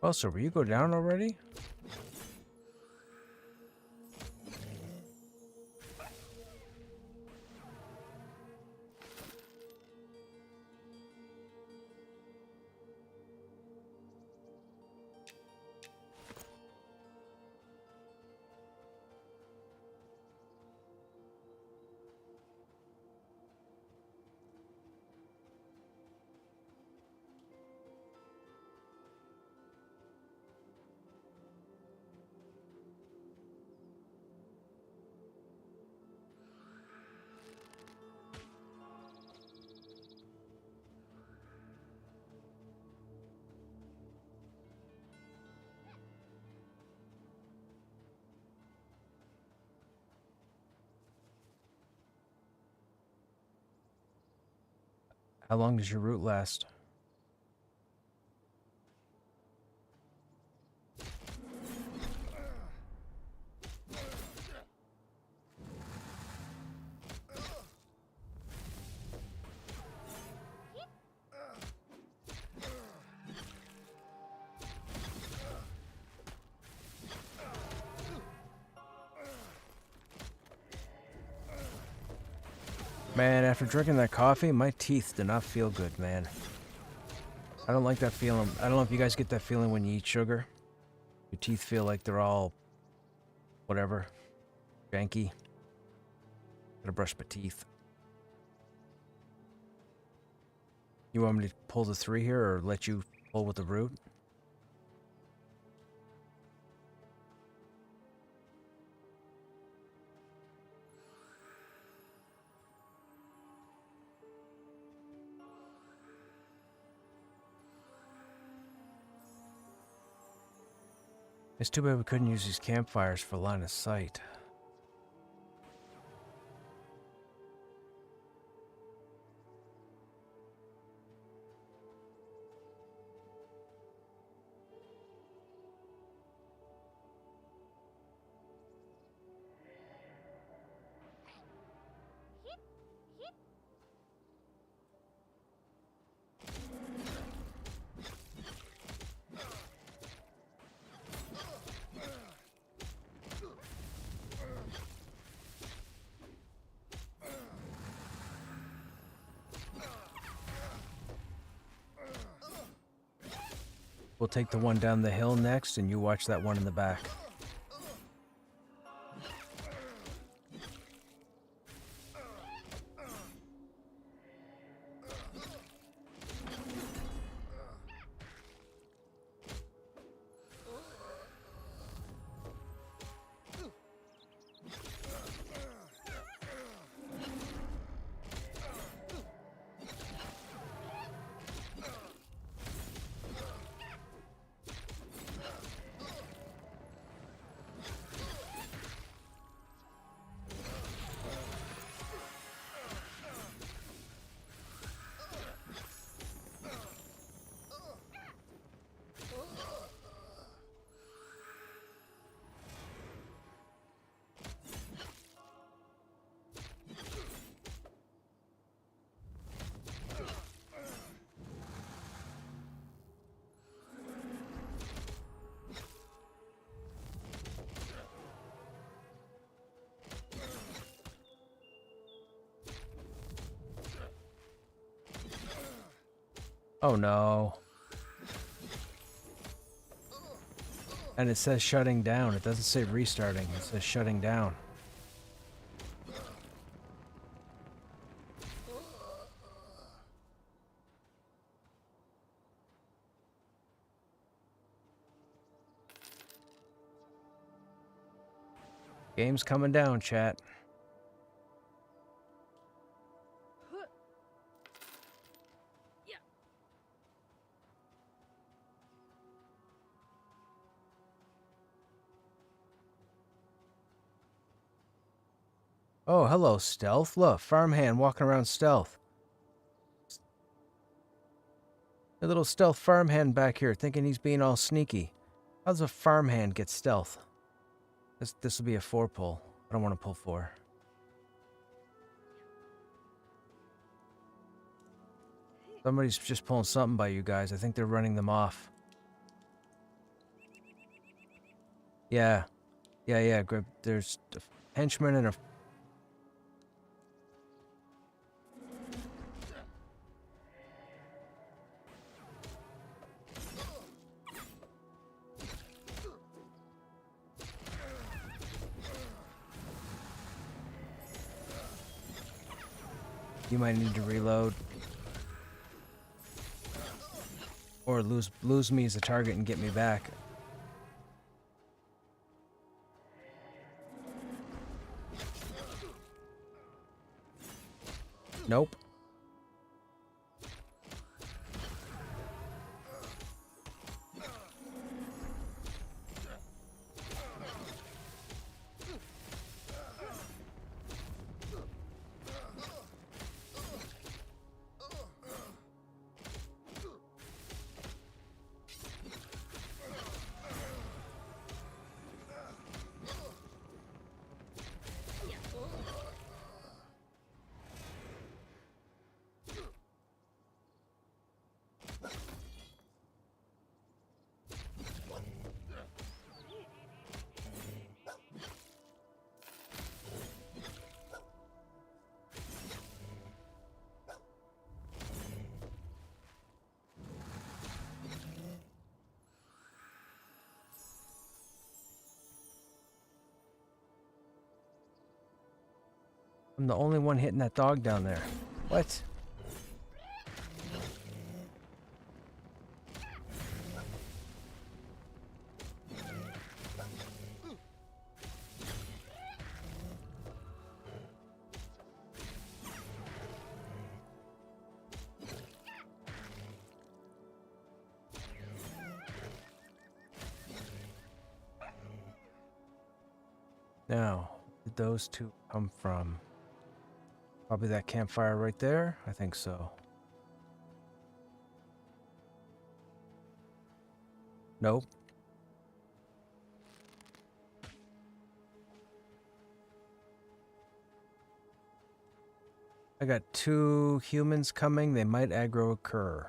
Oh, so will you go down already? How long does your route last? Man, after drinking that coffee, my teeth do not feel good, man. I don't like that feeling. I don't know if you guys get that feeling when you eat sugar. Your teeth feel like they're all... whatever. Janky. Gotta brush my teeth. You want me to pull the 3 here, or let you pull with the root? It's too bad we couldn't use these campfires for line of sight. We'll take the one down the hill next, and you watch that one in the back. Oh no. And it says shutting down. It doesn't say restarting. It says shutting down. Game's coming down, chat. Oh, hello, stealth. Look, farmhand walking around stealth. A little stealth farmhand back here thinking he's being all sneaky. How does a farmhand get stealth? This will be a 4 pull. I don't want to pull 4. Somebody's just pulling something by you guys. I think they're running them off. Yeah. Yeah. There's a henchman and a... You might need to reload. Or lose me as a target and get me back. Nope. I'm the only one hitting that dog down there. What? Now, where did those two come from? Probably that campfire right there? I think so. Nope. I got 2 humans coming. They might aggro a cur.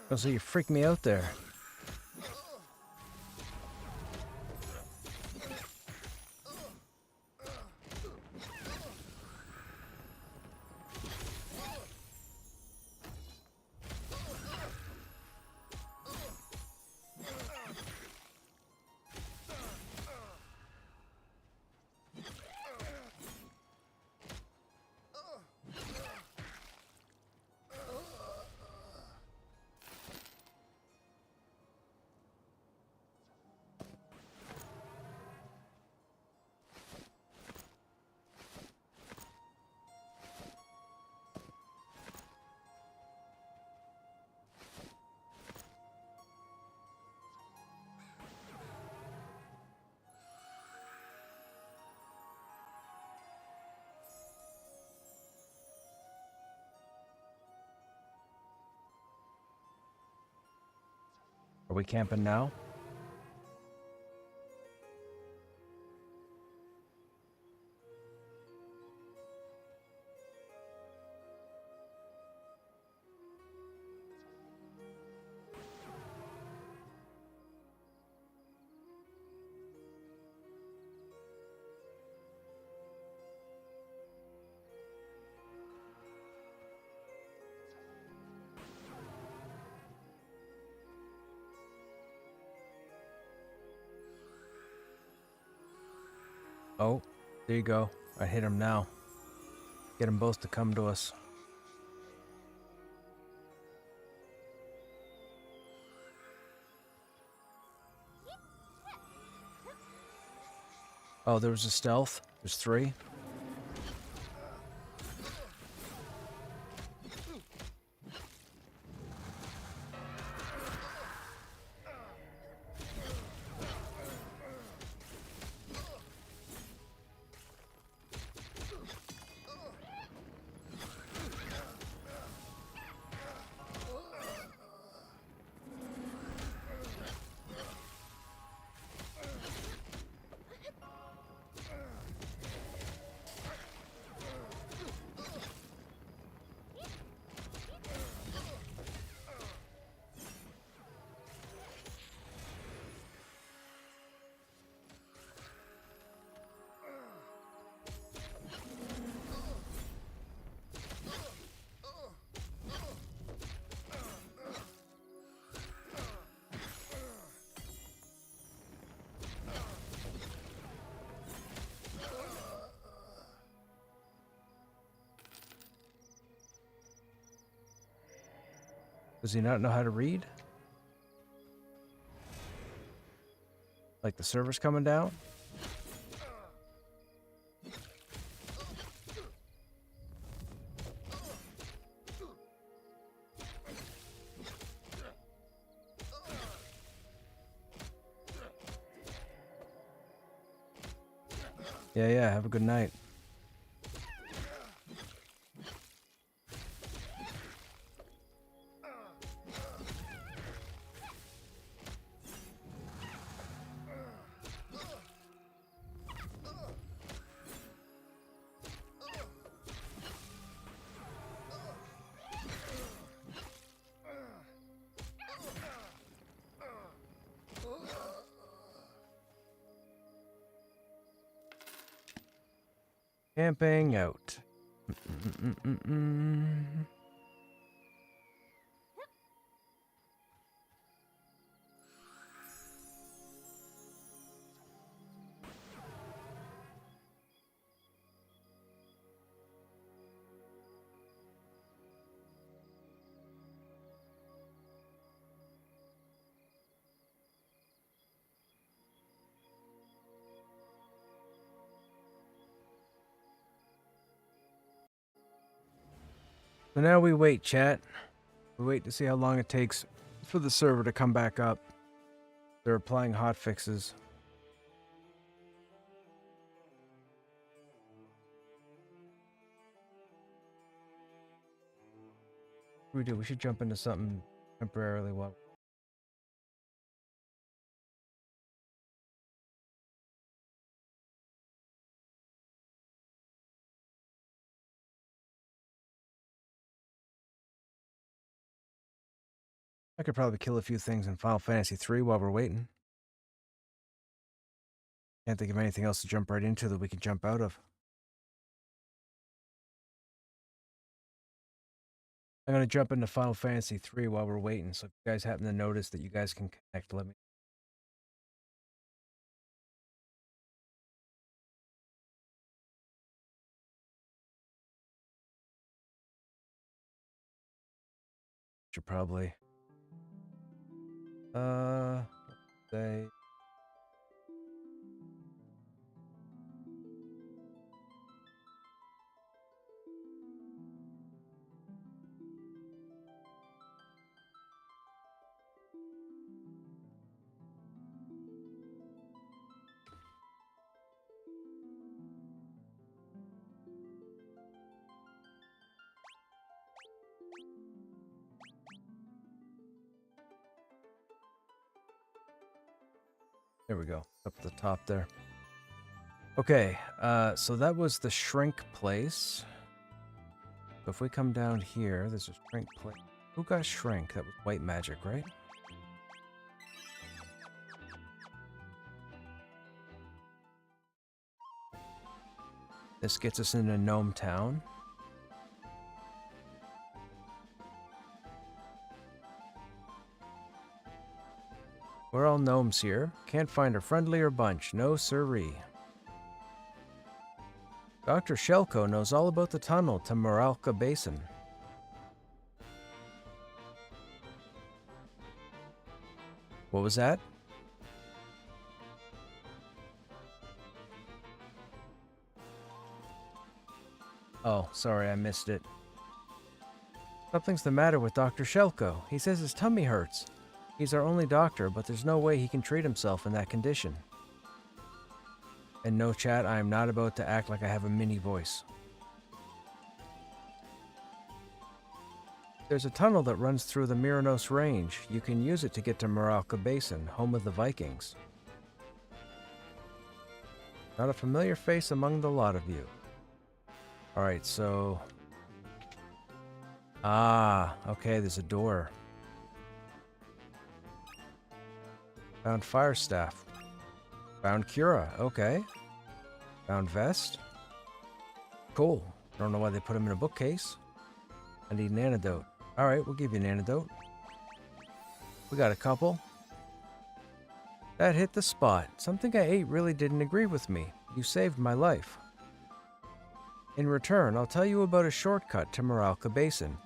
Oh, so you freaked me out there. Are we camping now? Oh, there you go. I hit him now. Get them both to come to us. Oh, there was a stealth. There's 3. Does he not know how to read? Like the server's coming down? Yeah, have a good night. Camping out. So now we wait, chat. We wait to see how long it takes for the server to come back up. They're applying hotfixes. What do we do? We should jump into something temporarily while... I could probably kill a few things in Final Fantasy 3 while we're waiting. Can't think of anything else to jump right into that we can jump out of. I'm going to jump into Final Fantasy 3 while we're waiting, so if you guys happen to notice that you guys can connect, let me... Should probably... say... There we go, up at the top there. Okay, so that was the shrink place. So if we come down here, there's a shrink place. Who got shrink? That was white magic, right? This gets us into Gnome Town. We're all gnomes here. Can't find a friendlier bunch. No siree. Dr. Shelko knows all about the tunnel to Moralka Basin. What was that? Oh, sorry, I missed it. Something's the matter with Dr. Shelko. He says his tummy hurts. He's our only doctor, but there's no way he can treat himself in that condition. And no, chat, I am not about to act like I have a mini voice. There's a tunnel that runs through the Myronos Range. You can use it to get to Moralka Basin, home of the Vikings. Not a familiar face among the lot of you. Alright, so... Ah, okay, there's a door. Found fire staff. Found Cura, okay. Found vest. Cool. I don't know why they put him in a bookcase. I need an antidote. Alright, we'll give you an antidote. We got a couple. That hit the spot. Something I ate really didn't agree with me. You saved my life. In return, I'll tell you about a shortcut to Moralka Basin.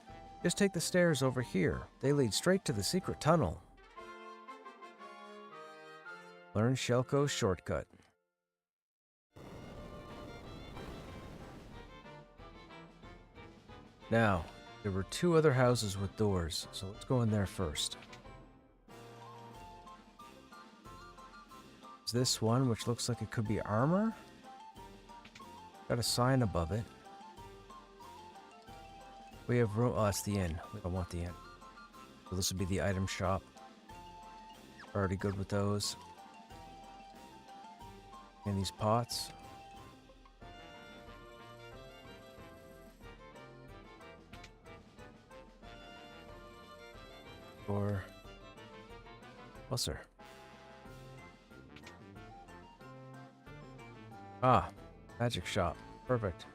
Just take the stairs over here. They lead straight to the secret tunnel. Learn Shelko's shortcut. Now, there were 2 other houses with doors, so let's go in there first. Is this one, which looks like it could be armor? Got a sign above it. We have room. Oh, that's the inn. We don't want the inn. So this would be the item shop. Already good with those. And these pots. Or closer. Ah, magic shop. Perfect.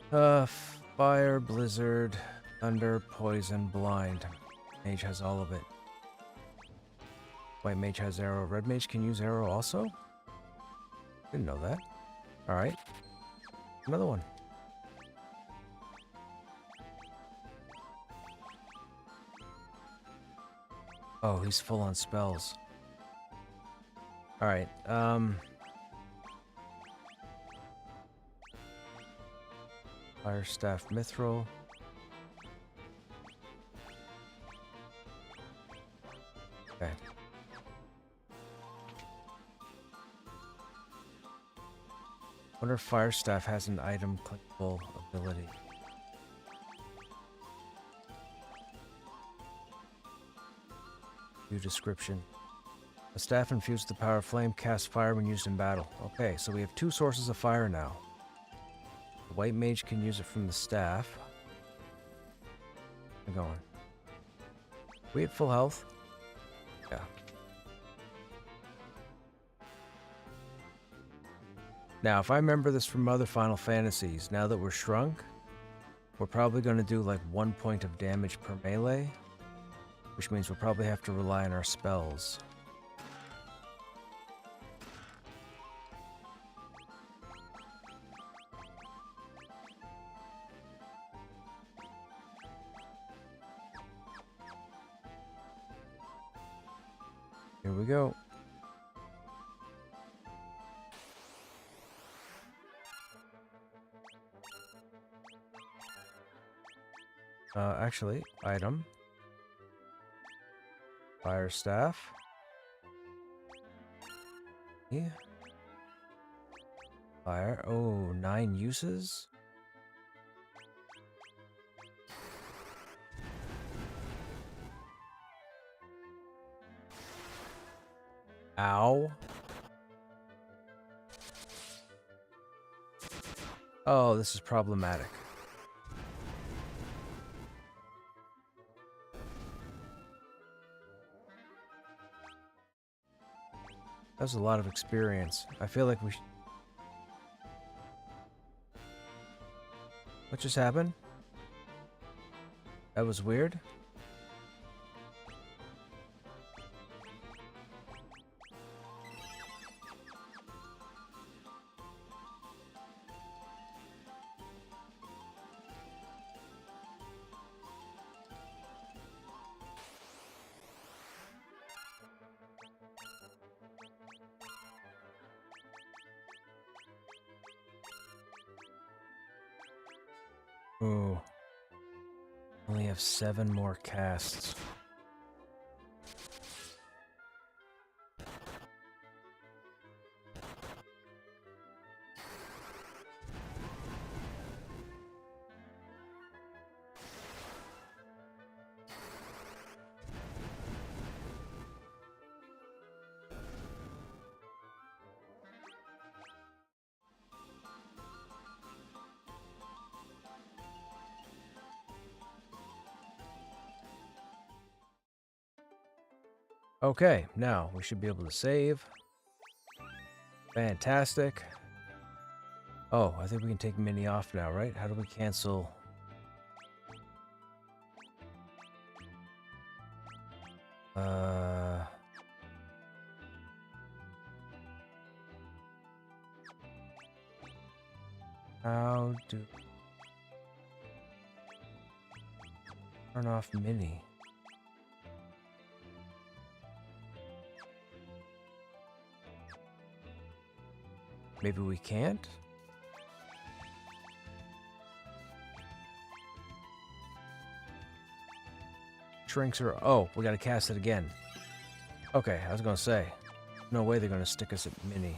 Fire, blizzard, thunder, poison, blind. Mage has all of it. White mage has arrow. Red mage can use arrow also? Didn't know that. Alright. Another one. Oh, he's full on spells. Alright, Fire Staff Mithril. Okay. Wonder if Fire Staff has an item clickable ability. View description. A staff infused with the power of flame casts fire when used in battle. Okay, so we have 2 sources of fire now. The white mage can use it from the staff. We're going. We at full health? Yeah. Now, if I remember this from other Final Fantasies, now that we're shrunk, we're probably going to do like 1 point of damage per melee, which means we'll probably have to rely on our spells. Here we go. Actually, item. Fire staff. Yeah. Fire. Oh, 9 uses? Ow. Oh, this is problematic. That was a lot of experience. I feel like we should... What just happened? That was weird. Oh. Only have 7 more casts. Okay, now we should be able to save. Fantastic. Oh, I think we can take Mini off now, right? How do we cancel? How do... Turn off mini. Maybe we can't? Shrinks are... Oh, we gotta cast it again. Okay, I was gonna say. No way they're gonna stick us at mini.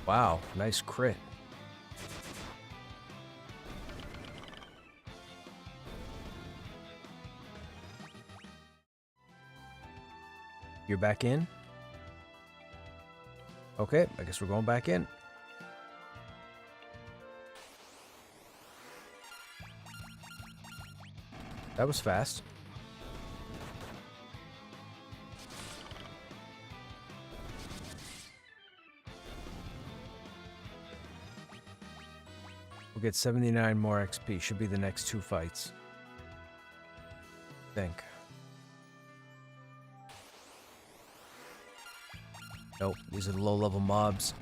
Wow, nice crit. You're back in? Okay, I guess we're going back in. That was fast. We'll get 79 more XP. Should be the next 2 fights. I think. Nope, these are the low-level mobs.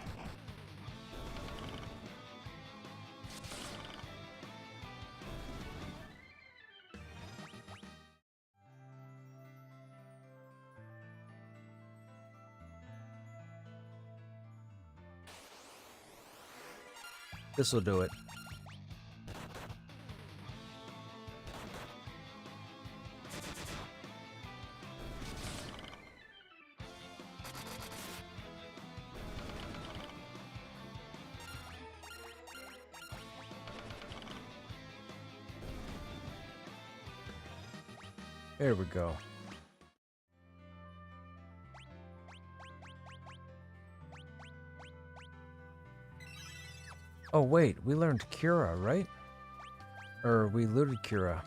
This'll do it. There we go. Oh wait, we learned Cura, right? Or we looted Cura.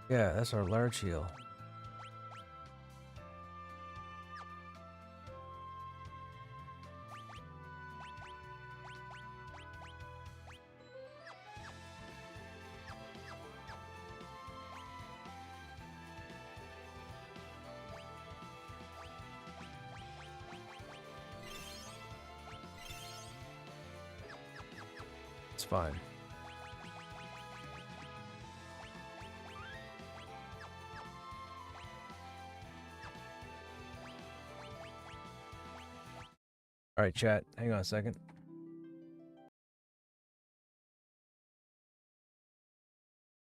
Yeah, that's our large heal. It's fine. All right, chat. Hang on a second.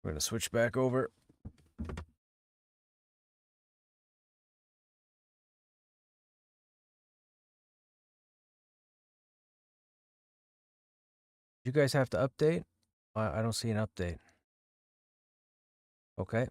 We're gonna switch back over. You guys have to update? I don't see an update. Okay.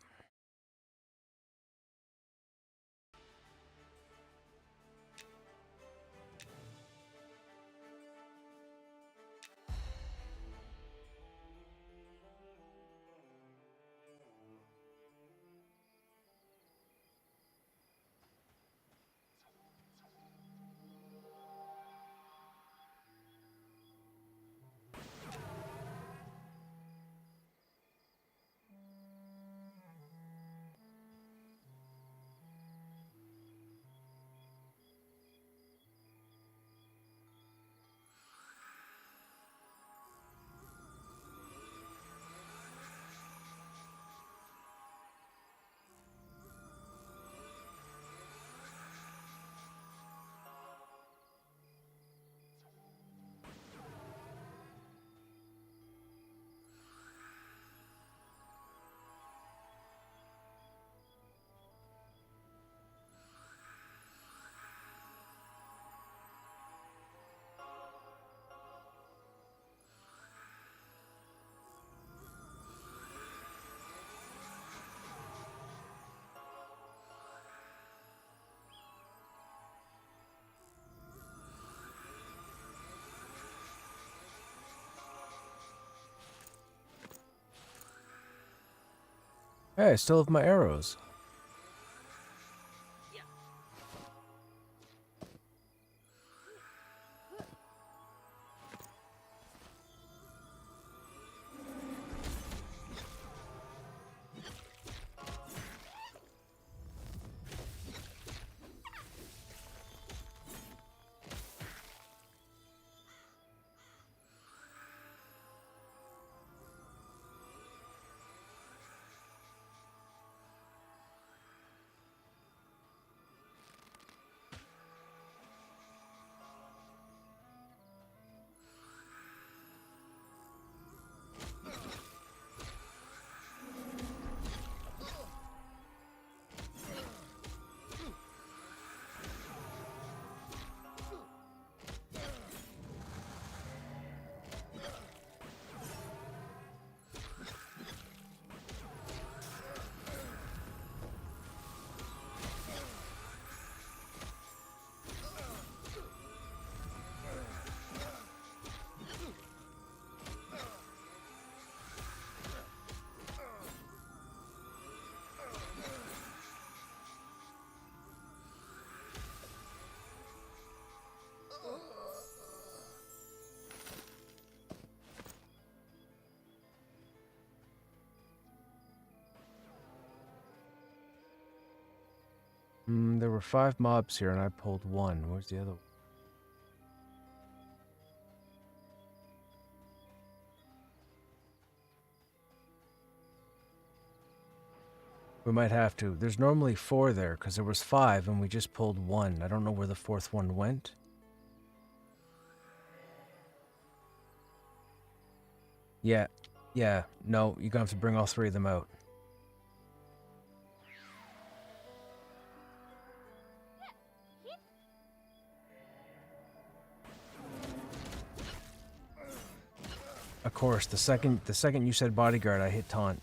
Hey, I still have my arrows. There were 5 mobs here, and I pulled 1. Where's the other one? We might have to. There's normally 4 there, because there was 5, and we just pulled 1. I don't know where the 4th one went. Yeah. No, you're gonna have to bring all 3 of them out. Of course, the second you said bodyguard, I hit taunt.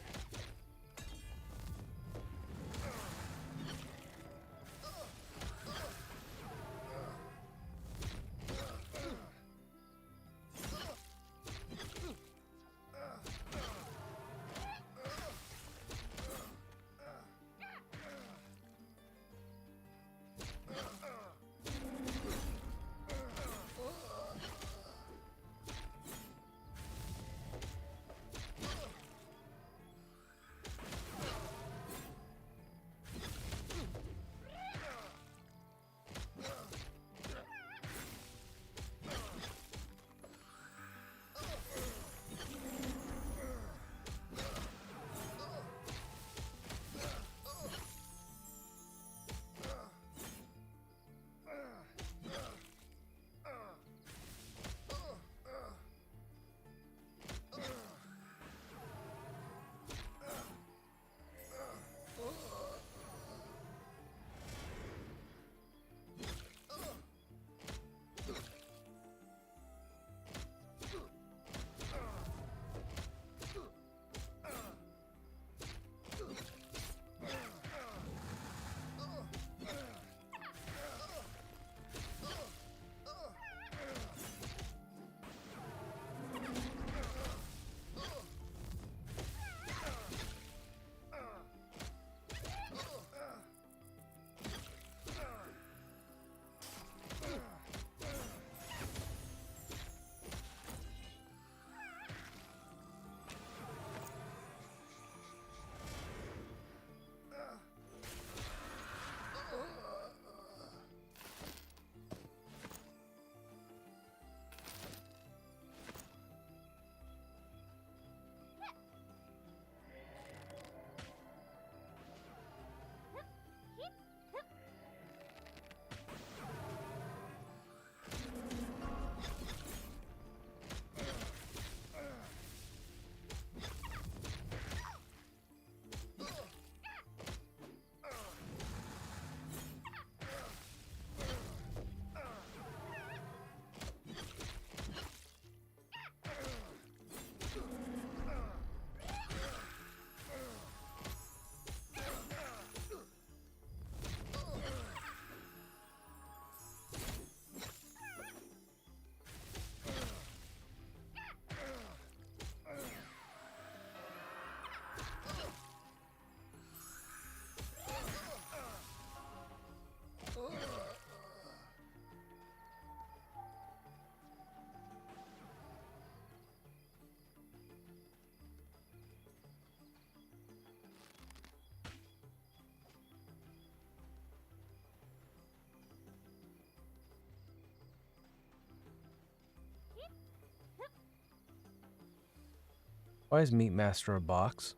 Why is Meat Master a box?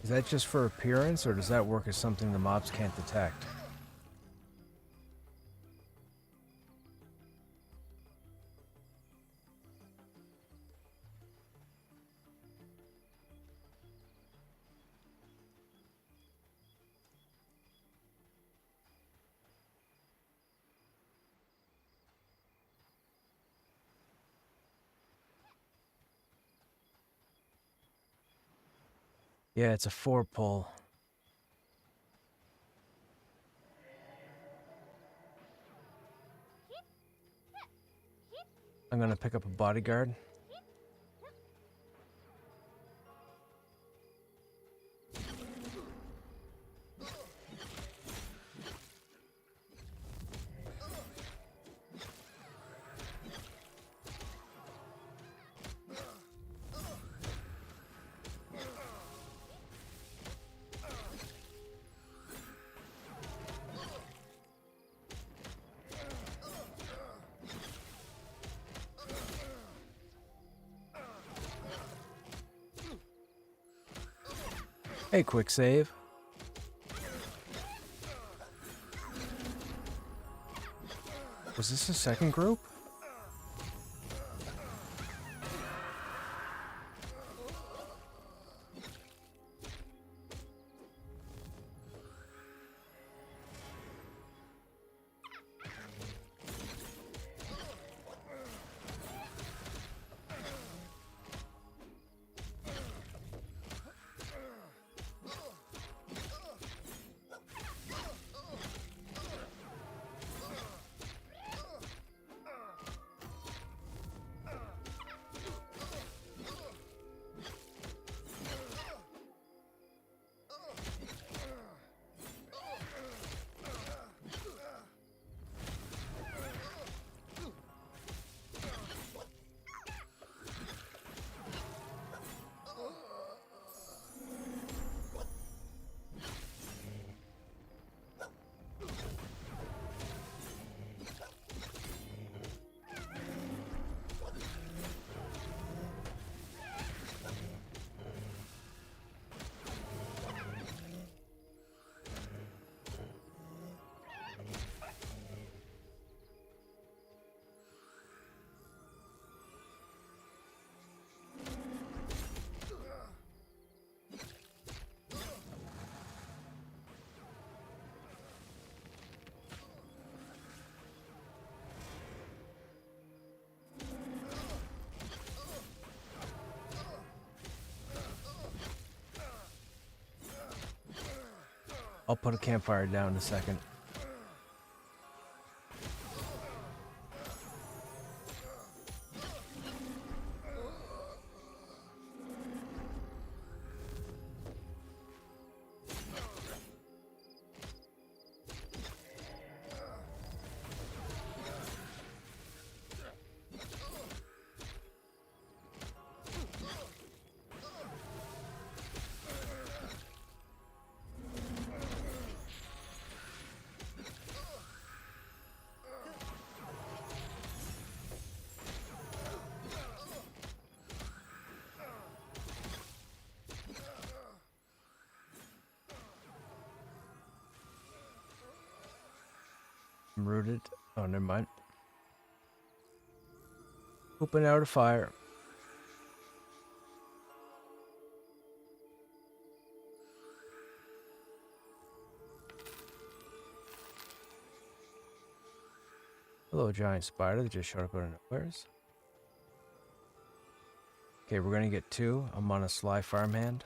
Is that just for appearance, or does that work as something the mobs can't detect? Yeah, it's a 4-pull. I'm gonna pick up a bodyguard. Hey, quick save. Was this a second group? I'll put a campfire down in a second. I'm rooted. Oh, never mind. Open out a fire. Hello, giant spider that just showed up out of nowheres. Okay, we're gonna get 2. I'm on a sly farmhand.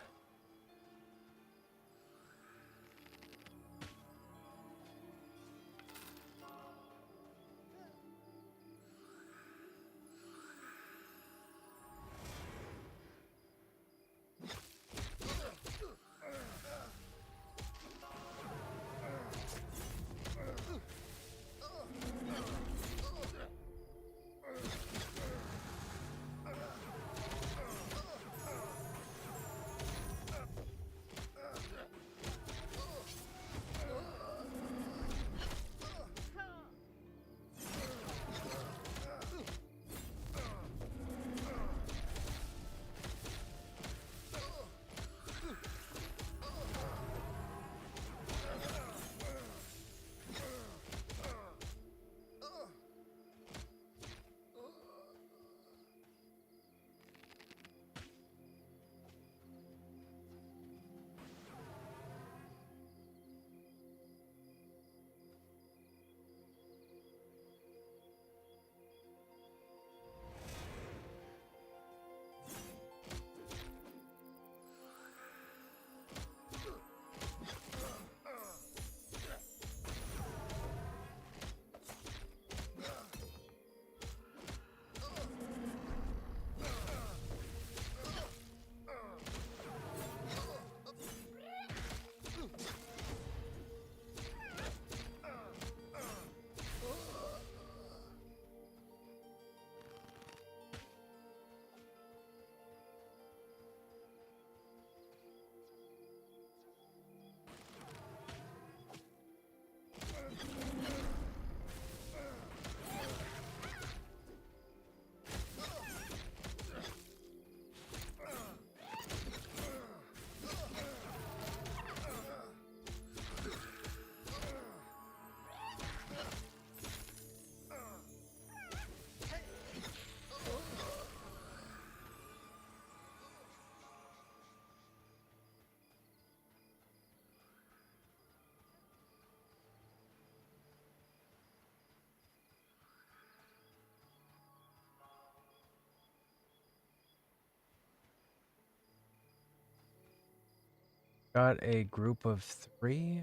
Got a group of 3.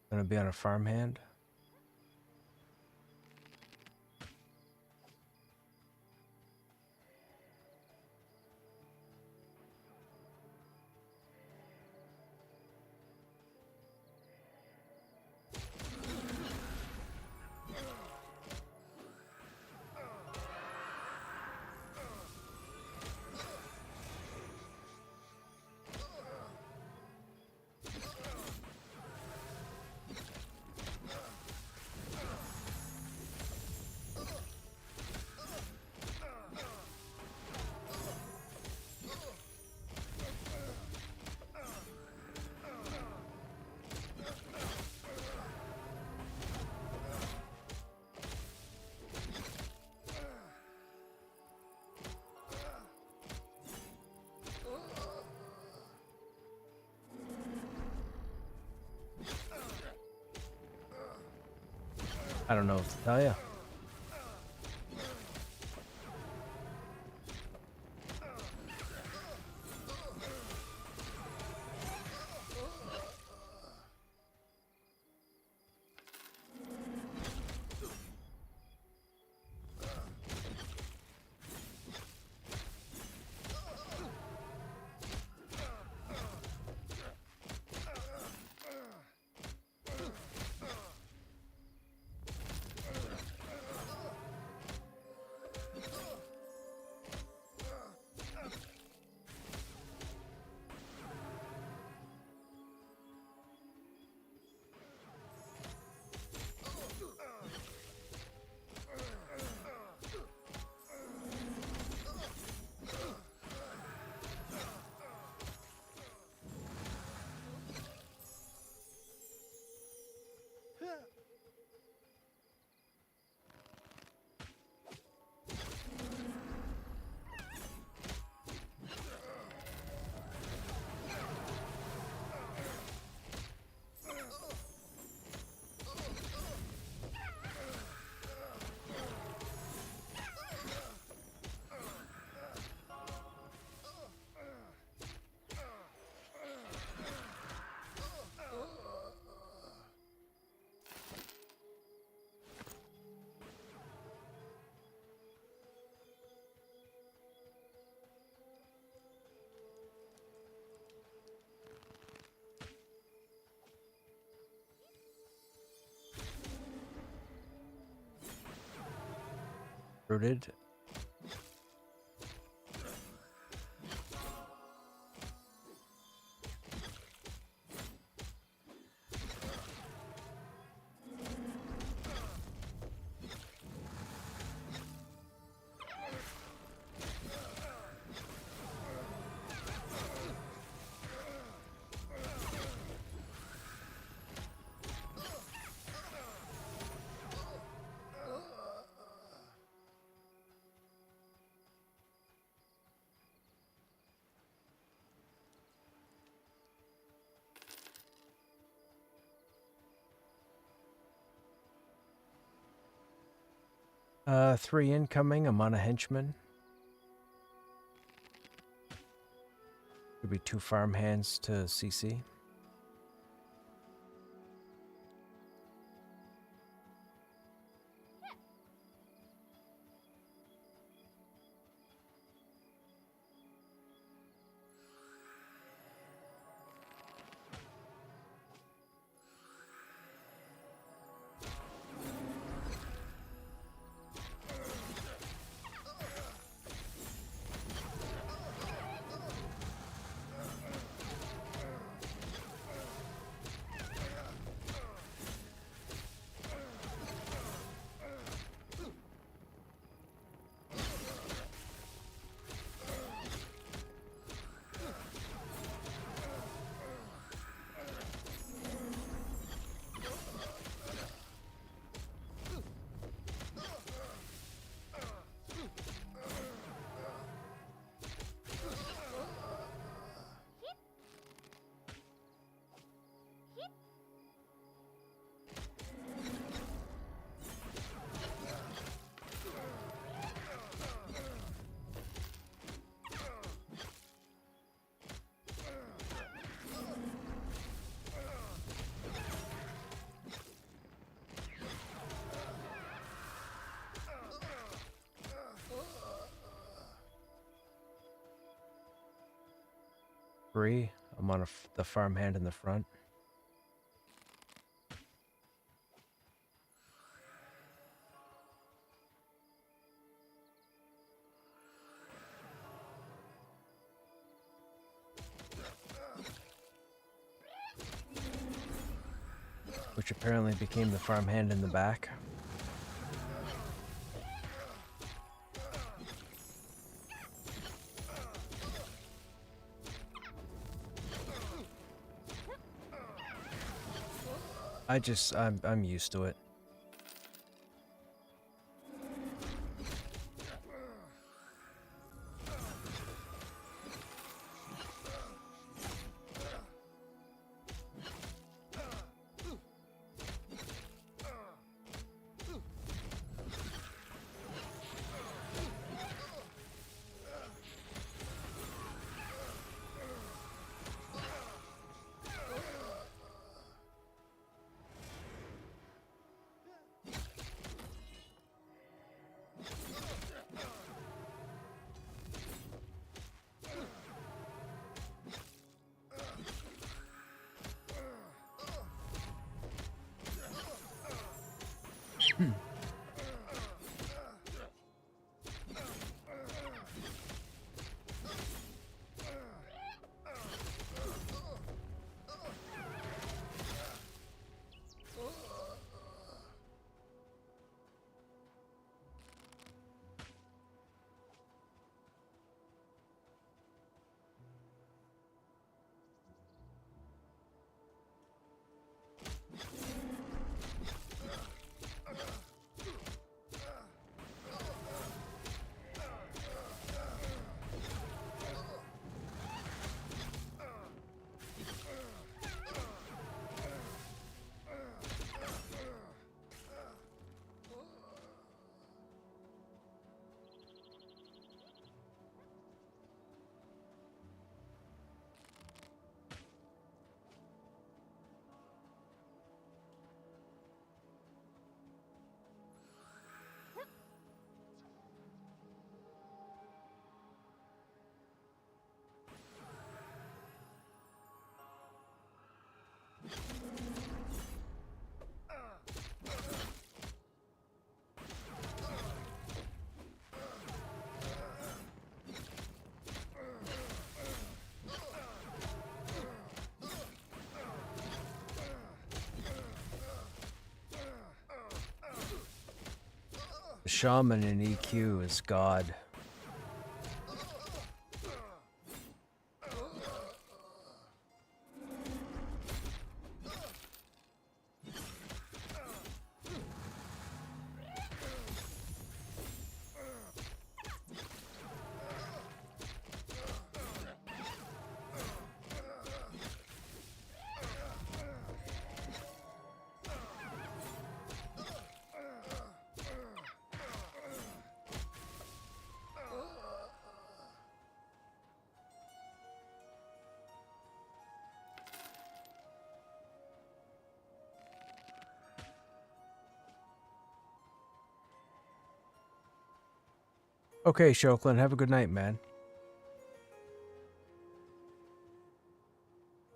Gonna be on a farmhand. I don't know what to tell you. Rooted. Three incoming. I'm on a henchman. Could be 2 farmhands to CC. 3. I'm on the farmhand in the front. Which apparently became the farmhand in the back. I'm used to it. The shaman in EQ is God. Okay, Shoklin, have a good night, man.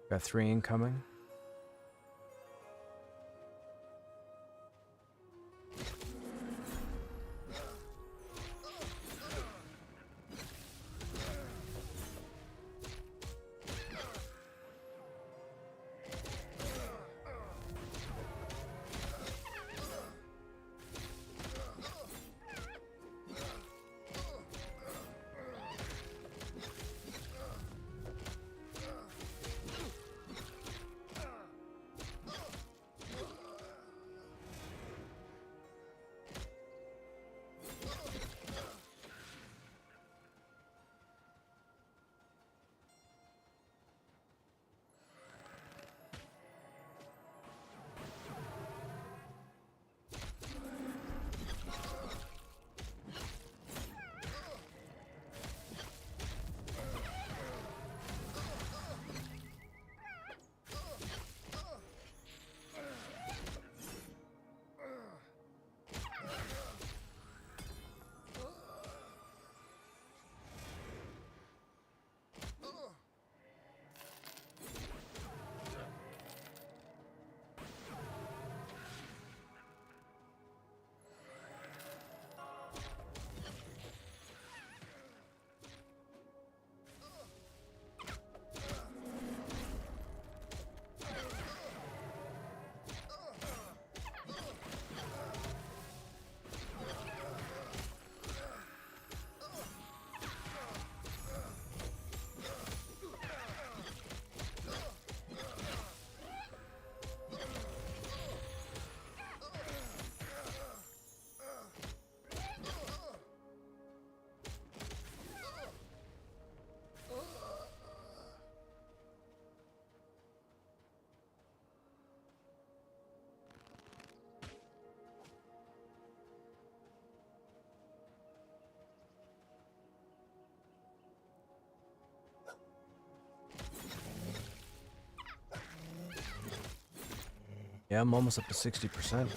Got 3 incoming. Yeah, I'm almost up to 60%.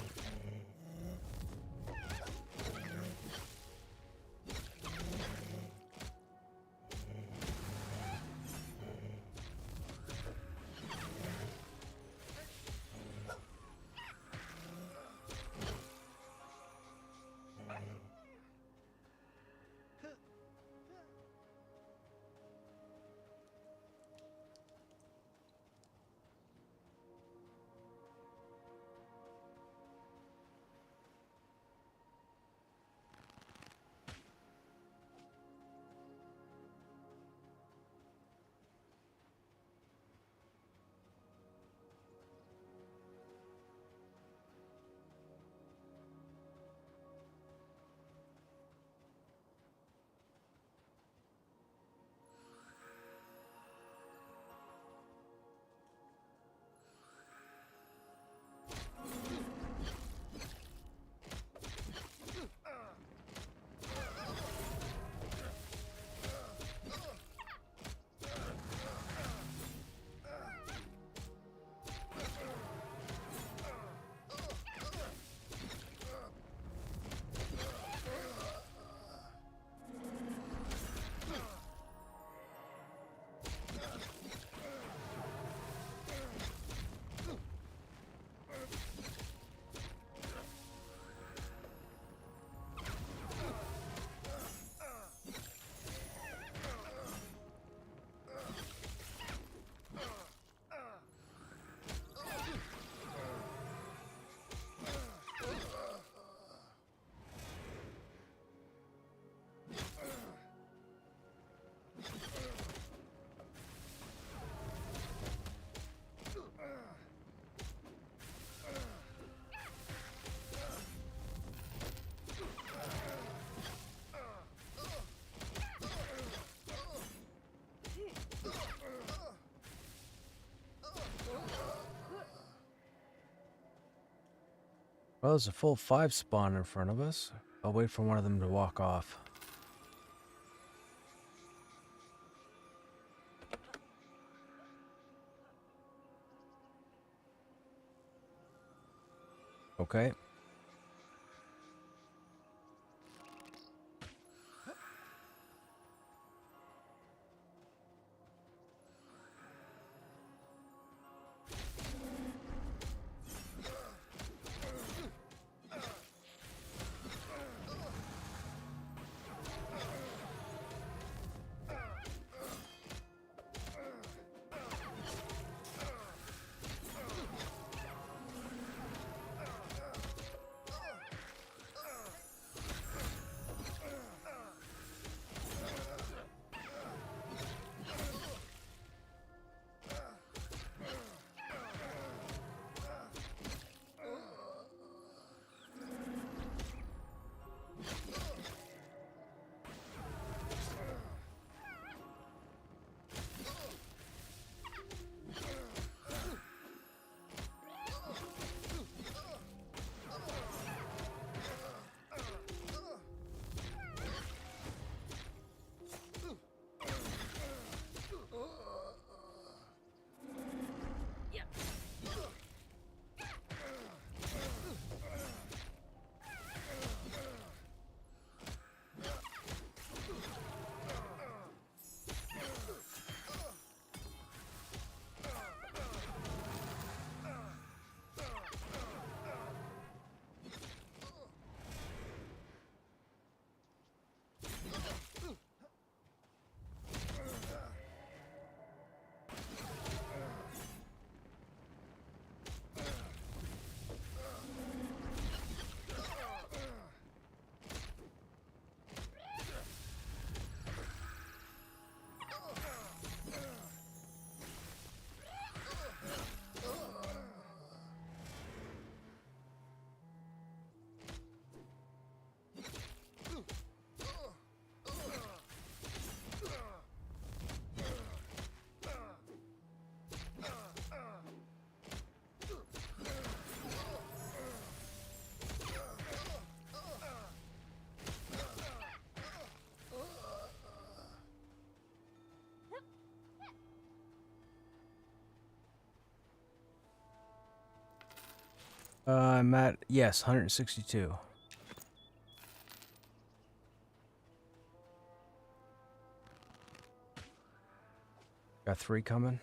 Well, there's a full 5 spawn in front of us. I'll wait for one of them to walk off. Okay. I'm at, yes, 162. Got 3 coming.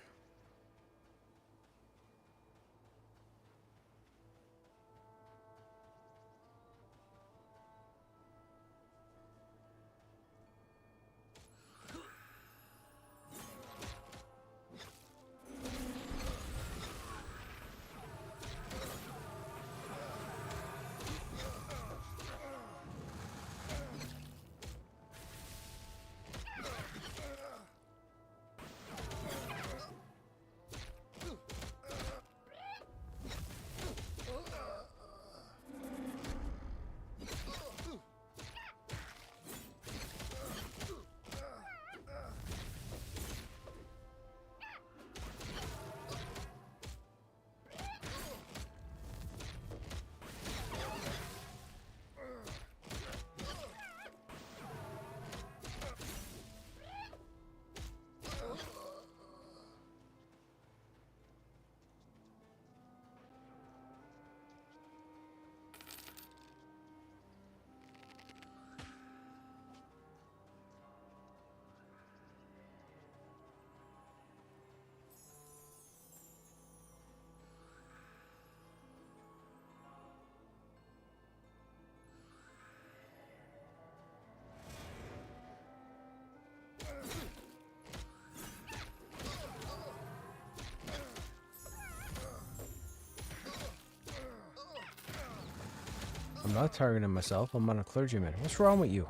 I'm not targeting myself. I'm on a clergyman. What's wrong with you?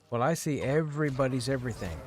Well, I see everybody's everything.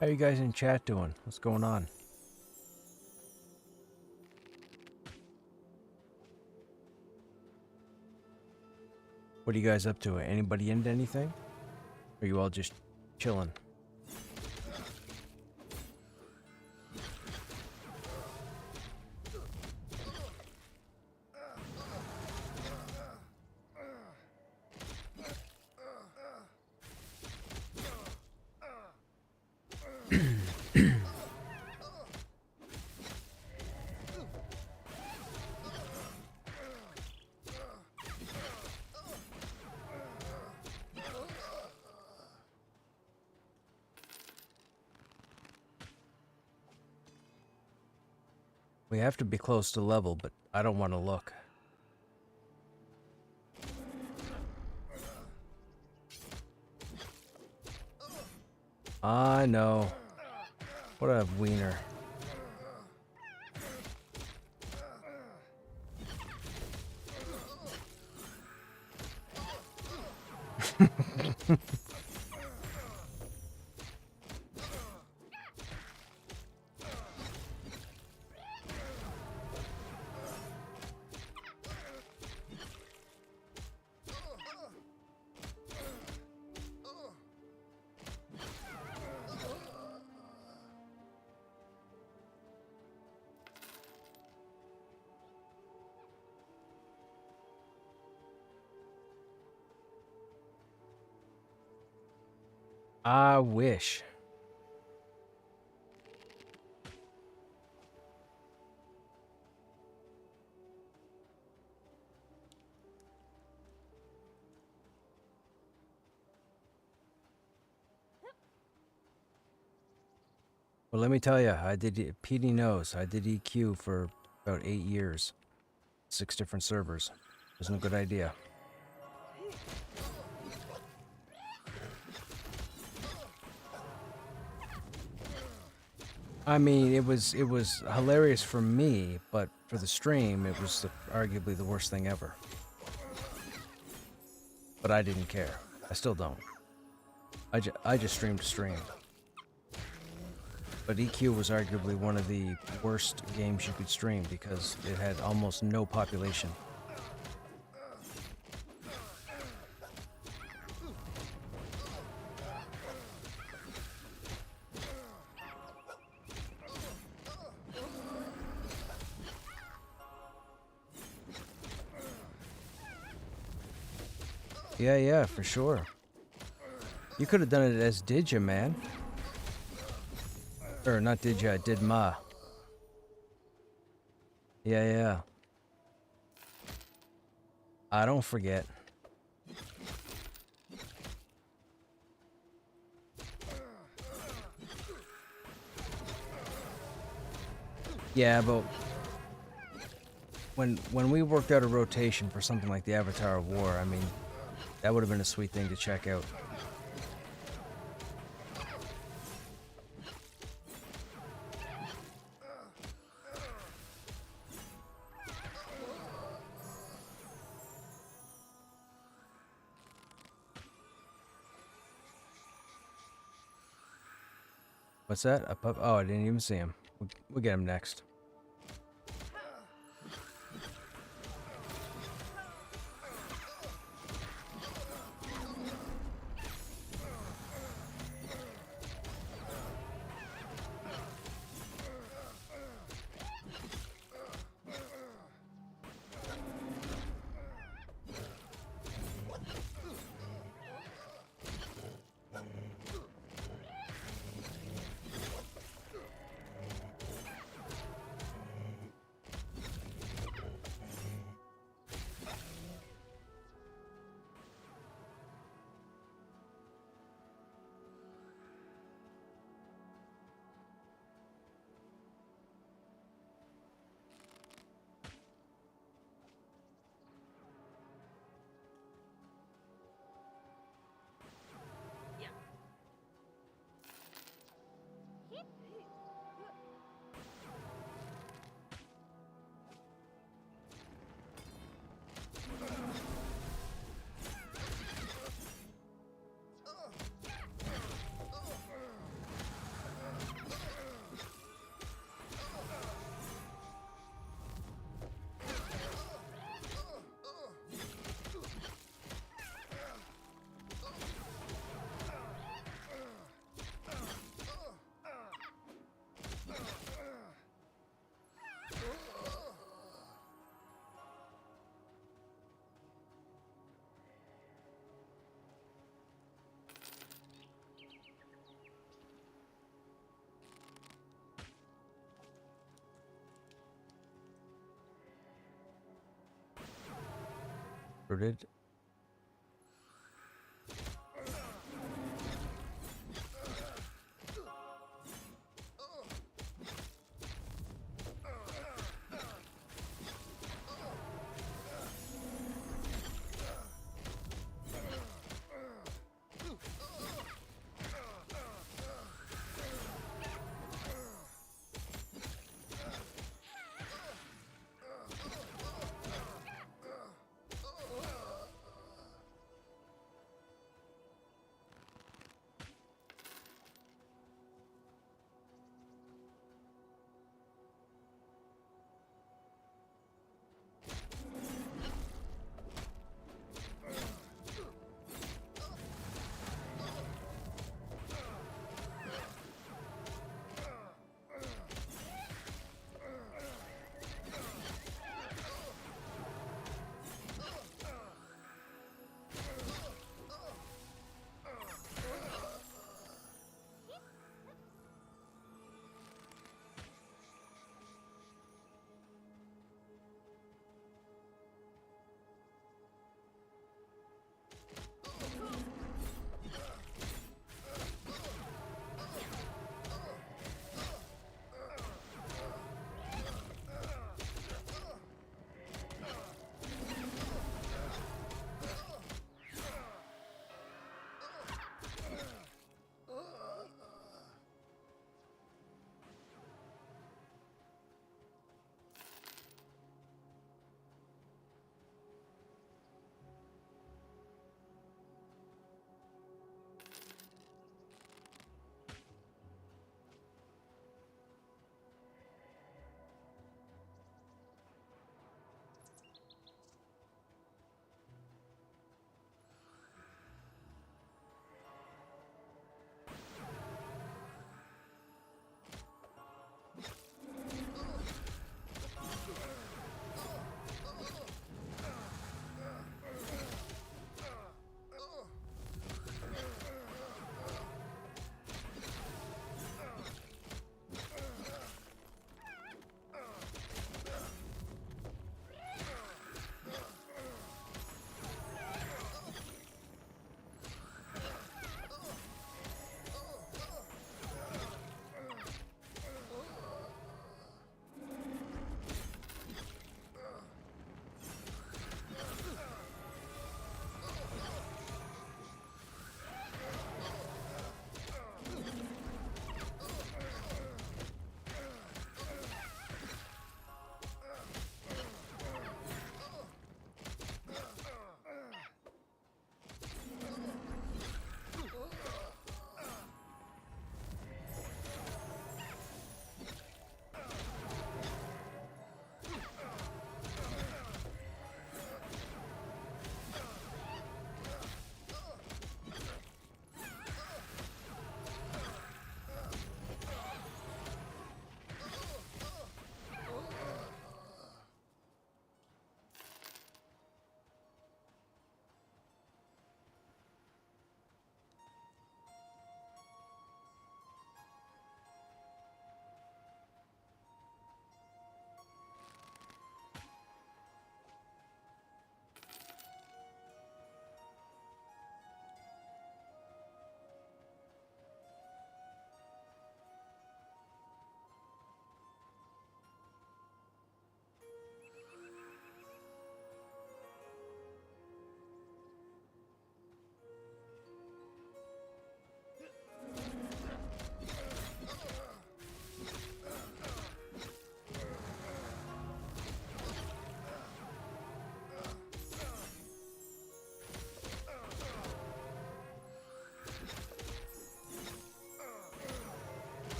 How you guys in chat doing? What's going on? What are you guys up to? Anybody into anything? Or are you all just chilling? We have to be close to level, but I don't want to look. I know. What a wiener. I wish. Well, let me tell you, PD knows, I did EQ for about 8 years. 6 different servers. Wasn't a good idea. I mean, it was hilarious for me, but for the stream, it was arguably the worst thing ever. But I didn't care. I still don't. I just streamed to stream. But EQ was arguably one of the worst games you could stream because it had almost no population. Yeah, for sure. You could have done it as Didya, man. Or not Didya, Didma. Yeah. I don't forget. Yeah, but when we worked out a rotation for something like the Avatar of War, I mean, that would have been a sweet thing to check out. What's that? A pup? Oh, I didn't even see him. We'll get him next. Rooted.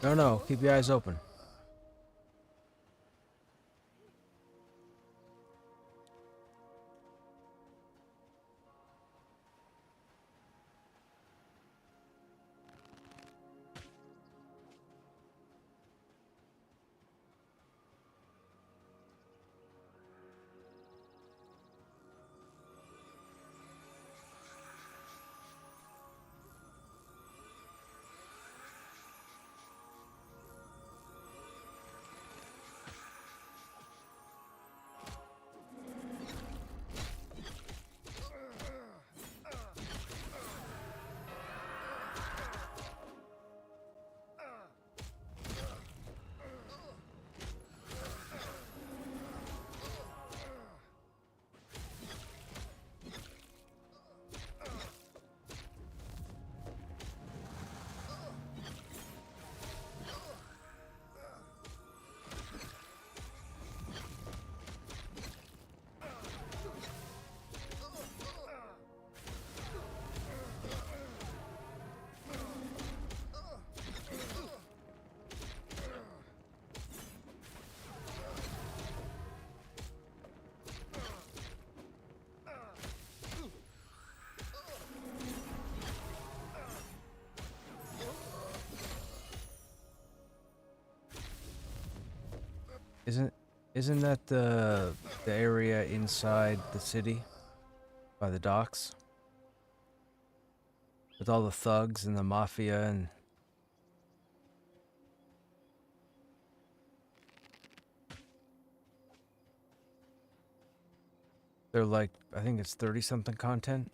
No, no, keep your eyes open. Isn't isn't that the area inside the city by the docks with all the thugs and the mafia and they're like I think it's 30 something content.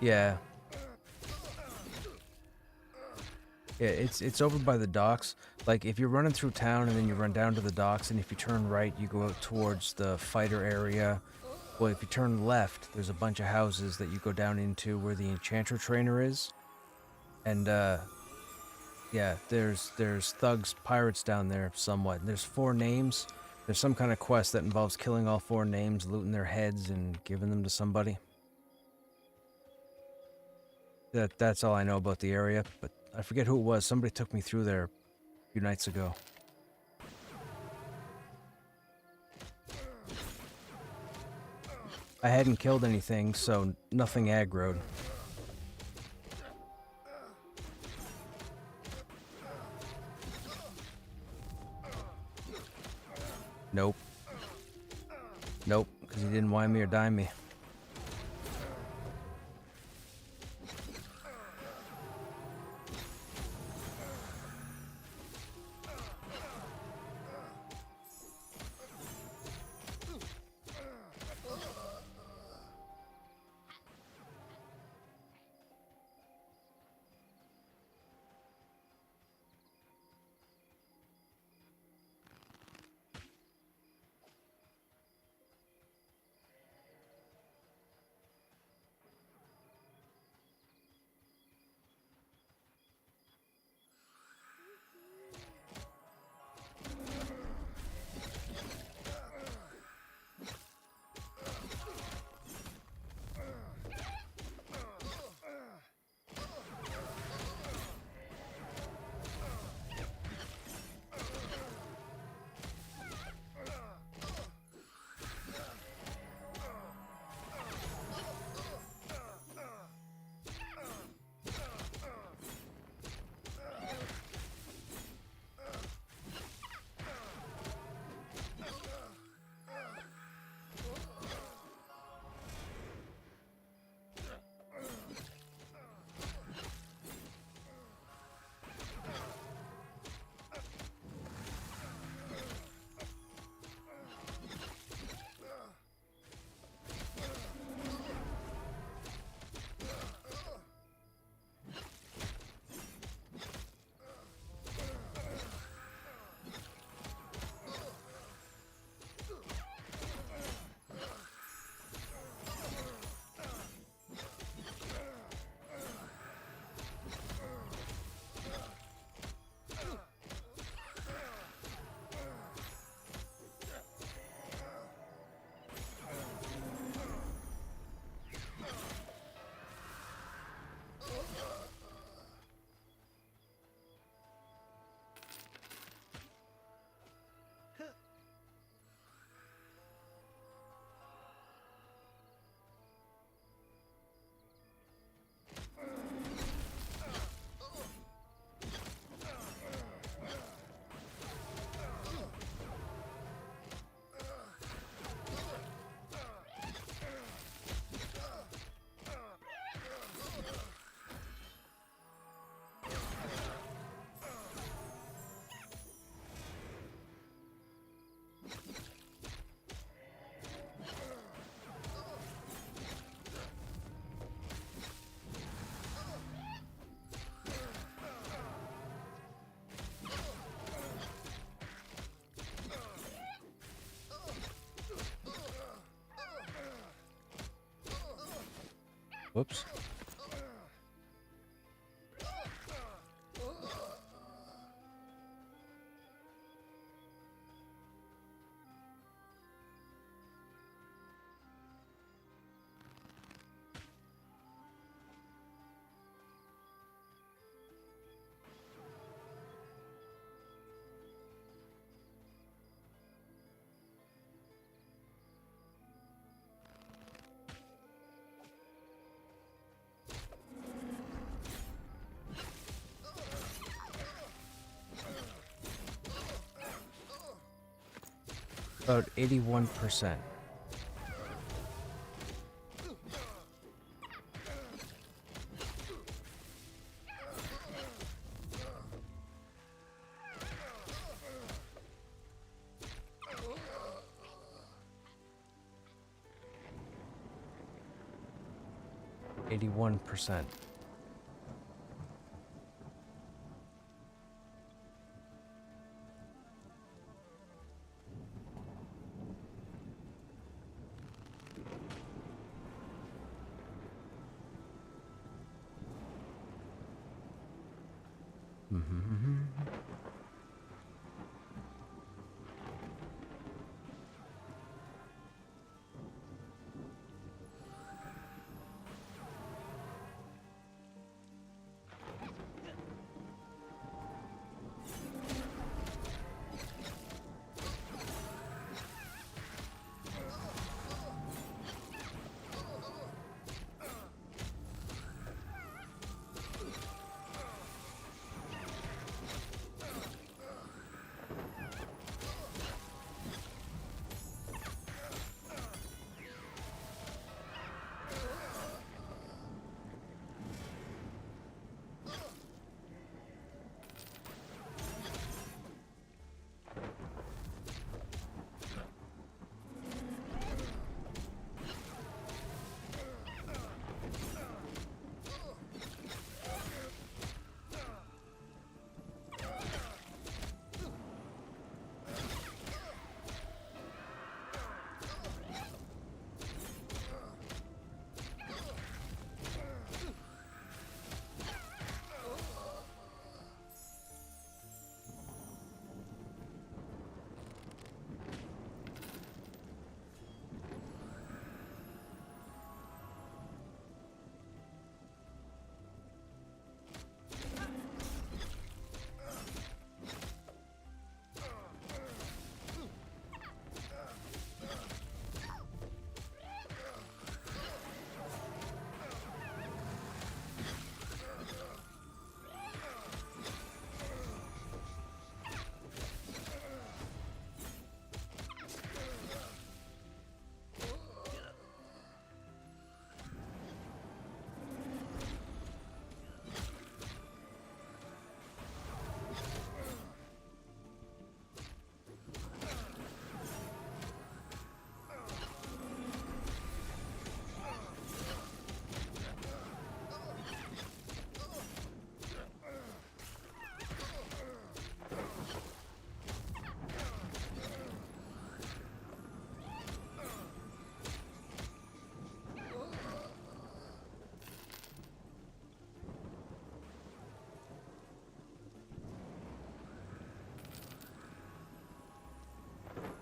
Yeah. Yeah, it's over by the docks. Like if you're running through town and then you run down to the docks, and if you turn right, you go out towards the fighter area. Well, if you turn left, there's a bunch of houses that you go down into where the enchanter trainer is. And yeah, there's thugs, pirates down there somewhat. There's 4 names. There's some kind of quest that involves killing all 4 names, looting their heads and giving them to somebody. That's all I know about the area, but I forget who it was. Somebody took me through there a few nights ago. I hadn't killed anything, so nothing aggroed. Nope. Nope, because he didn't wine me or dime me. Whoops. About 81%. %.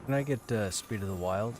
Can I get Speed of the Wild?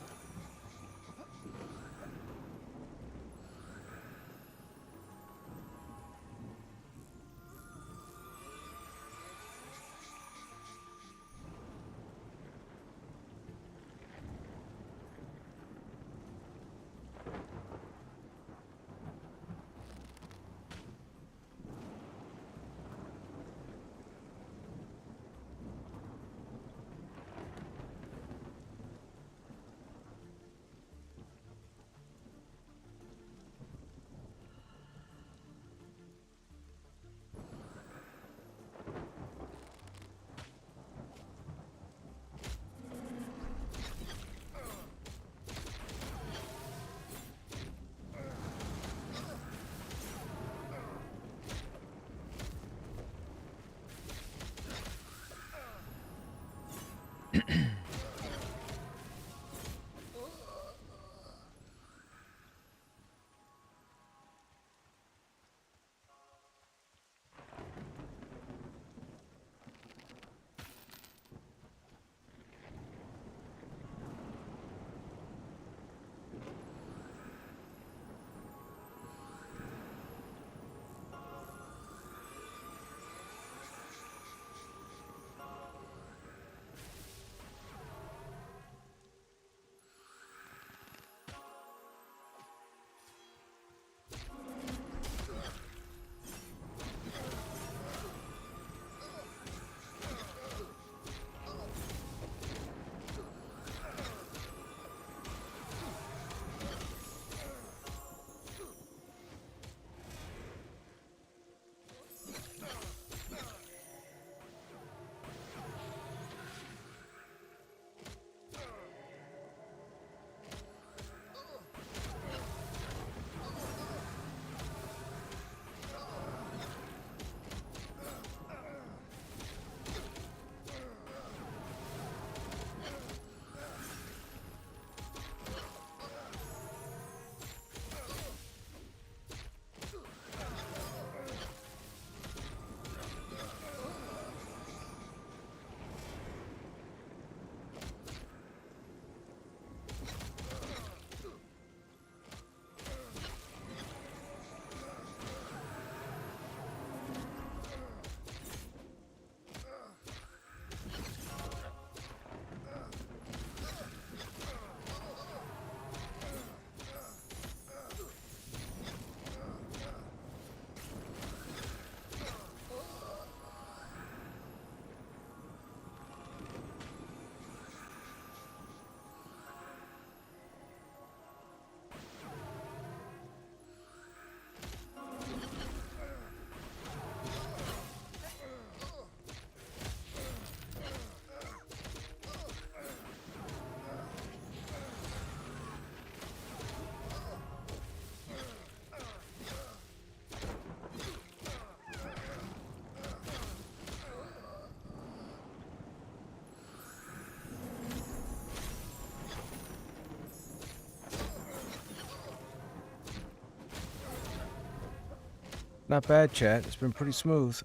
Not bad, chat. It's been pretty smooth,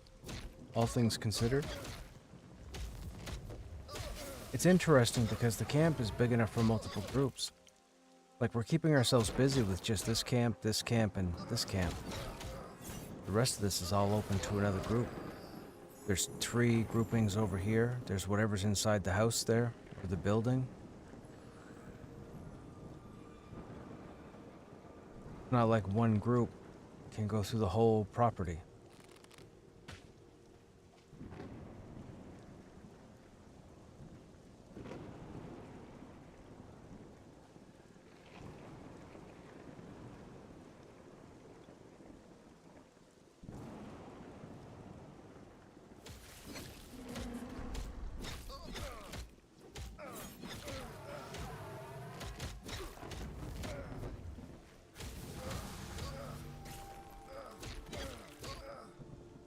all things considered. It's interesting because the camp is big enough for multiple groups. Like, we're keeping ourselves busy with just this camp, and this camp. The rest of this is all open to another group. There's 3 groupings over here. There's whatever's inside the house there, or the building. Not like one group can go through the whole property.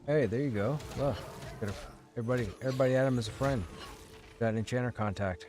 Hey, there you go. Look, everybody add him as a friend. Got an enchanter contact.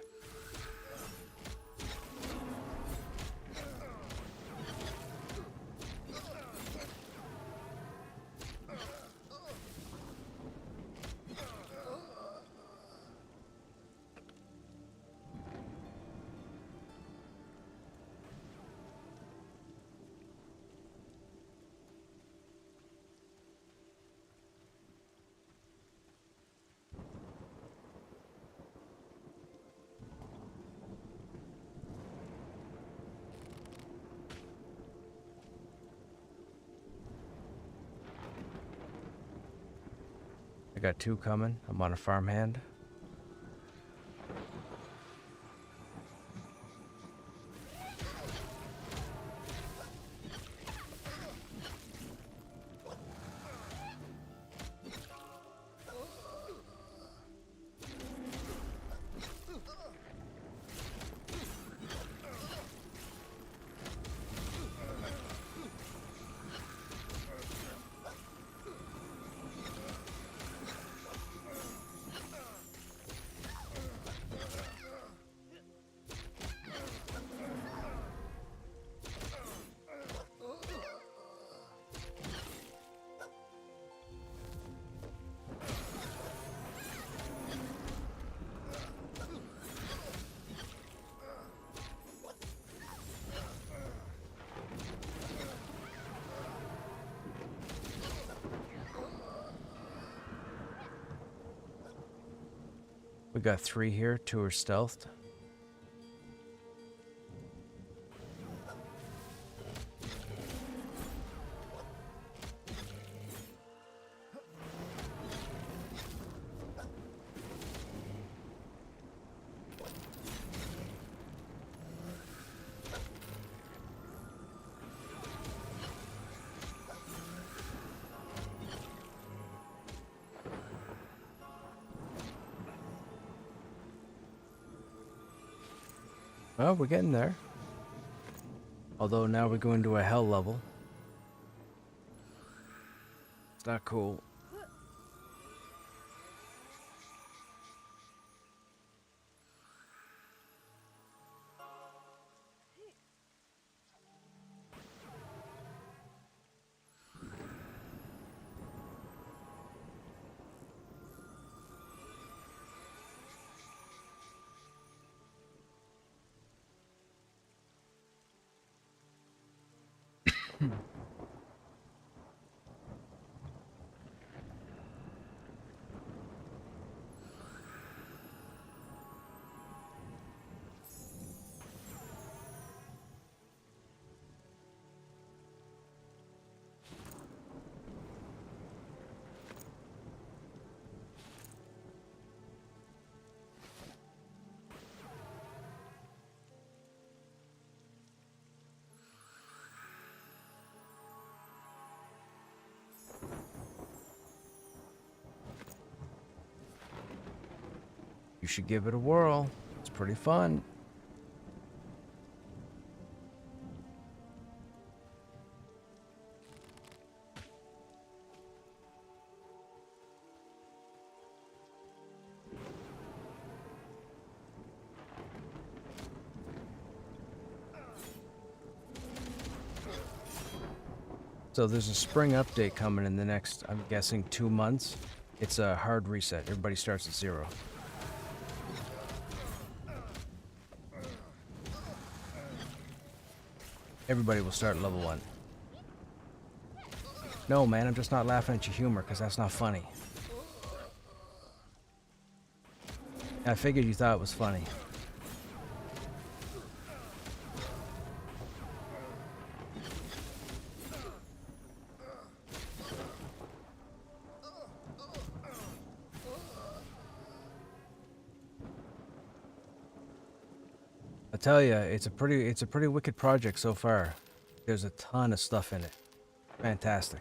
I got 2 coming. I'm on a farmhand. We got 3 here, 2 are stealthed. Well, we're getting there. Although now we're going to a hell level. It's not cool. You should give it a whirl. It's pretty fun. So there's a spring update coming in the next, I'm guessing, 2 months. It's a hard reset. Everybody starts at 0. Everybody will start at level 1. No, man, I'm just not laughing at your humor, because that's not funny. I figured you thought it was funny. I tell you, it's a pretty wicked project so far. There's a ton of stuff in it. Fantastic.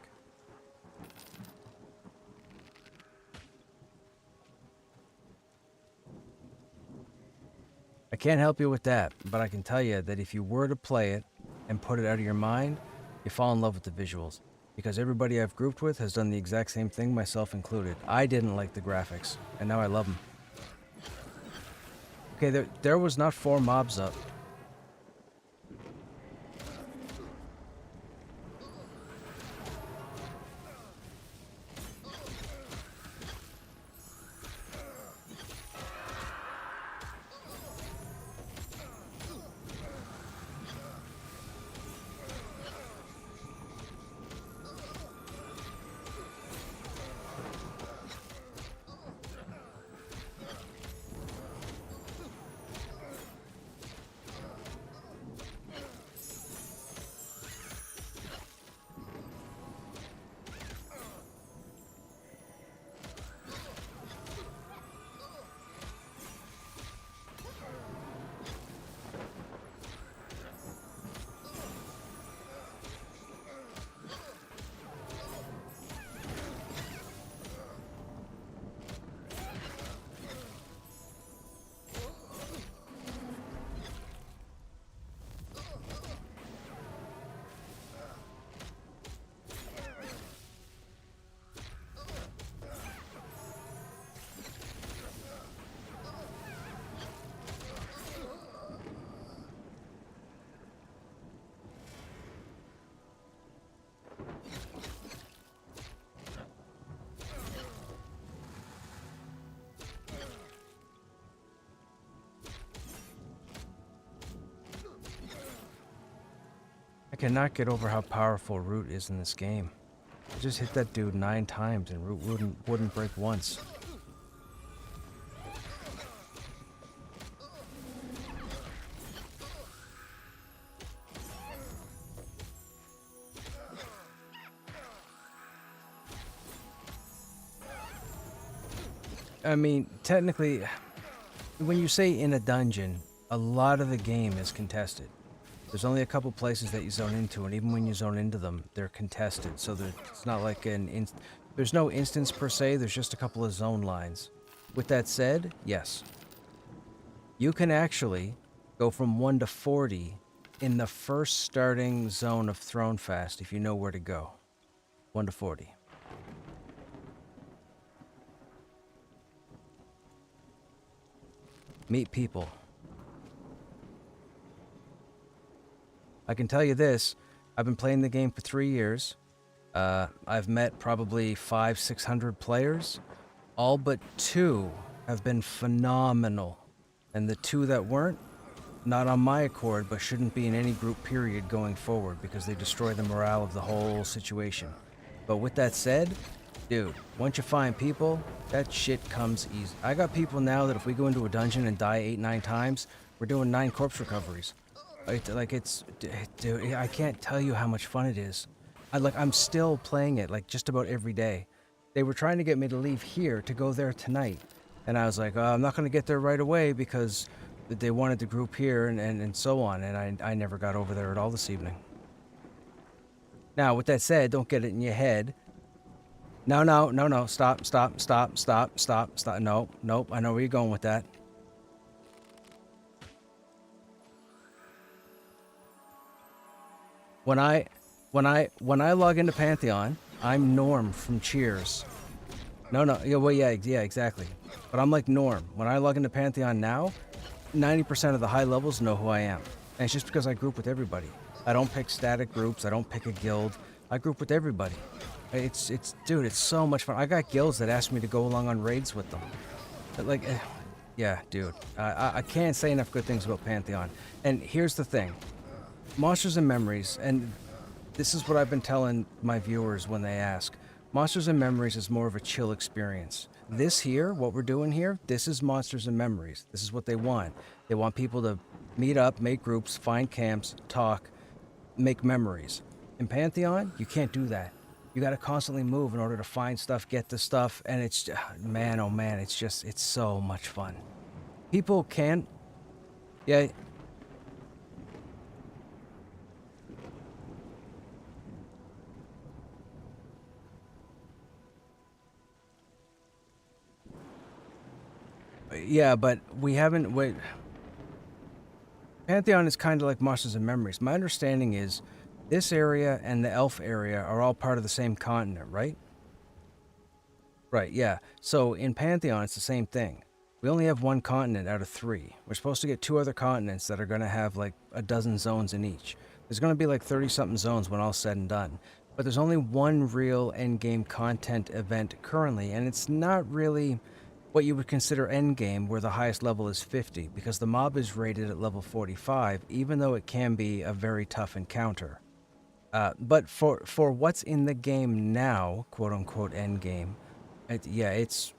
I can't help you with that, but I can tell you that if you were to play it and put it out of your mind, you fall in love with the visuals. Because everybody I've grouped with has done the exact same thing, myself included. I didn't like the graphics, and now I love them. Okay, there was not 4 mobs up. I cannot get over how powerful Root is in this game. I just hit that dude 9 times and Root wouldn't break once. I mean, technically, when you say in a dungeon, a lot of the game is contested. There's only a couple places that you zone into, and even when you zone into them, they're contested. So it's not like there's no instance per se, there's just a couple of zone lines. With that said, yes. You can actually go from 1 to 40 in the first starting zone of Thronefast if you know where to go. 1 to 40. Meet people. I can tell you this, I've been playing the game for 3 years. I've met probably 500-600 players. All but 2 have been phenomenal. And the 2 that weren't, not on my accord, but shouldn't be in any group period going forward because they destroy the morale of the whole situation. But with that said, dude, once you find people, that shit comes easy. I got people now that if we go into a dungeon and die 8-9 times, we're doing 9 corpse recoveries. Dude, I can't tell you how much fun it is. I'm still playing it like just about every day. They were trying to get me to leave here to go there tonight. And I was like, I'm not going to get there right away because they wanted to group here and so on. And I never got over there at all this evening. Now, with that said, don't get it in your head. No, stop. Nope, I know where you're going with that. When I log into Pantheon, I'm Norm from Cheers. Yeah, exactly. But I'm like Norm. When I log into Pantheon now, 90% of the high levels know who I am. And it's just because I group with everybody. I don't pick static groups, I don't pick a guild. I group with everybody. Dude, it's so much fun. I got guilds that ask me to go along on raids with them. But like, yeah, dude, I can't say enough good things about Pantheon. And here's the thing, Monsters and Memories, and this is what I've been telling my viewers when they ask. Monsters and Memories is more of a chill experience. This here, what we're doing here, this is Monsters and Memories. This is what they want. They want people to meet up, make groups, find camps, talk, make memories. In Pantheon, you can't do that. You got to constantly move in order to find stuff, get the stuff, and it's, man, oh man, it's so much fun. People can, yeah. Yeah, but we haven't, wait. Pantheon is kind of like Monsters and Memories. My understanding is this area and the elf area are all part of the same continent, right? Right, yeah. So in Pantheon, it's the same thing. We only have one continent out of 3. We're supposed to get 2 other continents that are going to have like a dozen zones in each. There's going to be like 30-something zones when all's said and done. But there's only one real endgame content event currently, and it's not really what you would consider endgame, where the highest level is 50, because the mob is rated at level 45, even though it can be a very tough encounter. But for what's in the game now, quote-unquote endgame, it's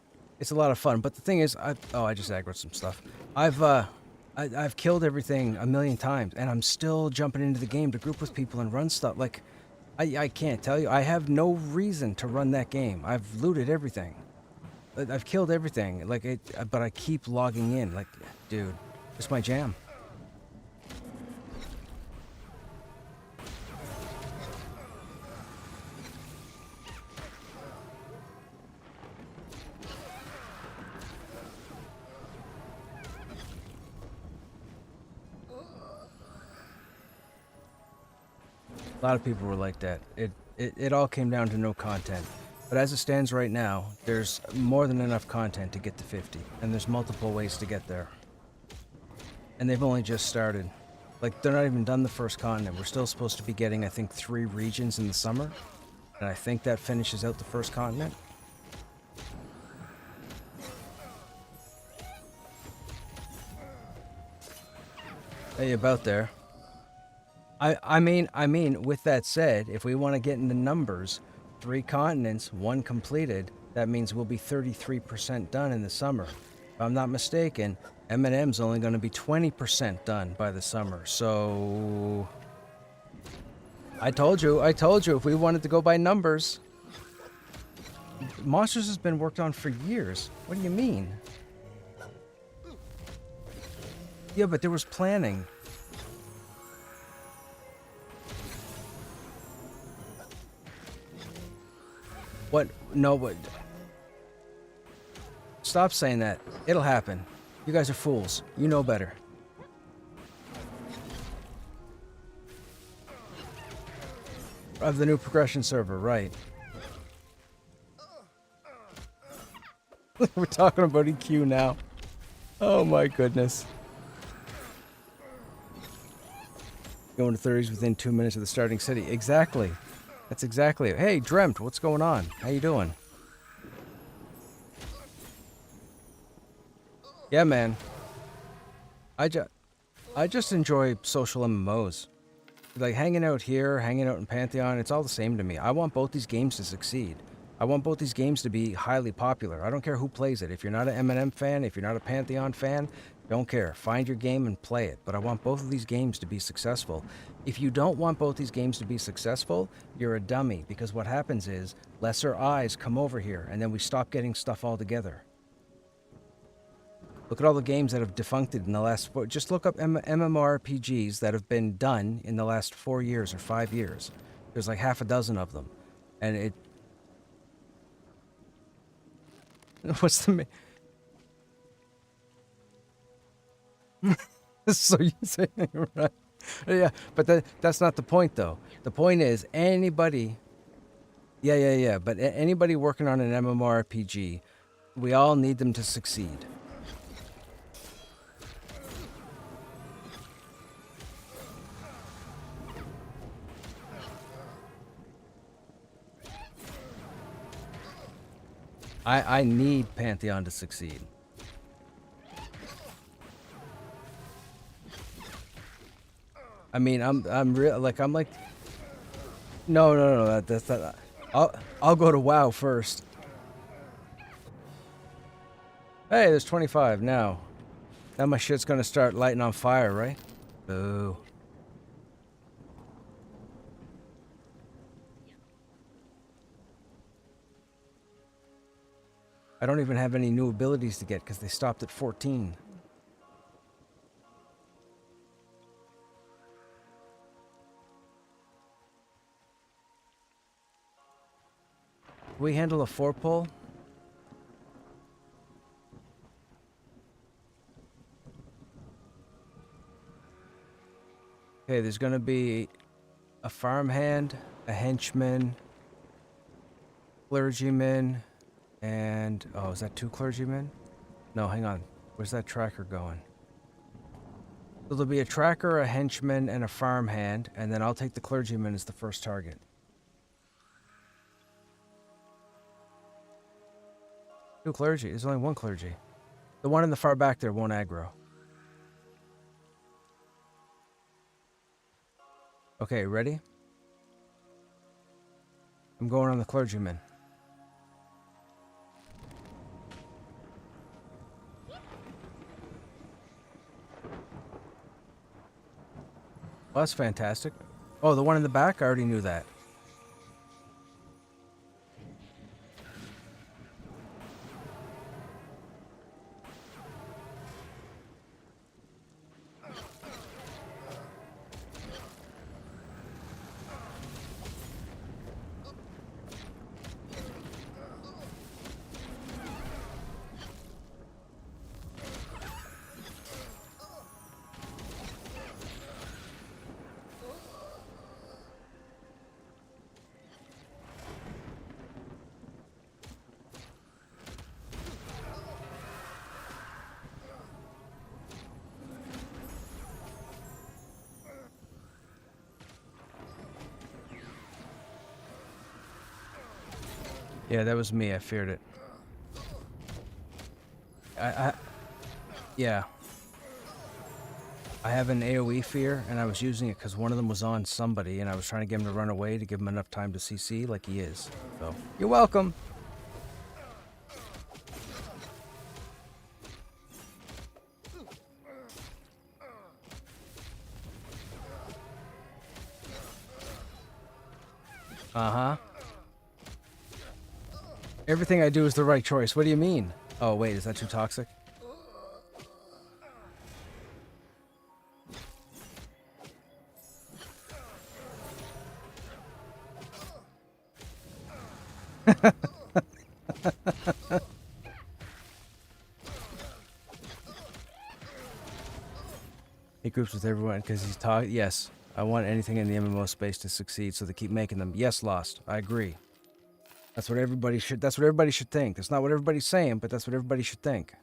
a lot of fun. But the thing is, I just aggroed some stuff. I've killed everything a million times, and I'm still jumping into the game to group with people and run stuff. Like, I can't tell you. I have no reason to run that game. I've looted everything. I've killed everything, but I keep logging in. Like, dude, it's my jam. A lot of people were like that. It all came down to no content. But as it stands right now, there's more than enough content to get to 50, and there's multiple ways to get there. And they've only just started. Like, they're not even done the first continent. We're still supposed to be getting, I think, 3 regions in the summer, and I think that finishes out the first continent. Hey, about there. I mean, with that said, if we want to get into numbers, 3 continents, 1 completed, that means we'll be 33% done in the summer. If I'm not mistaken, M&M's only going to be 20% done by the summer, so... I told you, if we wanted to go by numbers. Monsters has been worked on for years. What do you mean? Yeah, but there was planning. What? No, what? Stop saying that. It'll happen. You guys are fools. You know better. Of the new progression server, right. We're talking about EQ now. Oh my goodness. Going to 30s within 2 minutes of the starting city. Exactly. That's exactly it. Hey, Dreamt, what's going on? How you doing? Yeah, man. I just enjoy social MMOs. Like, hanging out here, hanging out in Pantheon, it's all the same to me. I want both these games to succeed. I want both these games to be highly popular. I don't care who plays it. If you're not an M&M fan, if you're not a Pantheon fan, don't care. Find your game and play it. But I want both of these games to be successful. If you don't want both these games to be successful, you're a dummy. Because what happens is, lesser eyes come over here, and then we stop getting stuff altogether. Look at all the games that have defuncted in the last 4... Just look up MMORPGs that have been done in the last 4 years or 5 years. There's like half a dozen of them. And it... What's the... So you say, right? Yeah, but that's not the point, though. The point is, anybody... Yeah. But anybody working on an MMORPG, we all need them to succeed. I need Pantheon to succeed. I mean, I'm real like no, that's not. I'll go to WoW first. Hey, there's 25 now. Now my shit's gonna start lighting on fire, right? Boo. I don't even have any new abilities to get because they stopped at 14. Can we handle a 4-pull? Okay, there's gonna be a farmhand, a henchman, clergyman, and oh, is that 2 clergymen? No, hang on. Where's that tracker going? So there'll be a tracker, a henchman, and a farmhand, and then I'll take the clergyman as the first target. Two clergy. There's only 1 clergy. The one in the far back there won't aggro. Okay, ready? I'm going on the clergyman. Well, that's fantastic. Oh, the one in the back? I already knew that. Yeah, that was me. I feared it. Yeah. I have an AoE fear, and I was using it because one of them was on somebody, and I was trying to get him to run away to give him enough time to CC like he is. So, you're welcome. Uh-huh. Everything I do is the right choice. What do you mean? Oh, wait, is that too toxic? He groups with everyone because he's talking. Yes, I want anything in the MMO space to succeed, so they keep making them. Yes, Lost. I agree. That's what everybody should. That's what everybody should think. That's not what everybody's saying, but that's what everybody should think.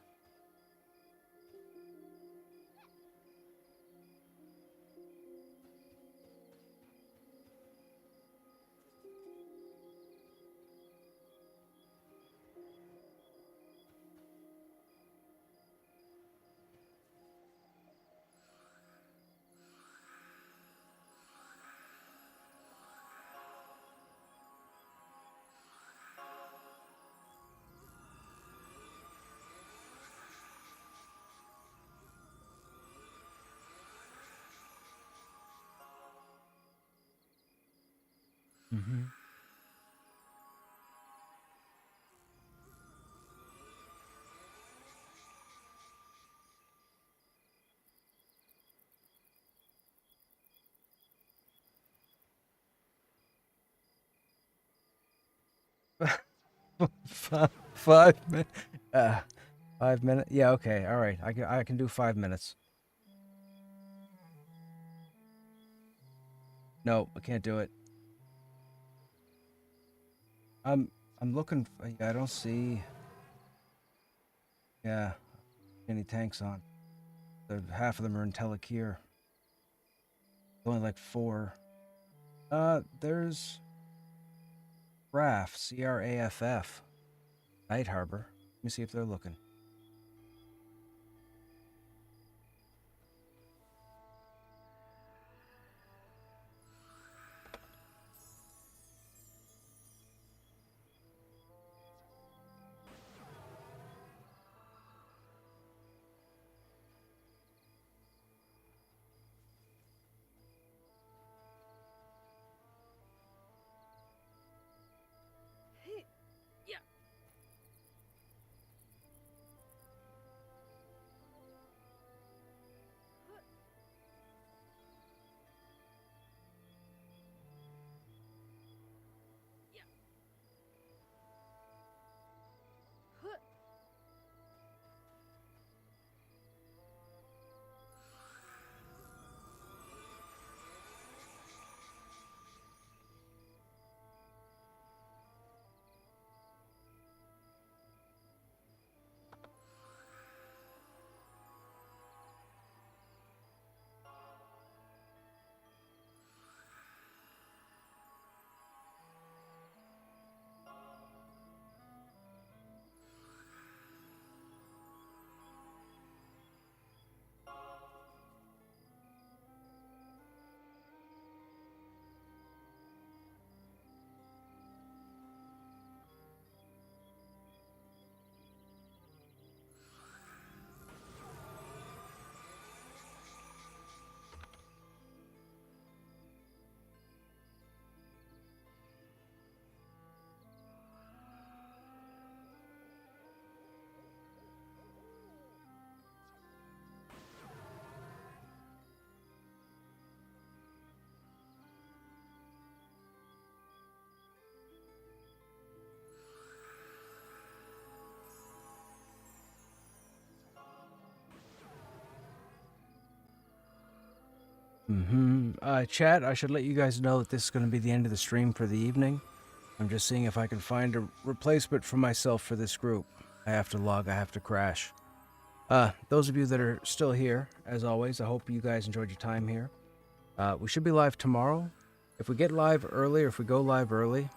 Mm-hmm. Five minutes. 5 minutes. Yeah. Okay. All right. I can do 5 minutes. No, I can't do it. I'm looking. Yeah, I don't see. Yeah, any tanks on. Half of them are in Telekir. Only like 4. There's Raff, Craff. Night Harbor. Let me see if they're looking. Chat, I should let you guys know that this is going to be the end of the stream for the evening. I'm just seeing if I can find a replacement for myself for this group. I have to log, I have to crash. Those of you that are still here, as always, I hope you guys enjoyed your time here. We should be live tomorrow. If we get live early, or if we go live early,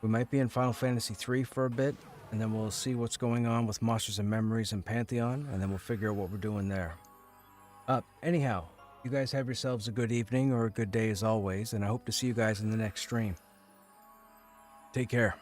we might be in Final Fantasy III for a bit, and then we'll see what's going on with Monsters and Memories and Pantheon, and then we'll figure out what we're doing there. Anyhow, you guys have yourselves a good evening or a good day as always, and I hope to see you guys in the next stream. Take care.